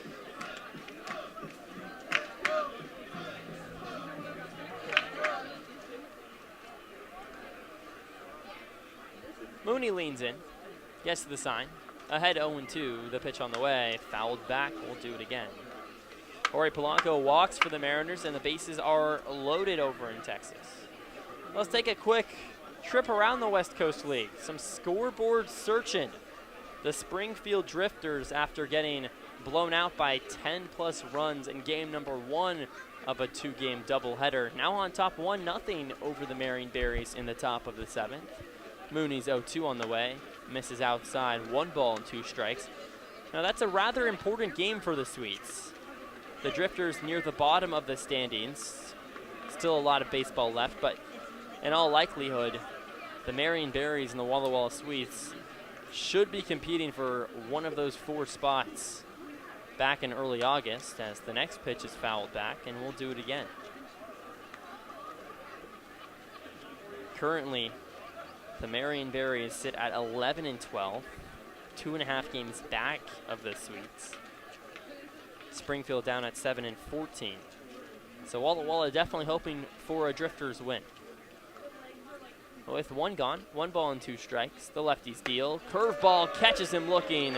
Mooney leans in, gets to the sign. Ahead 0-2, the pitch on the way, fouled back, we'll do it again. Jorge Polanco walks for the Mariners and the bases are loaded over in Texas. Let's take a quick trip around the West Coast League. Some scoreboard searching. The Springfield Drifters, after getting blown out by 10+ runs in game number 1 of a 2-game doubleheader, now on top 1-0 over the Marion Berries in the top of the 7th. Mooney's 0-2 on the way, misses outside, 1 ball and 2 strikes. Now that's a rather important game for the Sweets. The Drifters near the bottom of the standings. Still a lot of baseball left, but in all likelihood, the Marion Berries and the Walla Walla Sweets should be competing for one of those 4 spots back in early August, as the next pitch is fouled back, and we'll do it again. Currently, the Marion Berries sit at 11-12, 2.5 games back of the Sweets. Springfield down at 7-14. So Walla Walla definitely hoping for a Drifters win. With 1 gone, 1 ball and 2 strikes, the lefties deal. Curveball catches him looking,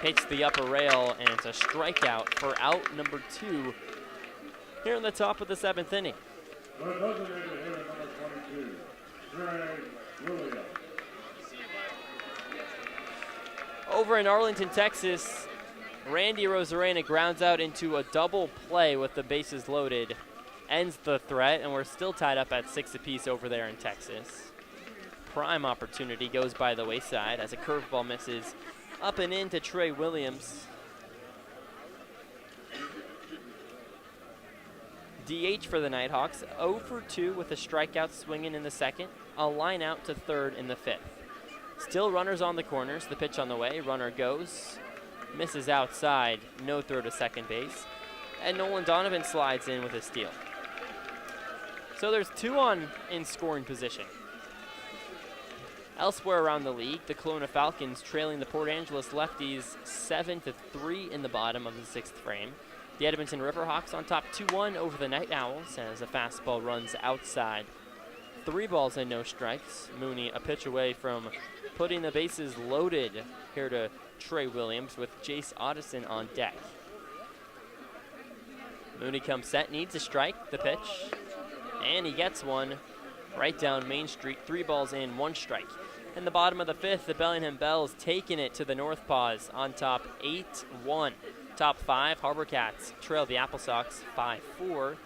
hits the upper rail, and it's a strikeout for out number 2 here in the top of the 7th inning. Over in Arlington, Texas, Randy Rosarena grounds out into a double play with the bases loaded. Ends the threat, and we're still tied up at 6 apiece over there in Texas. Prime opportunity goes by the wayside as a curveball misses up and in to Trey Williams. DH for the Nighthawks, 0 for 2 with a strikeout swinging in the 2nd, a line out to 3rd in the 5th. Still runners on the corners, the pitch on the way, runner goes, misses outside, no throw to second base, and Nolan Donovan slides in with a steal. So there's 2 on in scoring position. Elsewhere around the league, the Kelowna Falcons trailing the Port Angeles Lefties 7-3 in the bottom of the 6th frame. The Edmonton Riverhawks on top 2-1 over the Night Owls as a fastball runs outside. 3 balls and no strikes. Mooney a pitch away from putting the bases loaded here to Trey Williams with Jace Otteson on deck. Mooney comes set, needs a strike, the pitch, and he gets one right down Main Street. 3 balls and 1 strike. In the bottom of the 5th, the Bellingham Bells taking it to the North Paws on top 8-1. Top 5, Harbor Cats trail the Apple Sox 5-4.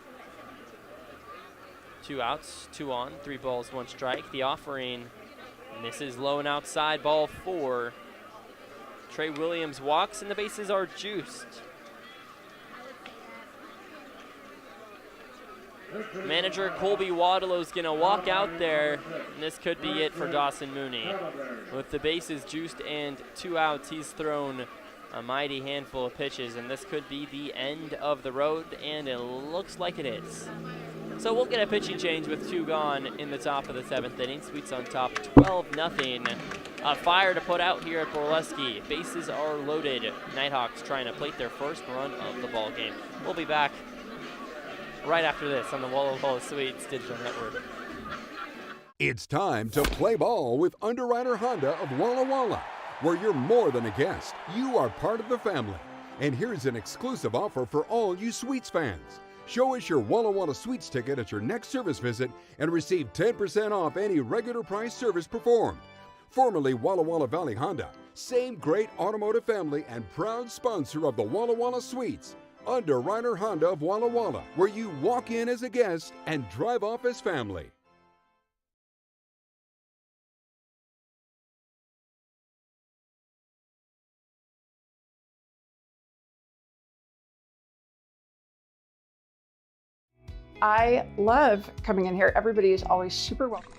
2 outs, 2 on, 3 balls, 1 strike. The offering misses low and outside, ball 4. Trey Williams walks and the bases are juiced. Manager Colby Wadlo is going to walk out there, and this could be it for Dawson Mooney. With the bases juiced and 2 outs, he's thrown a mighty handful of pitches, and this could be the end of the road, and it looks like it is. So we'll get a pitching change with 2 gone in the top of the 7th inning. Sweets on top 12-0. A fire to put out here at Borleske. Bases are loaded. Nighthawks trying to plate their first run of the ball game. We'll be back right after this on the Walla Walla Suites Digital Network. It's time to play ball with Underwriter Honda of Walla Walla, where you're more than a guest. You are part of the family. And here's an exclusive offer for all you Suites fans. Show us your Walla Walla Suites ticket at your next service visit and receive 10% off any regular price service performed. Formerly Walla Walla Valley Honda, same great automotive family and proud sponsor of the Walla Walla Suites. Underwriter Honda of Walla Walla, where you walk in as a guest and drive off as family. I love coming in here. Everybody is always super welcome.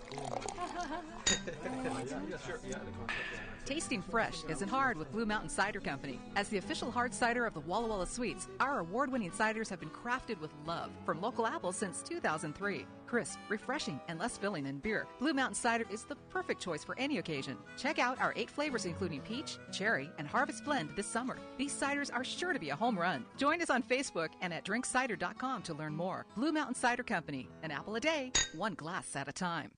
Tasting fresh isn't hard with Blue Mountain Cider Company. As the official hard cider of the Walla Walla Suites, our award-winning ciders have been crafted with love from local apples since 2003. Crisp, refreshing, and less filling than beer, Blue Mountain Cider is the perfect choice for any occasion. Check out our 8 flavors including peach, cherry, and harvest blend this summer. These ciders are sure to be a home run. Join us on Facebook and at drinkcider.com to learn more. Blue Mountain Cider Company, an apple a day, one glass at a time.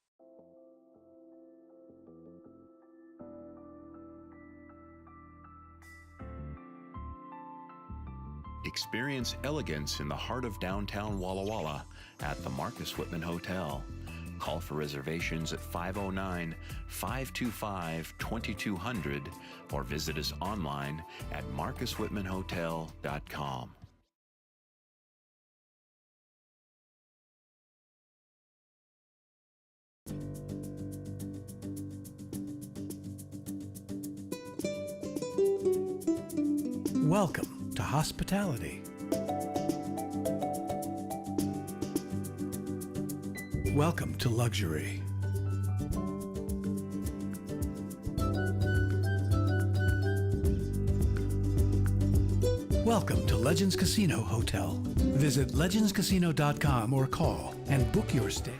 Experience elegance in the heart of downtown Walla Walla at the Marcus Whitman Hotel. Call for reservations at 509-525-2200 or visit us online at marcuswhitmanhotel.com. Welcome to hospitality. Welcome to luxury. Welcome to Legends Casino Hotel. Visit legendscasino.com or call and book your stay.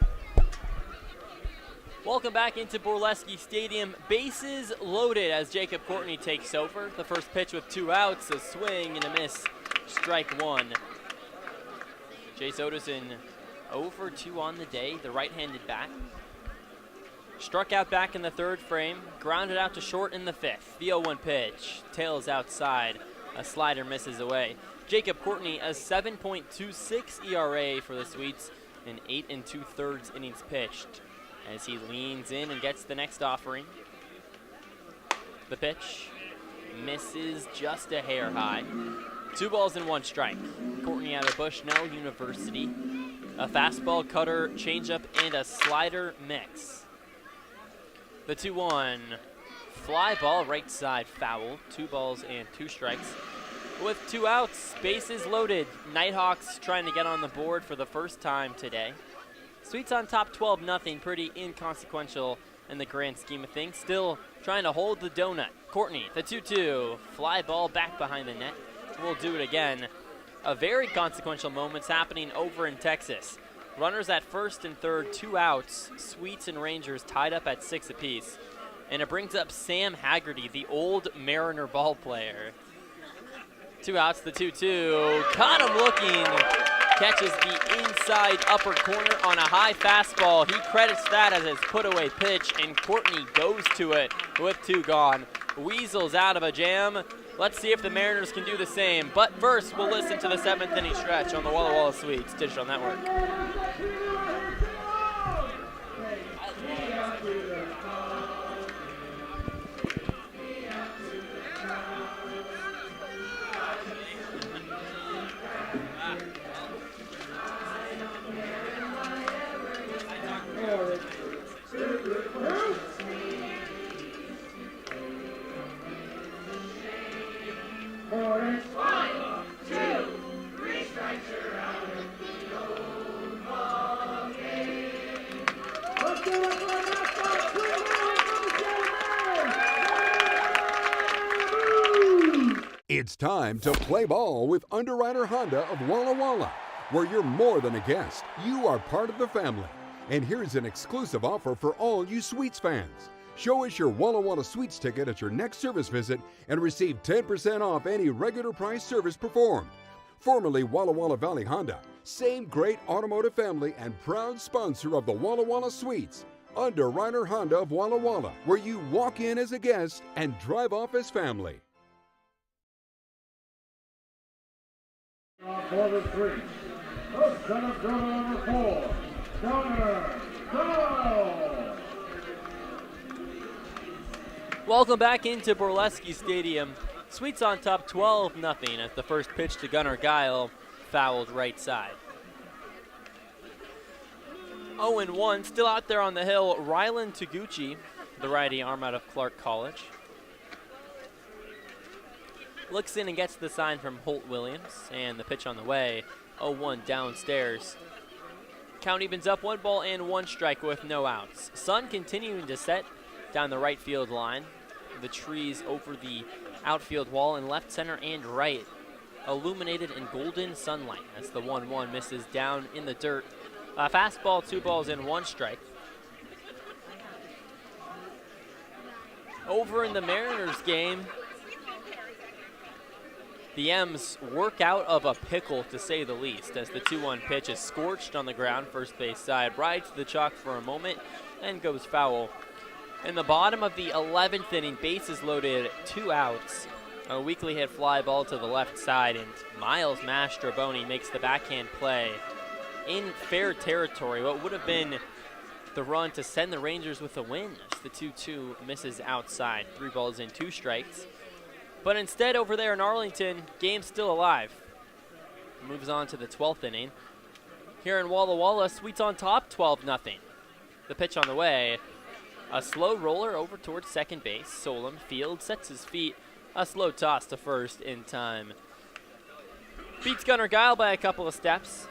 Welcome back into Borleske Stadium. Bases loaded as Jacob Courtney takes over. The first pitch with 2 outs, a swing and a miss, strike 1. Chase Oderson 0 for 2 on the day, the right-handed bat. Struck out back in the 3rd frame, grounded out to short in the 5th. The 0-1 pitch, tails outside, a slider misses away. Jacob Courtney, a 7.26 ERA for the Sweets in 8 2/3 innings pitched, as he leans in and gets the next offering. The pitch misses just a hair high. 2 balls and 1 strike. Courtney out of Bushnell University. A fastball, cutter, changeup, and a slider mix. The 2-1 fly ball, right side foul. 2 balls and 2 strikes. With 2 outs, bases loaded. Nighthawks trying to get on the board for the first time today. Sweets on top 12-0, pretty inconsequential in the grand scheme of things. Still trying to hold the donut. Courtney, the 2-2, fly ball back behind the net. We'll do it again. A very consequential moment's happening over in Texas. Runners at 1st and 3rd, 2 outs. Sweets and Rangers tied up at 6 apiece. And it brings up Sam Haggerty, the old Mariner ball player. 2 outs, the 2-2, caught him looking. Catches the inside upper corner on a high fastball. He credits that as his put-away pitch, and Courtney goes to it with 2 gone. Weasels out of a jam. Let's see if the Mariners can do the same. But first, we'll listen to the 7th inning stretch on the Walla Walla Suites Digital Network. It's time to play ball with Underwriter Honda of Walla Walla, where you're more than a guest. You are part of the family. And here's an exclusive offer for all you Suites fans. Show us your Walla Walla Suites ticket at your next service visit and receive 10% off any regular price service performed. Formerly Walla Walla Valley Honda, Same great automotive family and proud sponsor of the Walla Walla Suites. Underwriter Honda of Walla Walla, where you walk in as a guest and drive off as family. For the Suites, the center fielder number 4, Connor Dow. Welcome back into Borleske Stadium. Sweets on top 12-0 as the first pitch to Gunnar Guile fouled right side. 0-1, still out there on the hill, Rylan Taguchi, the righty arm out of Clark College. Looks in and gets the sign from Holt Williams, and the pitch on the way, 0-1 downstairs. Count evens up 1 ball and 1 strike with no outs. Sun continuing to set down the right field line. The trees over the outfield wall in left, center, and right, illuminated in golden sunlight as the 1-1 misses down in the dirt. Fastball, 2 balls and 1 strike. Over in the Mariners game, the M's work out of a pickle, to say the least, as the 2-1 pitch is scorched on the ground, first base side, rides the chalk for a moment, and goes foul. In the bottom of the 11th inning, bases loaded, 2 outs. A weakly hit fly ball to the left side, and Miles Mastroboni makes the backhand play in fair territory. What would have been the run to send the Rangers with a win as the 2-2 misses outside. 3 balls and 2 strikes. But instead, over there in Arlington, game's still alive. Moves on to the 12th inning. Here in Walla Walla, Sweets on top, 12-0. The pitch on the way. A slow roller over towards second base. Solem field sets his feet. A slow toss to first in time. Beats Gunnar Guile by a couple of steps.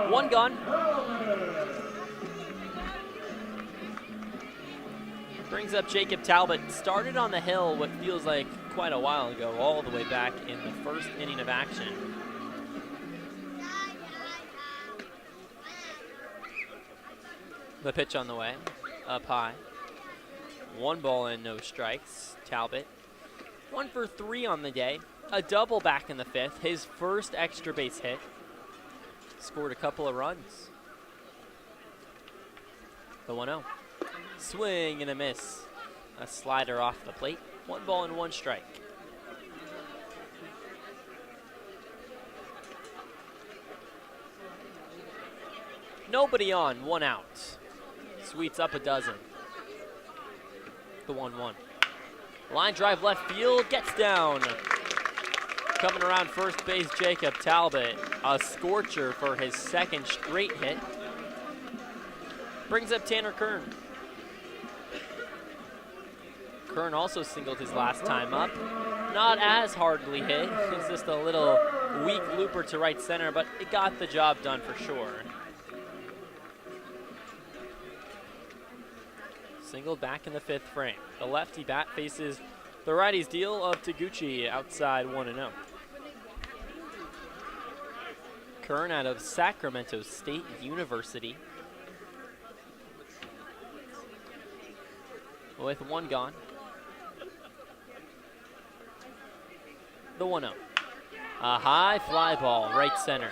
1 gone. Brings up Jacob Talbot. Started on the hill what feels like quite a while ago, all the way back in the first inning of action. The pitch on the way, up high. 1 ball and no strikes. Talbot, 1 for 3 on the day. A double back in the 5th, his first extra base hit. Scored a couple of runs. The 1-0. Swing and a miss. A slider off the plate. 1 ball and 1 strike. Nobody on, 1 out. Sweets up a dozen. The 1-1. Line drive left field, gets down. Coming around first base, Jacob Talbot. A scorcher for his 2nd straight hit. Brings up Tanner Kern. Kern also singled his last time up. Not as hardly hit. It's just a little weak looper to right center, but it got the job done for sure. Singled back in the 5th frame. The lefty bat faces the righty's deal of Taguchi outside 1-0. Kern out of Sacramento State University. With 1 gone. The 1-0. A high fly ball, right center.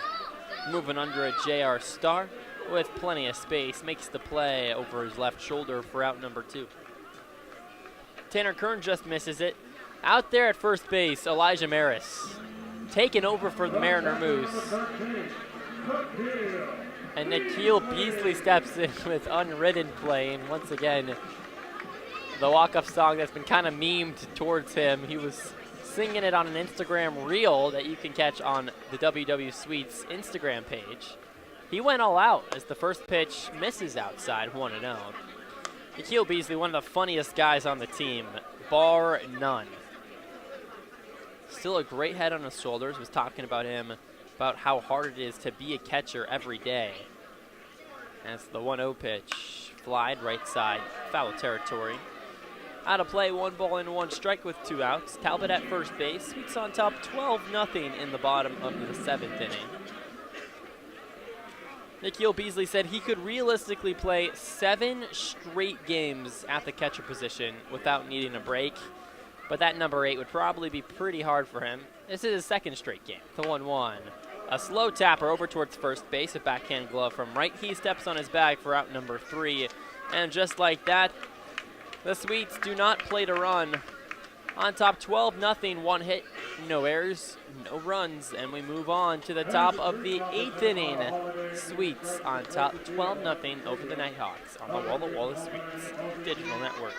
Moving under a JR Star with plenty of space. Makes the play over his left shoulder for out number 2. Tanner Kern just misses it. Out there at first base, Elijah Maris. Taken over for the Mariner Moose. And Nikhil Beasley steps in with Unwritten playing. Once again, the walk-up song that's been kind of memed towards him. He was singing it on an Instagram reel that you can catch on the WW Suites Instagram page. He went all out as the first pitch misses outside 1-0. Nikhil Beasley, one of the funniest guys on the team, bar none. Still a great head on his shoulders. Was talking about him, about how hard it is to be a catcher every day. That's the 1-0 pitch. Flied right side, foul territory. Out of play, 1 ball and 1 strike with 2 outs. Talbot at first base. Sweets on top 12-0 in the bottom of the 7th inning. Nikhil Beasley said he could realistically play 7 straight games at the catcher position without needing a break. but that number 8 would probably be pretty hard for him. This is his second straight game. The 1-1. A slow tapper over towards first base, a backhand glove from right. He steps on his bag for out number 3. And just like that, the Sweets do not play to run. On top 12-0, 1 hit, no errors, no runs, and we move on to the top of the 8th inning. Sweets on top 12-0 over the Nighthawks on the Walla Walla Sweets Digital Network.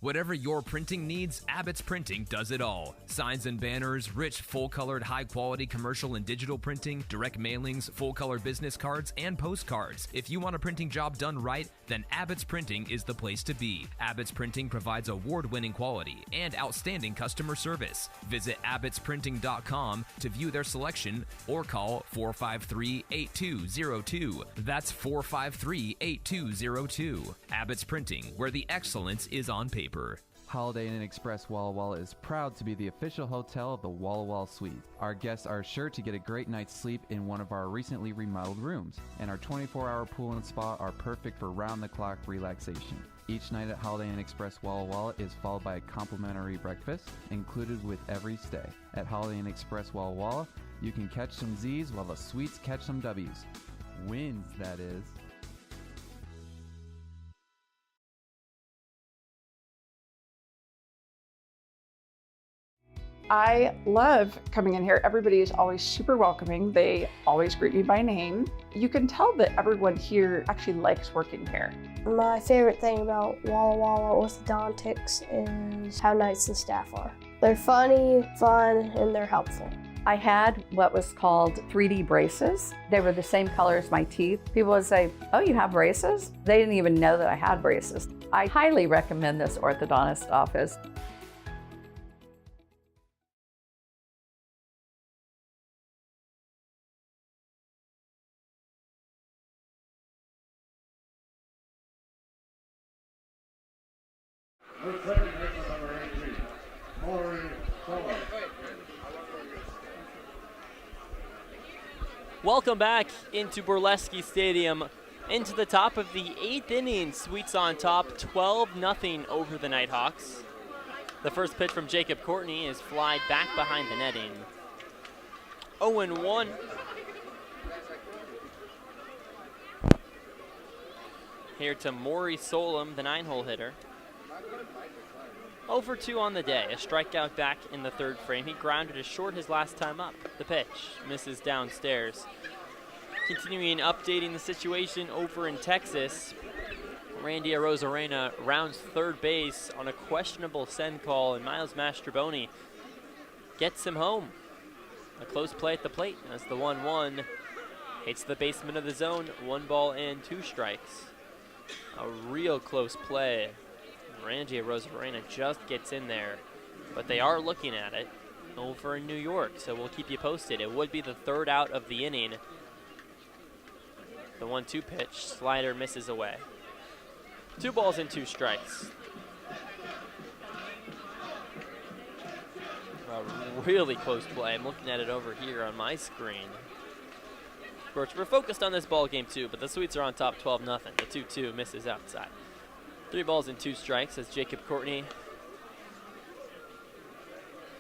Whatever your printing needs, Abbott's Printing does it all. Signs and banners, rich, full-colored, high-quality commercial and digital printing, direct mailings, full-color business cards, and postcards. If you want a printing job done right, then Abbott's Printing is the place to be. Abbott's Printing provides award-winning quality and outstanding customer service. Visit abbottsprinting.com to view their selection or call 453-8202. That's 453-8202. Abbott's Printing, where the excellence is on paper. Holiday Inn Express Walla Walla is proud to be the official hotel of the Walla Walla Suites. Our guests are sure to get a great night's sleep in one of our recently remodeled rooms, and our 24-hour pool and spa are perfect for round-the-clock relaxation. Each night at Holiday Inn Express Walla Walla is followed by a complimentary breakfast included with every stay. At Holiday Inn Express Walla Walla, you can catch some Z's while the Sweets catch some W's. Wins, that is. I love coming in here. Everybody is always super welcoming. They always greet me by name. You can tell that everyone here actually likes working here. My favorite thing about Walla Walla orthodontics is how nice the staff are. They're funny, fun, and they're helpful. I had what was called 3D braces. They were the same color as my teeth. People would say, "Oh, you have braces?" They didn't even know that I had braces. I highly recommend this orthodontist office. Welcome back into Borleske Stadium, into the top of the 8th inning. Sweets on top, 12-0 over the Nighthawks. The first pitch from Jacob Courtney is flied back behind the netting. 0-1. Here to Maury Solom, the 9-hole hitter. 0-2 on the day, a strikeout back in the third frame. He grounded it short his last time up. The pitch misses downstairs. Continuing updating the situation over in Texas, Randy Arozarena rounds third base on a questionable send call, and Miles Mastroboni gets him home. A close play at the plate as the 1-1 hits the basement of the zone. 1 ball and 2 strikes. A real close play. Randy Arozarena just gets in there, but they are looking at it over in New York, so we'll keep you posted. It would be the third out of the inning. The 1-2 pitch, slider misses away. 2 balls and 2 strikes. A really close play. I'm looking at it over here on my screen. Of course, we're focused on this ball game too, but the Sweets are on top 12-0. The 2-2 misses outside. 3 balls and 2 strikes as Jacob Courtney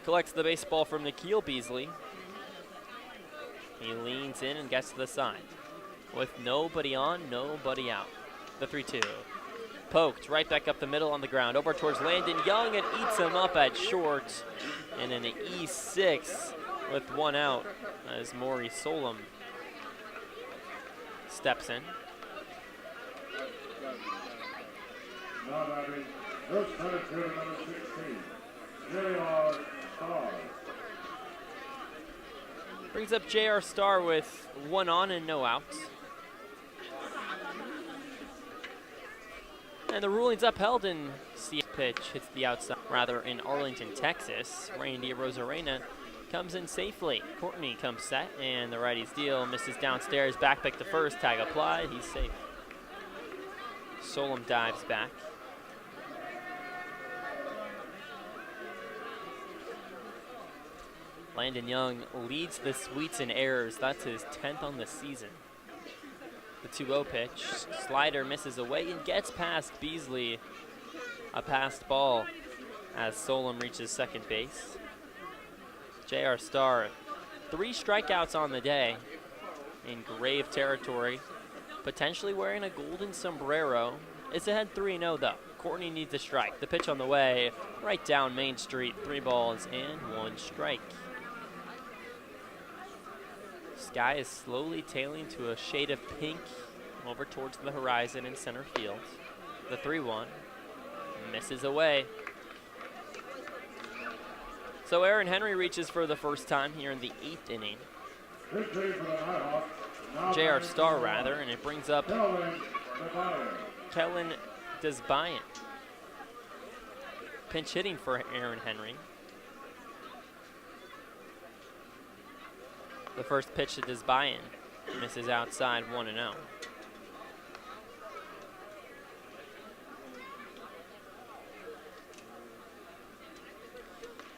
collects the baseball from Nikhil Beasley. He leans in and gets to the side. With nobody on, nobody out. The 3-2. Poked right back up the middle on the ground. Over towards Landon Young and eats him up at short. And an E6 with 1 out as Maury Solom steps in. Now batting, first time fielder number 16, J.R. Starr. Brings up J.R. Starr with 1 on and no outs. And the ruling's upheld, and the pitch hits the outside, rather in Arlington, Texas. Randy Arozarena comes in safely. Courtney comes set, and the righty's deal misses downstairs. Back pick to first, tag applied, he's safe. Solom dives back. Landon Young leads the Sweets in errors. That's his 10th on the season. The 2-0 pitch. Slider misses away and gets past Beasley. A passed ball as Solom reaches second base. J.R. Starr, 3 strikeouts on the day in grave territory, potentially wearing a golden sombrero. It's ahead 3-0 though. Courtney needs a strike. The pitch on the way, right down Main Street. 3 balls and 1 strike. Sky is slowly tailing to a shade of pink over towards the horizon in center field. The 3-1 misses away. So Aaron Henry reaches for the first time here in the 8th inning. J.R. Starr rather, and it brings up Kellen Desbayan. Pinch hitting for Aaron Henry. The first pitch to Desbayan misses outside, 1-0.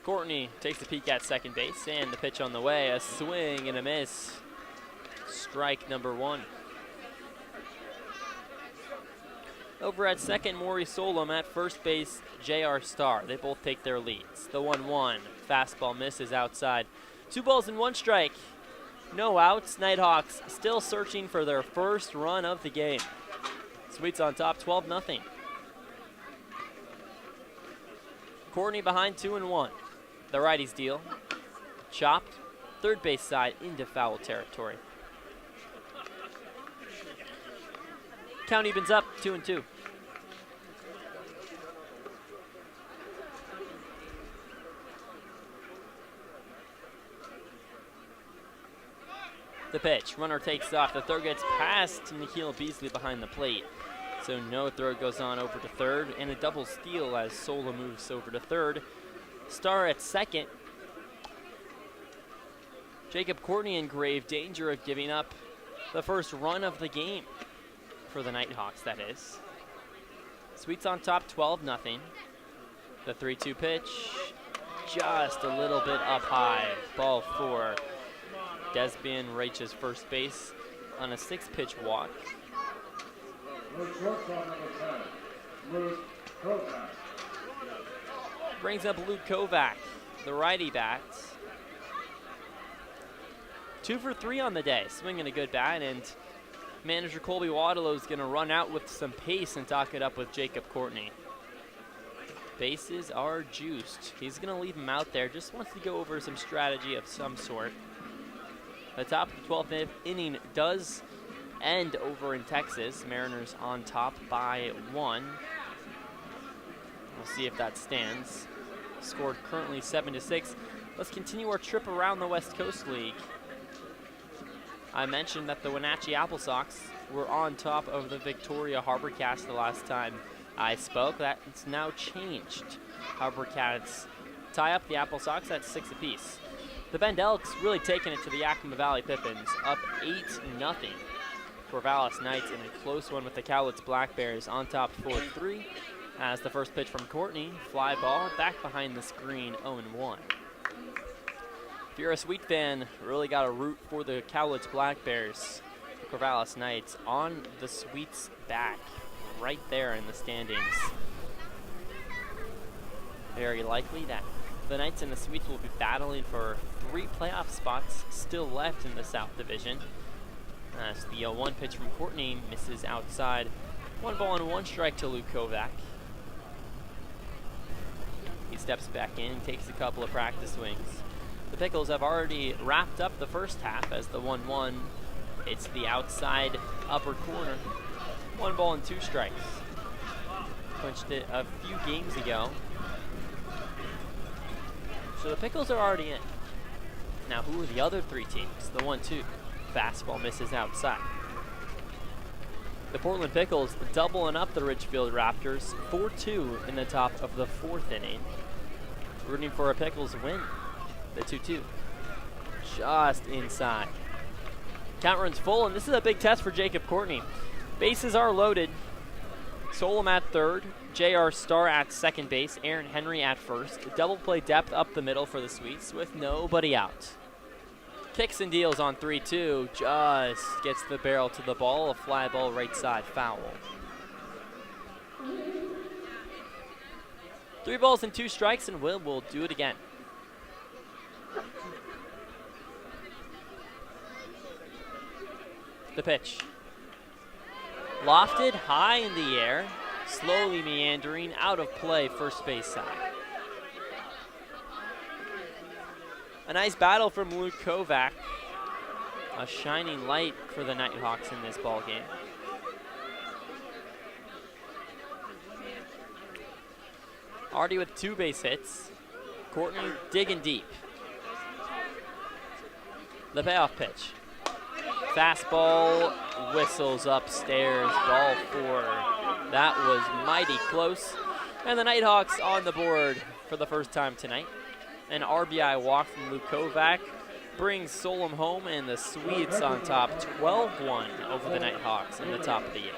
Courtney takes a peek at second base, and the pitch on the way, a swing and a miss. Strike number 1. Over at second, Maury Solom. At first base, J.R. Starr. They both take their leads. The 1-1, fastball misses outside. 2 balls and 1 strike. No outs. Nighthawks still searching for their first run of the game. Sweets on top, 12-0. Courtney behind 2-1. The righties deal. Chopped. Third base side into foul territory. Count evens up, 2-2. The pitch, runner takes off. The throw gets past Nikhil Beasley behind the plate. So no throw goes on over to third, and a double steal as Sola moves over to third. Starr at second. Jacob Courtney in grave danger of giving up the first run of the game for the Nighthawks, that is. Sweets on top, 12-0. The 3-2 pitch, just a little bit up high. Ball 4. Desbian reaches first base on a 6-pitch walk. Brings up Luke Kovac, the righty bat. 2 for 3 on the day, swinging a good bat, and manager Colby Wadlo is going to run out with some pace and talk it up with Jacob Courtney. Bases are juiced. He's going to leave him out there, just wants to go over some strategy of some sort. The top of the 12th inning does end over in Texas. Mariners on top by 1. We'll see if that stands. Scored currently 7-6. Let's continue our trip around the West Coast League. I mentioned that the Wenatchee Apple Sox were on top of the Victoria Harbor Cats the last time I spoke. That's now changed. Harbor Cats tie up the Apple Sox at 6 apiece. The Bend Elks really taking it to the Yakima Valley Pippins, up 8-0. Corvallis Knights in a close one with the Cowlitz Black Bears on top 4-3. As the first pitch from Courtney, fly ball back behind the screen, 0-1. If you're a Sweet fan, really got to root for the Cowlitz Black Bears. The Corvallis Knights on the Sweets' back, right there in the standings. Very likely that the Knights and the Sweets will be battling for 3 playoff spots still left in the South Division. As the 0-1 pitch from Courtney misses outside. 1 ball and 1 strike to Luke Kovac. He steps back in, takes a couple of practice swings. The Pickles have already wrapped up the first half as the 1-1 hits the outside upper corner. 1 ball and 2 strikes. Clinched it a few games ago. So the Pickles are already in. Now who are the other 3 teams? The 1-2. Fastball misses outside. The Portland Pickles doubling up the Ridgefield Raptors, 4-2 in the top of the 4th inning. Rooting for a Pickles win. The 2-2. Just inside. Count runs full, and this is a big test for Jacob Courtney. Bases are loaded. Solom at third, J.R. Starr at second base, Aaron Henry at first. Double play depth up the middle for the Sweets with nobody out. Kicks and deals on 3-2, just gets the barrel to the ball, a fly ball right side foul. 3 balls and 2 strikes, and will do it again. The pitch. Lofted high in the air, slowly meandering out of play first base side. A nice battle from Luke Kovac. A shining light for the Nighthawks in this ball game. Already with 2 base hits. Courtney digging deep. The payoff pitch. Fastball whistles upstairs, ball 4. That was mighty close. And the Nighthawks on the board for the first time tonight. An RBI walk from Luke Kovac brings Solom home, and the Swedes on top 12-1 over the Nighthawks in the top of the 8th.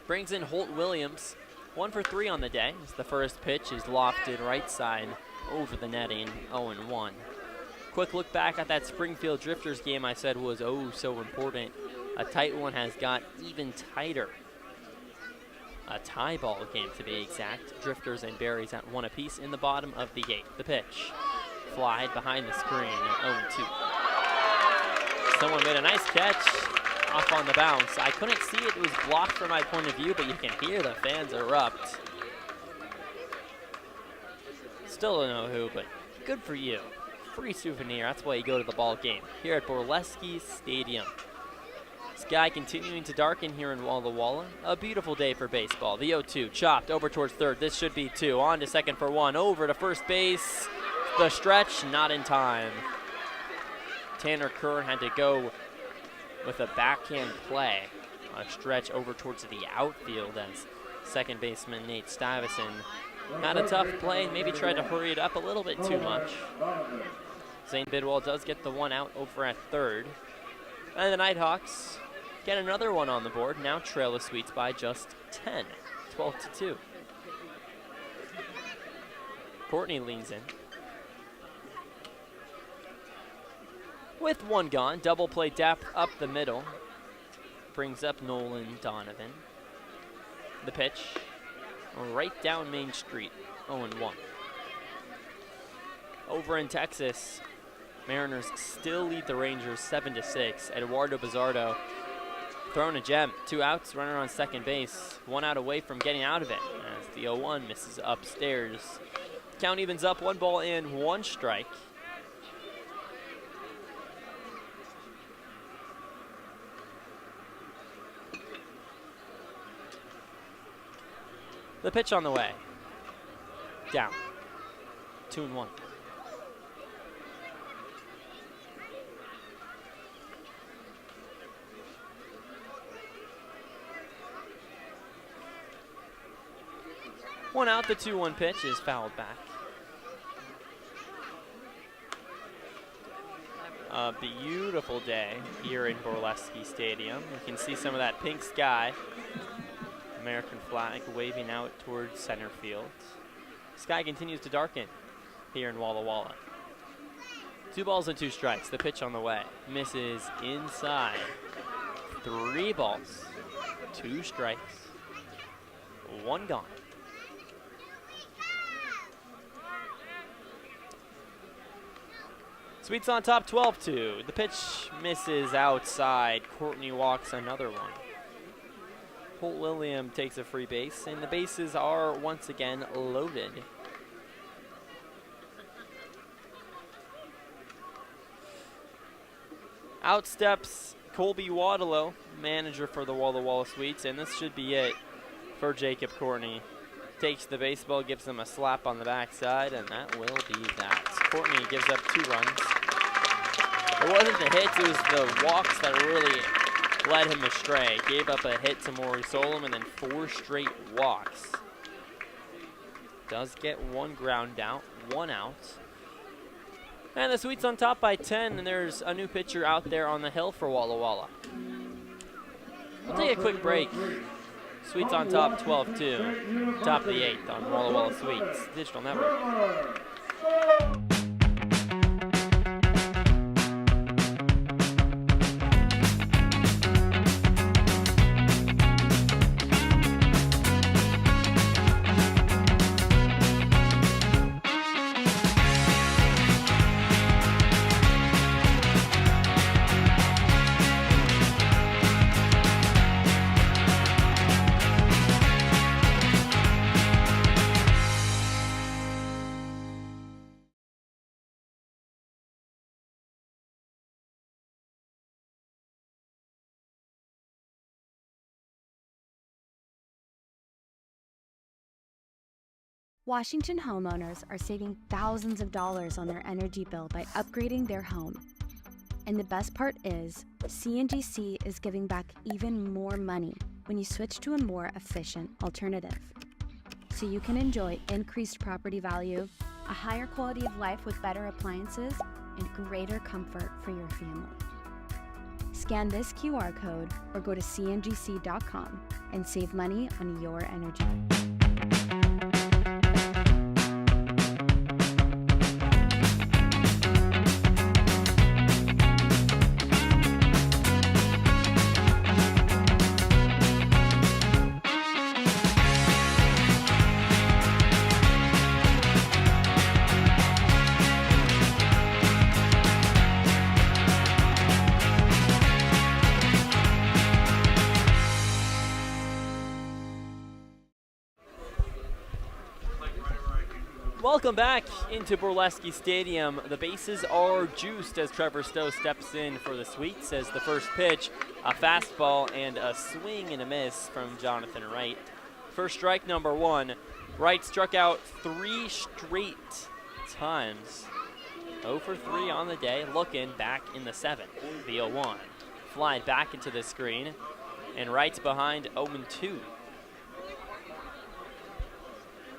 Brings in Holt Williams, 1 for 3 on the day, as the first pitch is lofted right side over the netting, 0-1. Quick look back at that Springfield Drifters game I said was oh so important. A tight one has got even tighter. A tie ball game to be exact. Drifters and Berries at 1 apiece in the bottom of the 8th. The pitch. Flied behind the screen at 0-2. Someone made a nice catch off on the bounce. I couldn't see it. It was blocked from my point of view, but you can hear the fans erupt. Still don't know who, but good for you. Free souvenir. That's why you go to the ball game here at Borleske Stadium. Sky continuing to darken here in Walla Walla. A beautiful day for baseball. The 0-2 chopped over towards third. This should be 2. On to second for 1. Over to first base. The stretch not in time. Tanner Kern had to go with a backhand play. A stretch over towards the outfield as second baseman Nate Stuyvesant had a tough play. Maybe tried to hurry it up a little bit too much. Zane Bidwell does get the 1 out over at third. And the Nighthawks get another 1 on the board. Now trail the Swedes by just 10, 12-2. Courtney leans in. With 1 gone, double play depth up the middle. Brings up Nolan Donovan. The pitch, right down Main Street, 0-1. Over in Texas, Mariners still lead the Rangers 7-6. Eduardo Bizzardo throwing a gem. 2 outs, runner on second base. 1 out away from getting out of it as the 0-1 misses upstairs. Count evens up, 1 ball and 1 strike. The pitch on the way. Down. 2-1. One out, the 2-1 pitch is fouled back. A beautiful day here in Borleske Stadium. You can see some of that pink sky. American flag waving out towards center field. Sky continues to darken here in Walla Walla. 2 balls and 2 strikes. The pitch on the way. Misses inside. 3 balls, 2 strikes, 1 gone. Sweets on top, 12-2. The pitch misses outside. Courtney walks another 1. Holt William takes a free base, and the bases are once again loaded. Out steps Colby Wadlo, manager for the Walla Walla Sweets, and this should be it for Jacob Courtney. Takes the baseball, gives him a slap on the backside, and that will be that. Courtney gives up 2 runs. It wasn't the hits, it was the walks that really led him astray. Gave up a hit to Maury Solom and then 4 straight walks. Does get 1 ground out, 1 out. And the Sweets on top by 10, and there's a new pitcher out there on the hill for Walla Walla. We'll take a quick break. Sweets on top, 12-2. Top of the 8th on Walla Walla Sweets Digital Network. Washington homeowners are saving thousands of dollars on their energy bill by upgrading their home. And the best part is, CNGC is giving back even more money when you switch to a more efficient alternative. So you can enjoy increased property value, a higher quality of life with better appliances, and greater comfort for your family. Scan this QR code or go to cngc.com and save money on your energy. Welcome back into Borleske Stadium. The bases are juiced as Trevor Stowe steps in for the Sweets as the first pitch, a fastball and a swing and a miss from Jonathan Wright. First strike, number 1. Wright struck out 3 straight times. 0 for 3 on the day, looking back in the 7th. The 0-1. Fly back into the screen, and Wright's behind 0-2.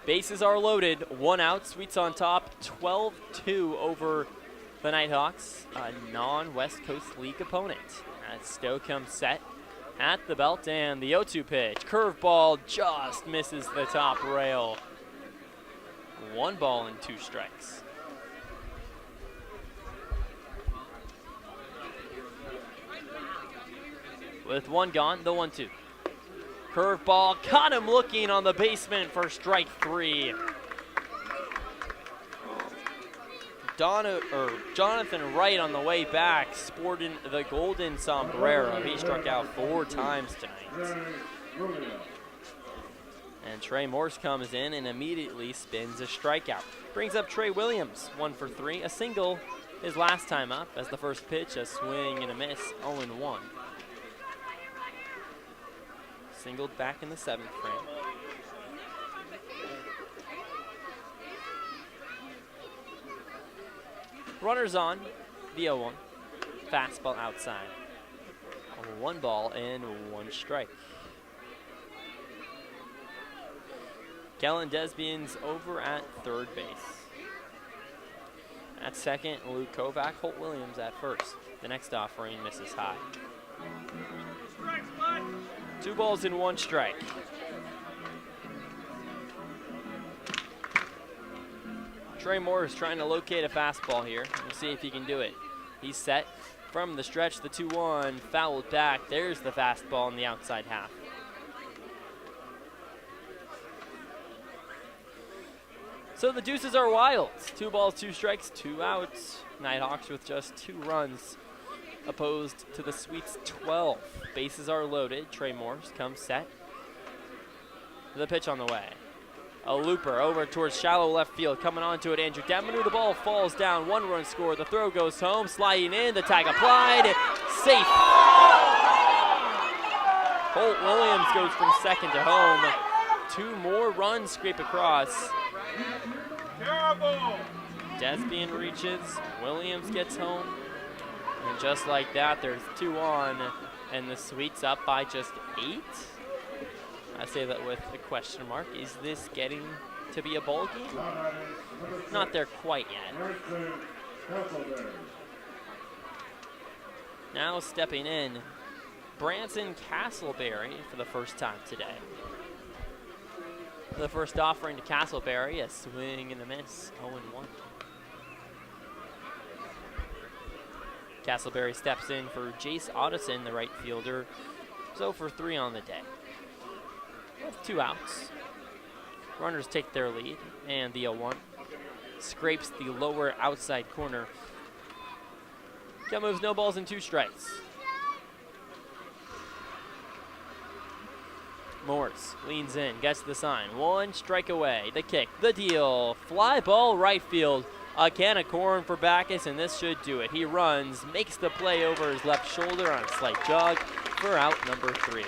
Bases are loaded, 1 out, Sweets on top, 12-2 over the Nighthawks, a non-West Coast League opponent. As Stowe comes set at the belt, and the 0-2 pitch. Curveball just misses the top rail. 1 ball and 2 strikes. With 1 gone, the 1-2. Curveball, caught him looking on the basement for strike 3. Jonathan Wright on the way back, sporting the golden sombrero. He struck out 4 times tonight. And Trey Morse comes in and immediately spins a strikeout. Brings up Trey Williams, 1 for 3, a single his last time up as the first pitch, a swing and a miss, 0-1. Singled back in the 7th frame. Runners on, the 0-1. Fastball outside. 1 ball and 1 strike. Kellen Desbian's over at third base. At second, Luke Kovac, Holt Williams at first. The next offering misses high. 2 balls and 1 strike. Trey Moore is trying to locate a fastball here. We'll see if he can do it. He's set from the stretch, the 2-1, fouled back. There's the fastball in the outside half. So the deuces are wild. 2 balls, 2 strikes, 2 outs. Nighthawks with just 2 runs opposed to the Sweets 12. Bases are loaded. Trey Morse comes set. The pitch on the way. A looper over towards shallow left field. Coming onto it, Andrew Demanu. The ball falls down. 1 run score. The throw goes home. Sliding in. The tag applied. Safe. Holt Williams goes from second to home. 2 more runs scrape across. Desbian reaches. Williams gets home. And just like that, there's 2 on, and the Sweets up by just 8. I say that with a question mark. Is this getting to be a ball game? Not there quite yet. Now stepping in, Branson Castleberry for the first time today. The first offering to Castleberry, a swing and a miss, 0-1. Castleberry steps in for Jace Otteson, the right fielder. 0 for 3 on the day. With 2 outs. Runners take their lead, and the 0-1 scrapes the lower outside corner. Count moves, no balls and 2 strikes. Morse leans in, gets the sign. 1 strike away. The kick, the deal. Fly ball right field. A can of corn for Backus, and this should do it. He runs, makes the play over his left shoulder on a slight jog for out number 3.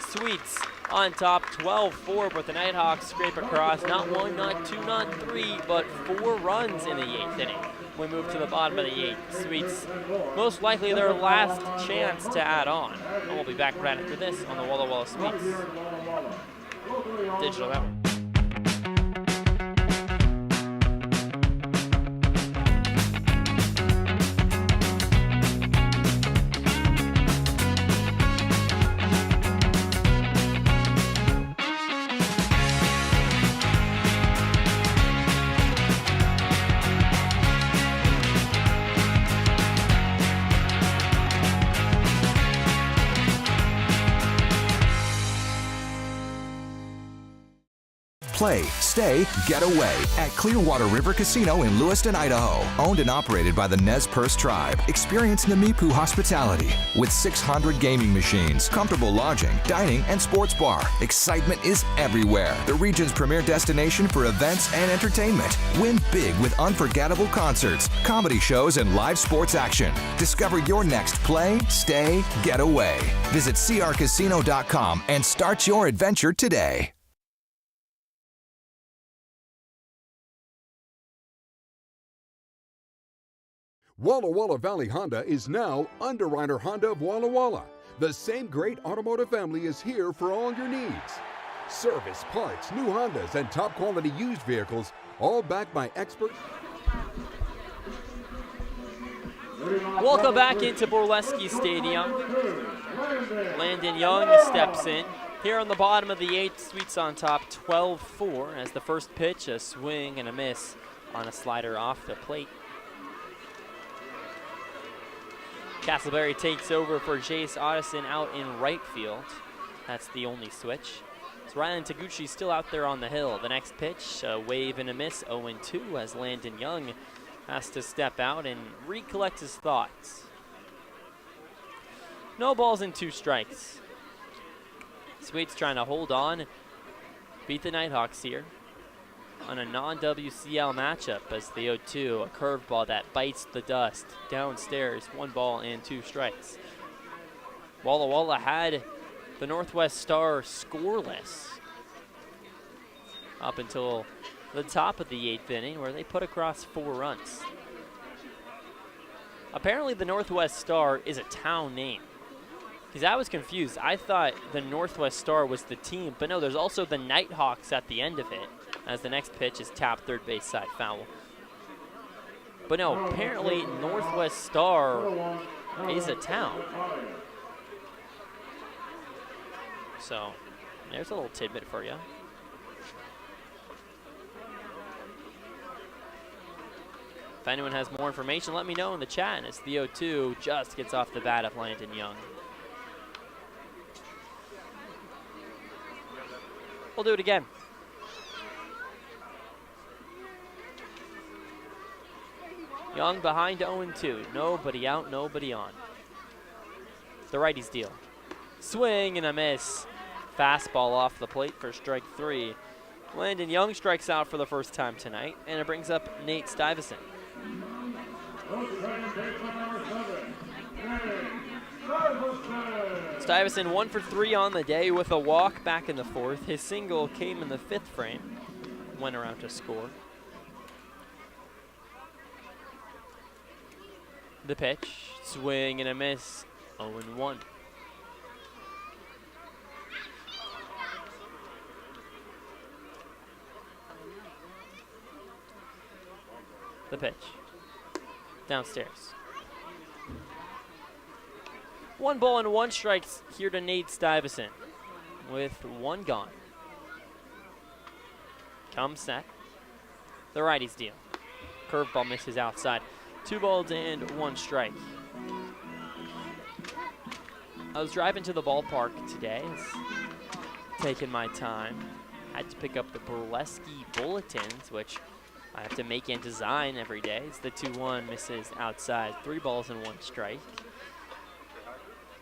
Sweets on top 12-4, but the Nighthawks scrape across not 1, not 2, not 3, but 4 runs in the 8th inning. We move to the bottom of the 8th. Sweets, most likely their last chance to add on. And we'll be back right after this on the Walla Walla Sweets Digital Network. Play, stay, get away at Clearwater River Casino in Lewiston, Idaho. Owned and operated by the Nez Perce Tribe. Experience Namipu hospitality with 600 gaming machines, comfortable lodging, dining, and sports bar. Excitement is everywhere. The region's premier destination for events and entertainment. Win big with unforgettable concerts, comedy shows, and live sports action. Discover your next play, stay, get away. Visit crcasino.com and start your adventure today. Walla Walla Valley Honda is now Underwriter Honda of Walla Walla. The same great automotive family is here for all your needs. Service, parts, new Hondas, and top quality used vehicles, all backed by expert. Welcome back into Borleske Stadium. Landon Young steps in. Here on the bottom of the 8th, Sweets on top 12-4 as the first pitch, a swing and a miss on a slider off the plate. Castleberry takes over for Jace Otteson out in right field. That's the only switch. So Rylan Taguchi still out there on the hill. The next pitch, a wave and a miss, 0-2 as Landon Young has to step out and recollect his thoughts. No balls and 2 strikes. Sweets trying to hold on, beat the Nighthawks here on a non-WCL matchup as the 0-2, a curveball that bites the dust downstairs, 1 ball and 2 strikes. Walla Walla had the Northwest Star scoreless up until the top of the 8th inning where they put across 4 runs. Apparently the Northwest Star is a town name. Because I was confused. I thought the Northwest Star was the team, but no, there's also the Nighthawks at the end of it, as the next pitch is tapped third base side foul. But no, apparently Northwest Star is a town. So, there's a little tidbit for you. If anyone has more information, let me know in the chat. And it's the 0-2, just gets off the bat of Landon Young. We'll do it again. Young behind 0-2. Nobody out, nobody on. The righties deal. Swing and a miss. Fastball off the plate for strike 3. Landon Young strikes out for the first time tonight, and it brings up Nate Stuyvesant. Stuyvesant 1 for 3 on the day with a walk back in the 4th. His single came in the 5th frame. Went around to score. The pitch, swing and a miss, 0-1. The pitch, downstairs. 1 ball and 1 strikes here to Nate Stuyvesant with 1 gone. Comes set. The righties deal. Curveball misses outside. 2 balls and 1 strike. I was driving to the ballpark today, taking my time. Had to pick up the Borleske bulletins, which I have to make and design every day. It's the 2-1 misses outside. 3 balls and 1 strike.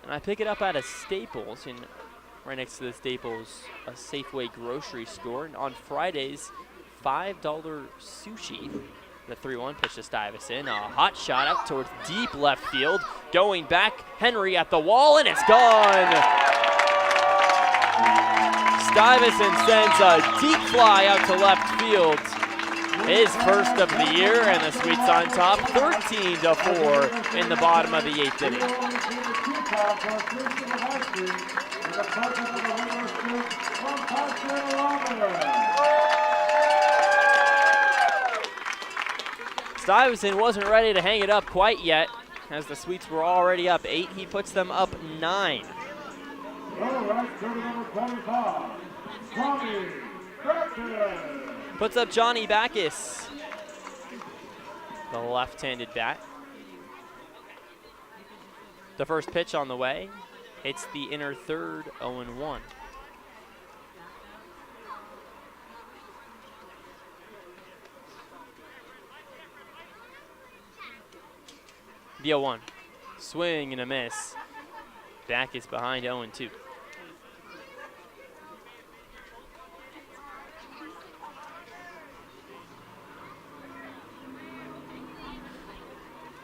And I pick it up at a Staples, and right next to the Staples, a Safeway grocery store. And on Fridays, $5 sushi. The 3-1 pitch to Stuyvesant. A hot shot up towards deep left field. Going back, Henry at the wall, and it's gone. Stuyvesant sends a deep fly out to left field. His first of the year, and the Sweets on top, 13-4 in the bottom of the 8th inning. Stuyvesant wasn't ready to hang it up quite yet, as the Sweets were already up 8. He puts them up 9. Puts up Johnny Backus, the left-handed bat. The first pitch on the way hits the inner third, 0-1. The 0-1. Swing and a miss. Backus behind 0-2.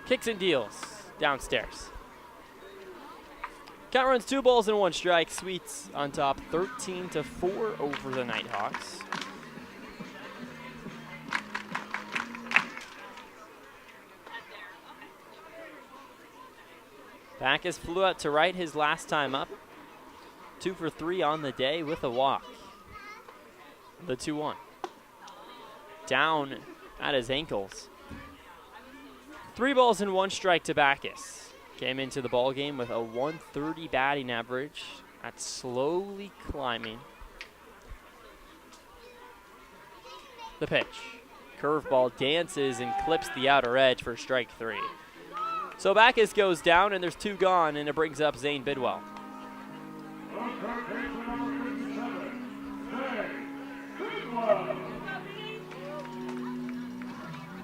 Kicks and deals downstairs. Count runs 2 balls and 1 strike. Sweets on top 13-4 over the Nighthawks. Backus flew out to right his last time up. 2 for 3 on the day with a walk. The 2-1. Down at his ankles. 3 balls and 1 strike to Backus. Came into the ball game with a 130 batting average. That's slowly climbing. The pitch. Curveball dances and clips the outer edge for strike 3. So Backus goes down and there's 2 gone, and it brings up Zane Bidwell.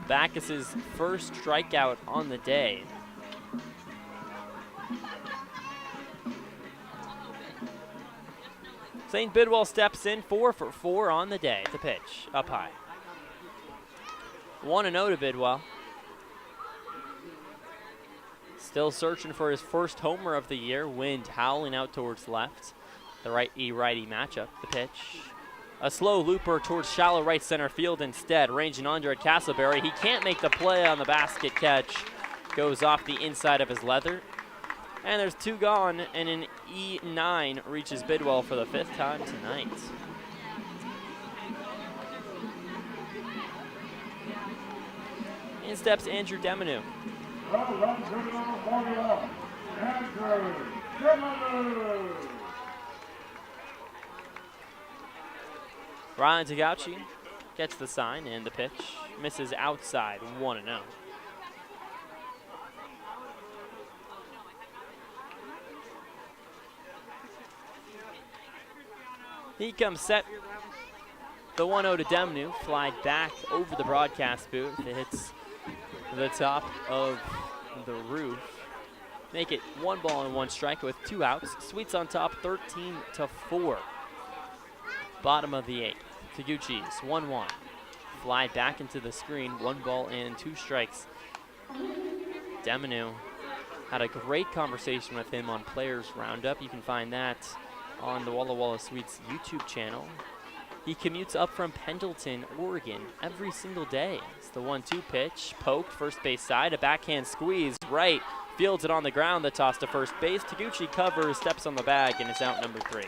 Backus's first strikeout on the day. St. Bidwell steps in, 4 for 4 on the day. The pitch, up high. 1-0 to Bidwell. Still searching for his first homer of the year. Wind howling out towards left. The righty-righty matchup. The pitch. A slow looper towards shallow right center field instead. Ranging under at Castleberry. He can't make the play on the basket catch. Goes off the inside of his leather. And there's 2 gone, and an E9 reaches Bidwell for the 5th time tonight. In steps Andrew Demanu. Ryan Tagauchi gets the sign and the pitch. Misses outside, 1-0. He comes set. The 1-0 to Demanu. Fly back over the broadcast booth. It hits the top of the roof. Make it 1 ball and 1 strike with 2 outs. Sweets on top 13-4. Bottom of the 8th. Taguchi's 1-1. Fly back into the screen. 1 ball and 2 strikes. Demanu had a great conversation with him on Players Roundup. You can find that on the Walla Walla Sweets YouTube channel. He commutes up from Pendleton, Oregon every single day. It's the 1-2 pitch, poked, first base side, a backhand squeeze, right, fields it on the ground, the toss to first base. Taguchi covers, steps on the bag, and is out number 3.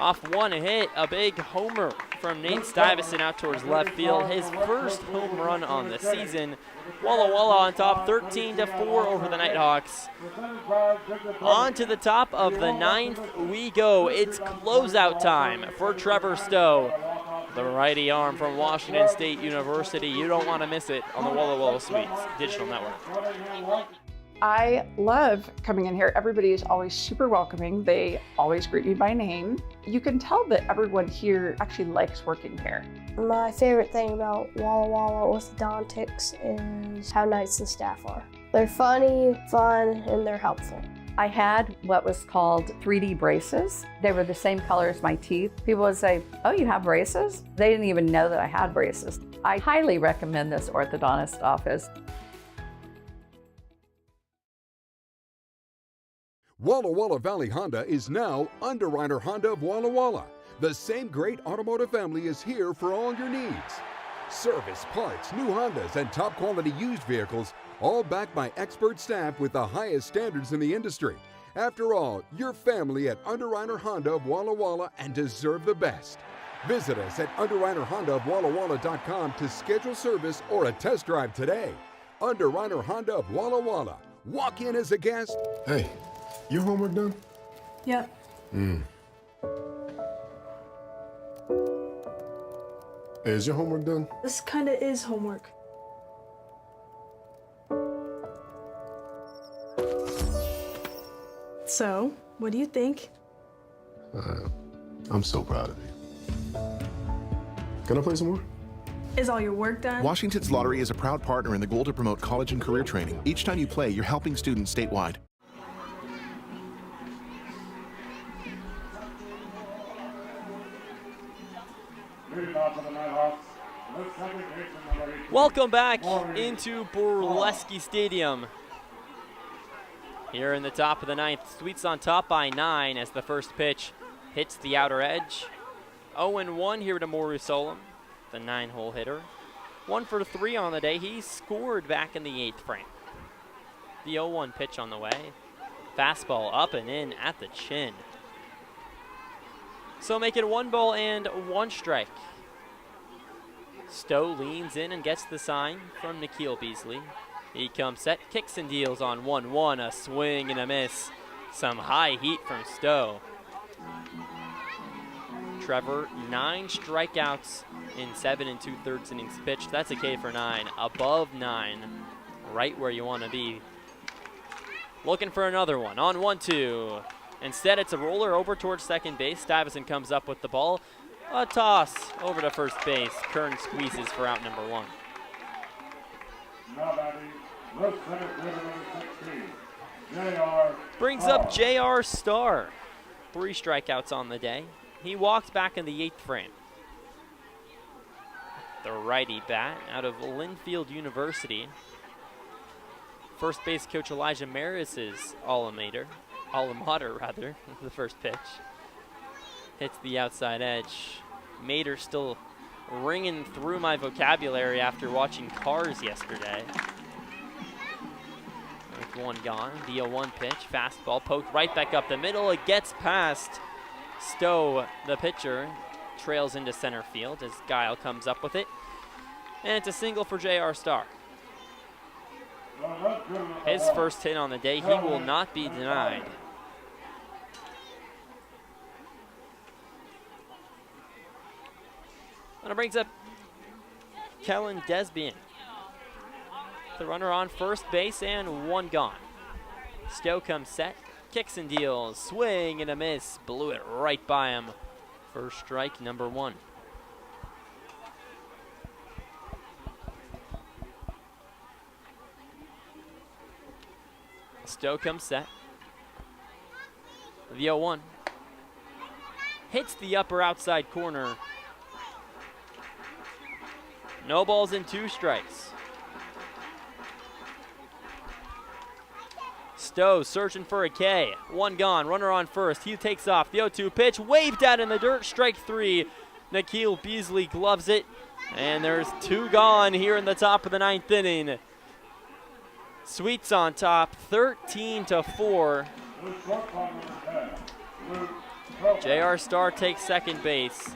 Off 1 hit, a big homer from Nate Stuyvesant out towards left field. His first home run on the season. Walla Walla on top 13-4 over the Nighthawks. On to the top of the 9th we go. It's closeout time for Trevor Stowe, the righty arm from Washington State University. You don't want to miss it on the Walla Walla Sweets Digital Network. I love coming in here. Everybody is always super welcoming. They always greet me by name. You can tell that everyone here actually likes working here. My favorite thing about Walla Walla Orthodontics is how nice the staff are. They're funny, fun, and they're helpful. I had what was called 3D braces. They were the same color as my teeth. People would say, "Oh, you have braces?" They didn't even know that I had braces. I highly recommend this orthodontist office. Walla Walla Valley Honda is now Underwriter Honda of Walla Walla. The same great automotive family is here for all your needs. Service, parts, new Hondas, and top quality used vehicles, all backed by expert staff with the highest standards in the industry. After all, you're family at Underwriter Honda of Walla Walla and deserve the best. Visit us at UnderwriterHondaofWallaWalla.com to schedule service or a test drive today. Underwriter Honda of Walla Walla. Walk in as a guest. Hey, your homework done? Yep. Hey, is your homework done? This kinda is homework. So, what do you think? I'm so proud of you. Can I play some more? Is all your work done? Washington's Lottery is a proud partner in the goal to promote college and career training. Each time you play, you're helping students statewide. Welcome back into Borleske Stadium. Here in the top of the ninth, Sweets on top by 9 as the first pitch hits the outer edge. 0-1 here to Moru Solom, the 9-hole hitter. 1 for 3 on the day. He scored back in the 8th frame. The 0-1 pitch on the way. Fastball up and in at the chin. So make it 1 ball and 1 strike. Stowe leans in and gets the sign from Nikhil Beasley. He comes set, kicks and deals on 1-1, a swing and a miss. Some high heat from Stowe. Trevor, 9 strikeouts in 7 2/3 innings pitched. That's a K for 9, above 9, right where you want to be. Looking for another one on 1-2. Instead, it's a roller over towards second base. Stuyvesant comes up with the ball. A toss over to first base. Kern squeezes for out number 1. Now batting, left center fielder number 16, J.R. Brings up J.R. Starr. 3 strikeouts on the day. He walked back in the 8th frame. The righty bat out of Linfield University. First base coach Elijah Maris's alma mater, the first pitch. Hits the outside edge. Mater still ringing through my vocabulary after watching Cars yesterday. With 1 gone, the 0-1 pitch, fastball poked right back up the middle. It gets past Stowe, the pitcher, trails into center field as Guile comes up with it. And it's a single for J.R. Starr. His first hit on the day, he will not be denied. And it brings up Kellen Desbian. The runner on first base and 1 gone. Stowe comes set, kicks and deals, swing and a miss, blew it right by him. First strike, number 1. Stowe comes set. The 0-1. Hits the upper outside corner. No balls and 2 strikes. Stowe searching for a K. 1 gone, runner on first. He takes off. The 0-2 pitch, waved out in the dirt, strike 3. Nikhil Beasley gloves it. And there's 2 gone here in the top of the 9th inning. Sweets on top, 13-4. J.R. Starr takes second base.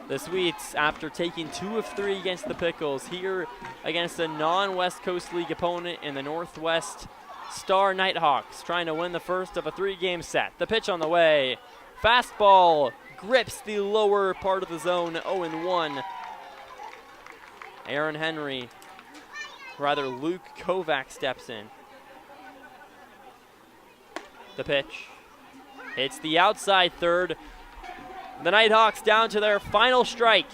The Sweets, after taking 2 of 3 against the Pickles, here against a non-West Coast League opponent in the Northwest Star Nighthawks, trying to win the first of a 3-game set. The pitch on the way. Fastball grips the lower part of the zone, 0-1. Aaron Henry, Luke Kovac steps in. The pitch hits the outside third. The Nighthawks down to their final strike.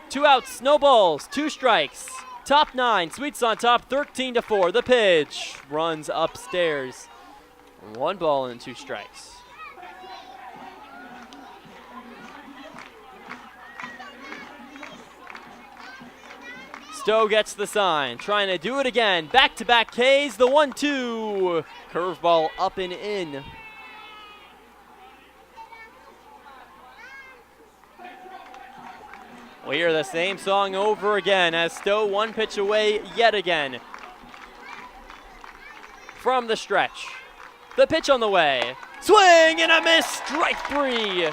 Two outs, no balls, 2 strikes. Top 9, Sweets on top, 13-4. The pitch runs upstairs. 1 ball and 2 strikes. Stowe gets the sign, trying to do it again. Back-to-back Ks, the 1-2. Curveball up and in. We hear the same song over again as Stowe one pitch away yet again. From the stretch. The pitch on the way. Swing and a miss, strike 3.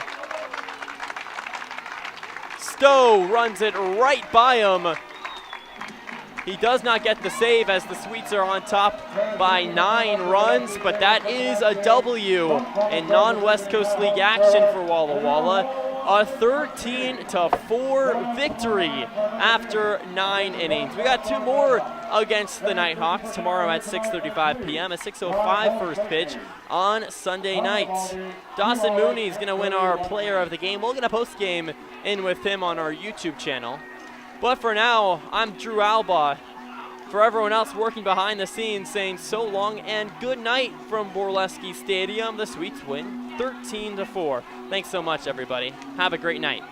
Stowe runs it right by him. He does not get the save as the Sweets are on top by 9 runs, but that is a W in non-West Coast League action for Walla Walla. A 13-4 victory after 9 innings. We got 2 more against the Nighthawks tomorrow at 6:35 p.m. A 6:05 first pitch on Sunday night. Dawson Mooney is going to win our player of the game. We'll get a post game in with him on our YouTube channel. But for now, I'm Drew Albaugh. For everyone else working behind the scenes, saying so long and good night from Borleske Stadium. The Sweets win 13-4. Thanks so much, everybody. Have a great night.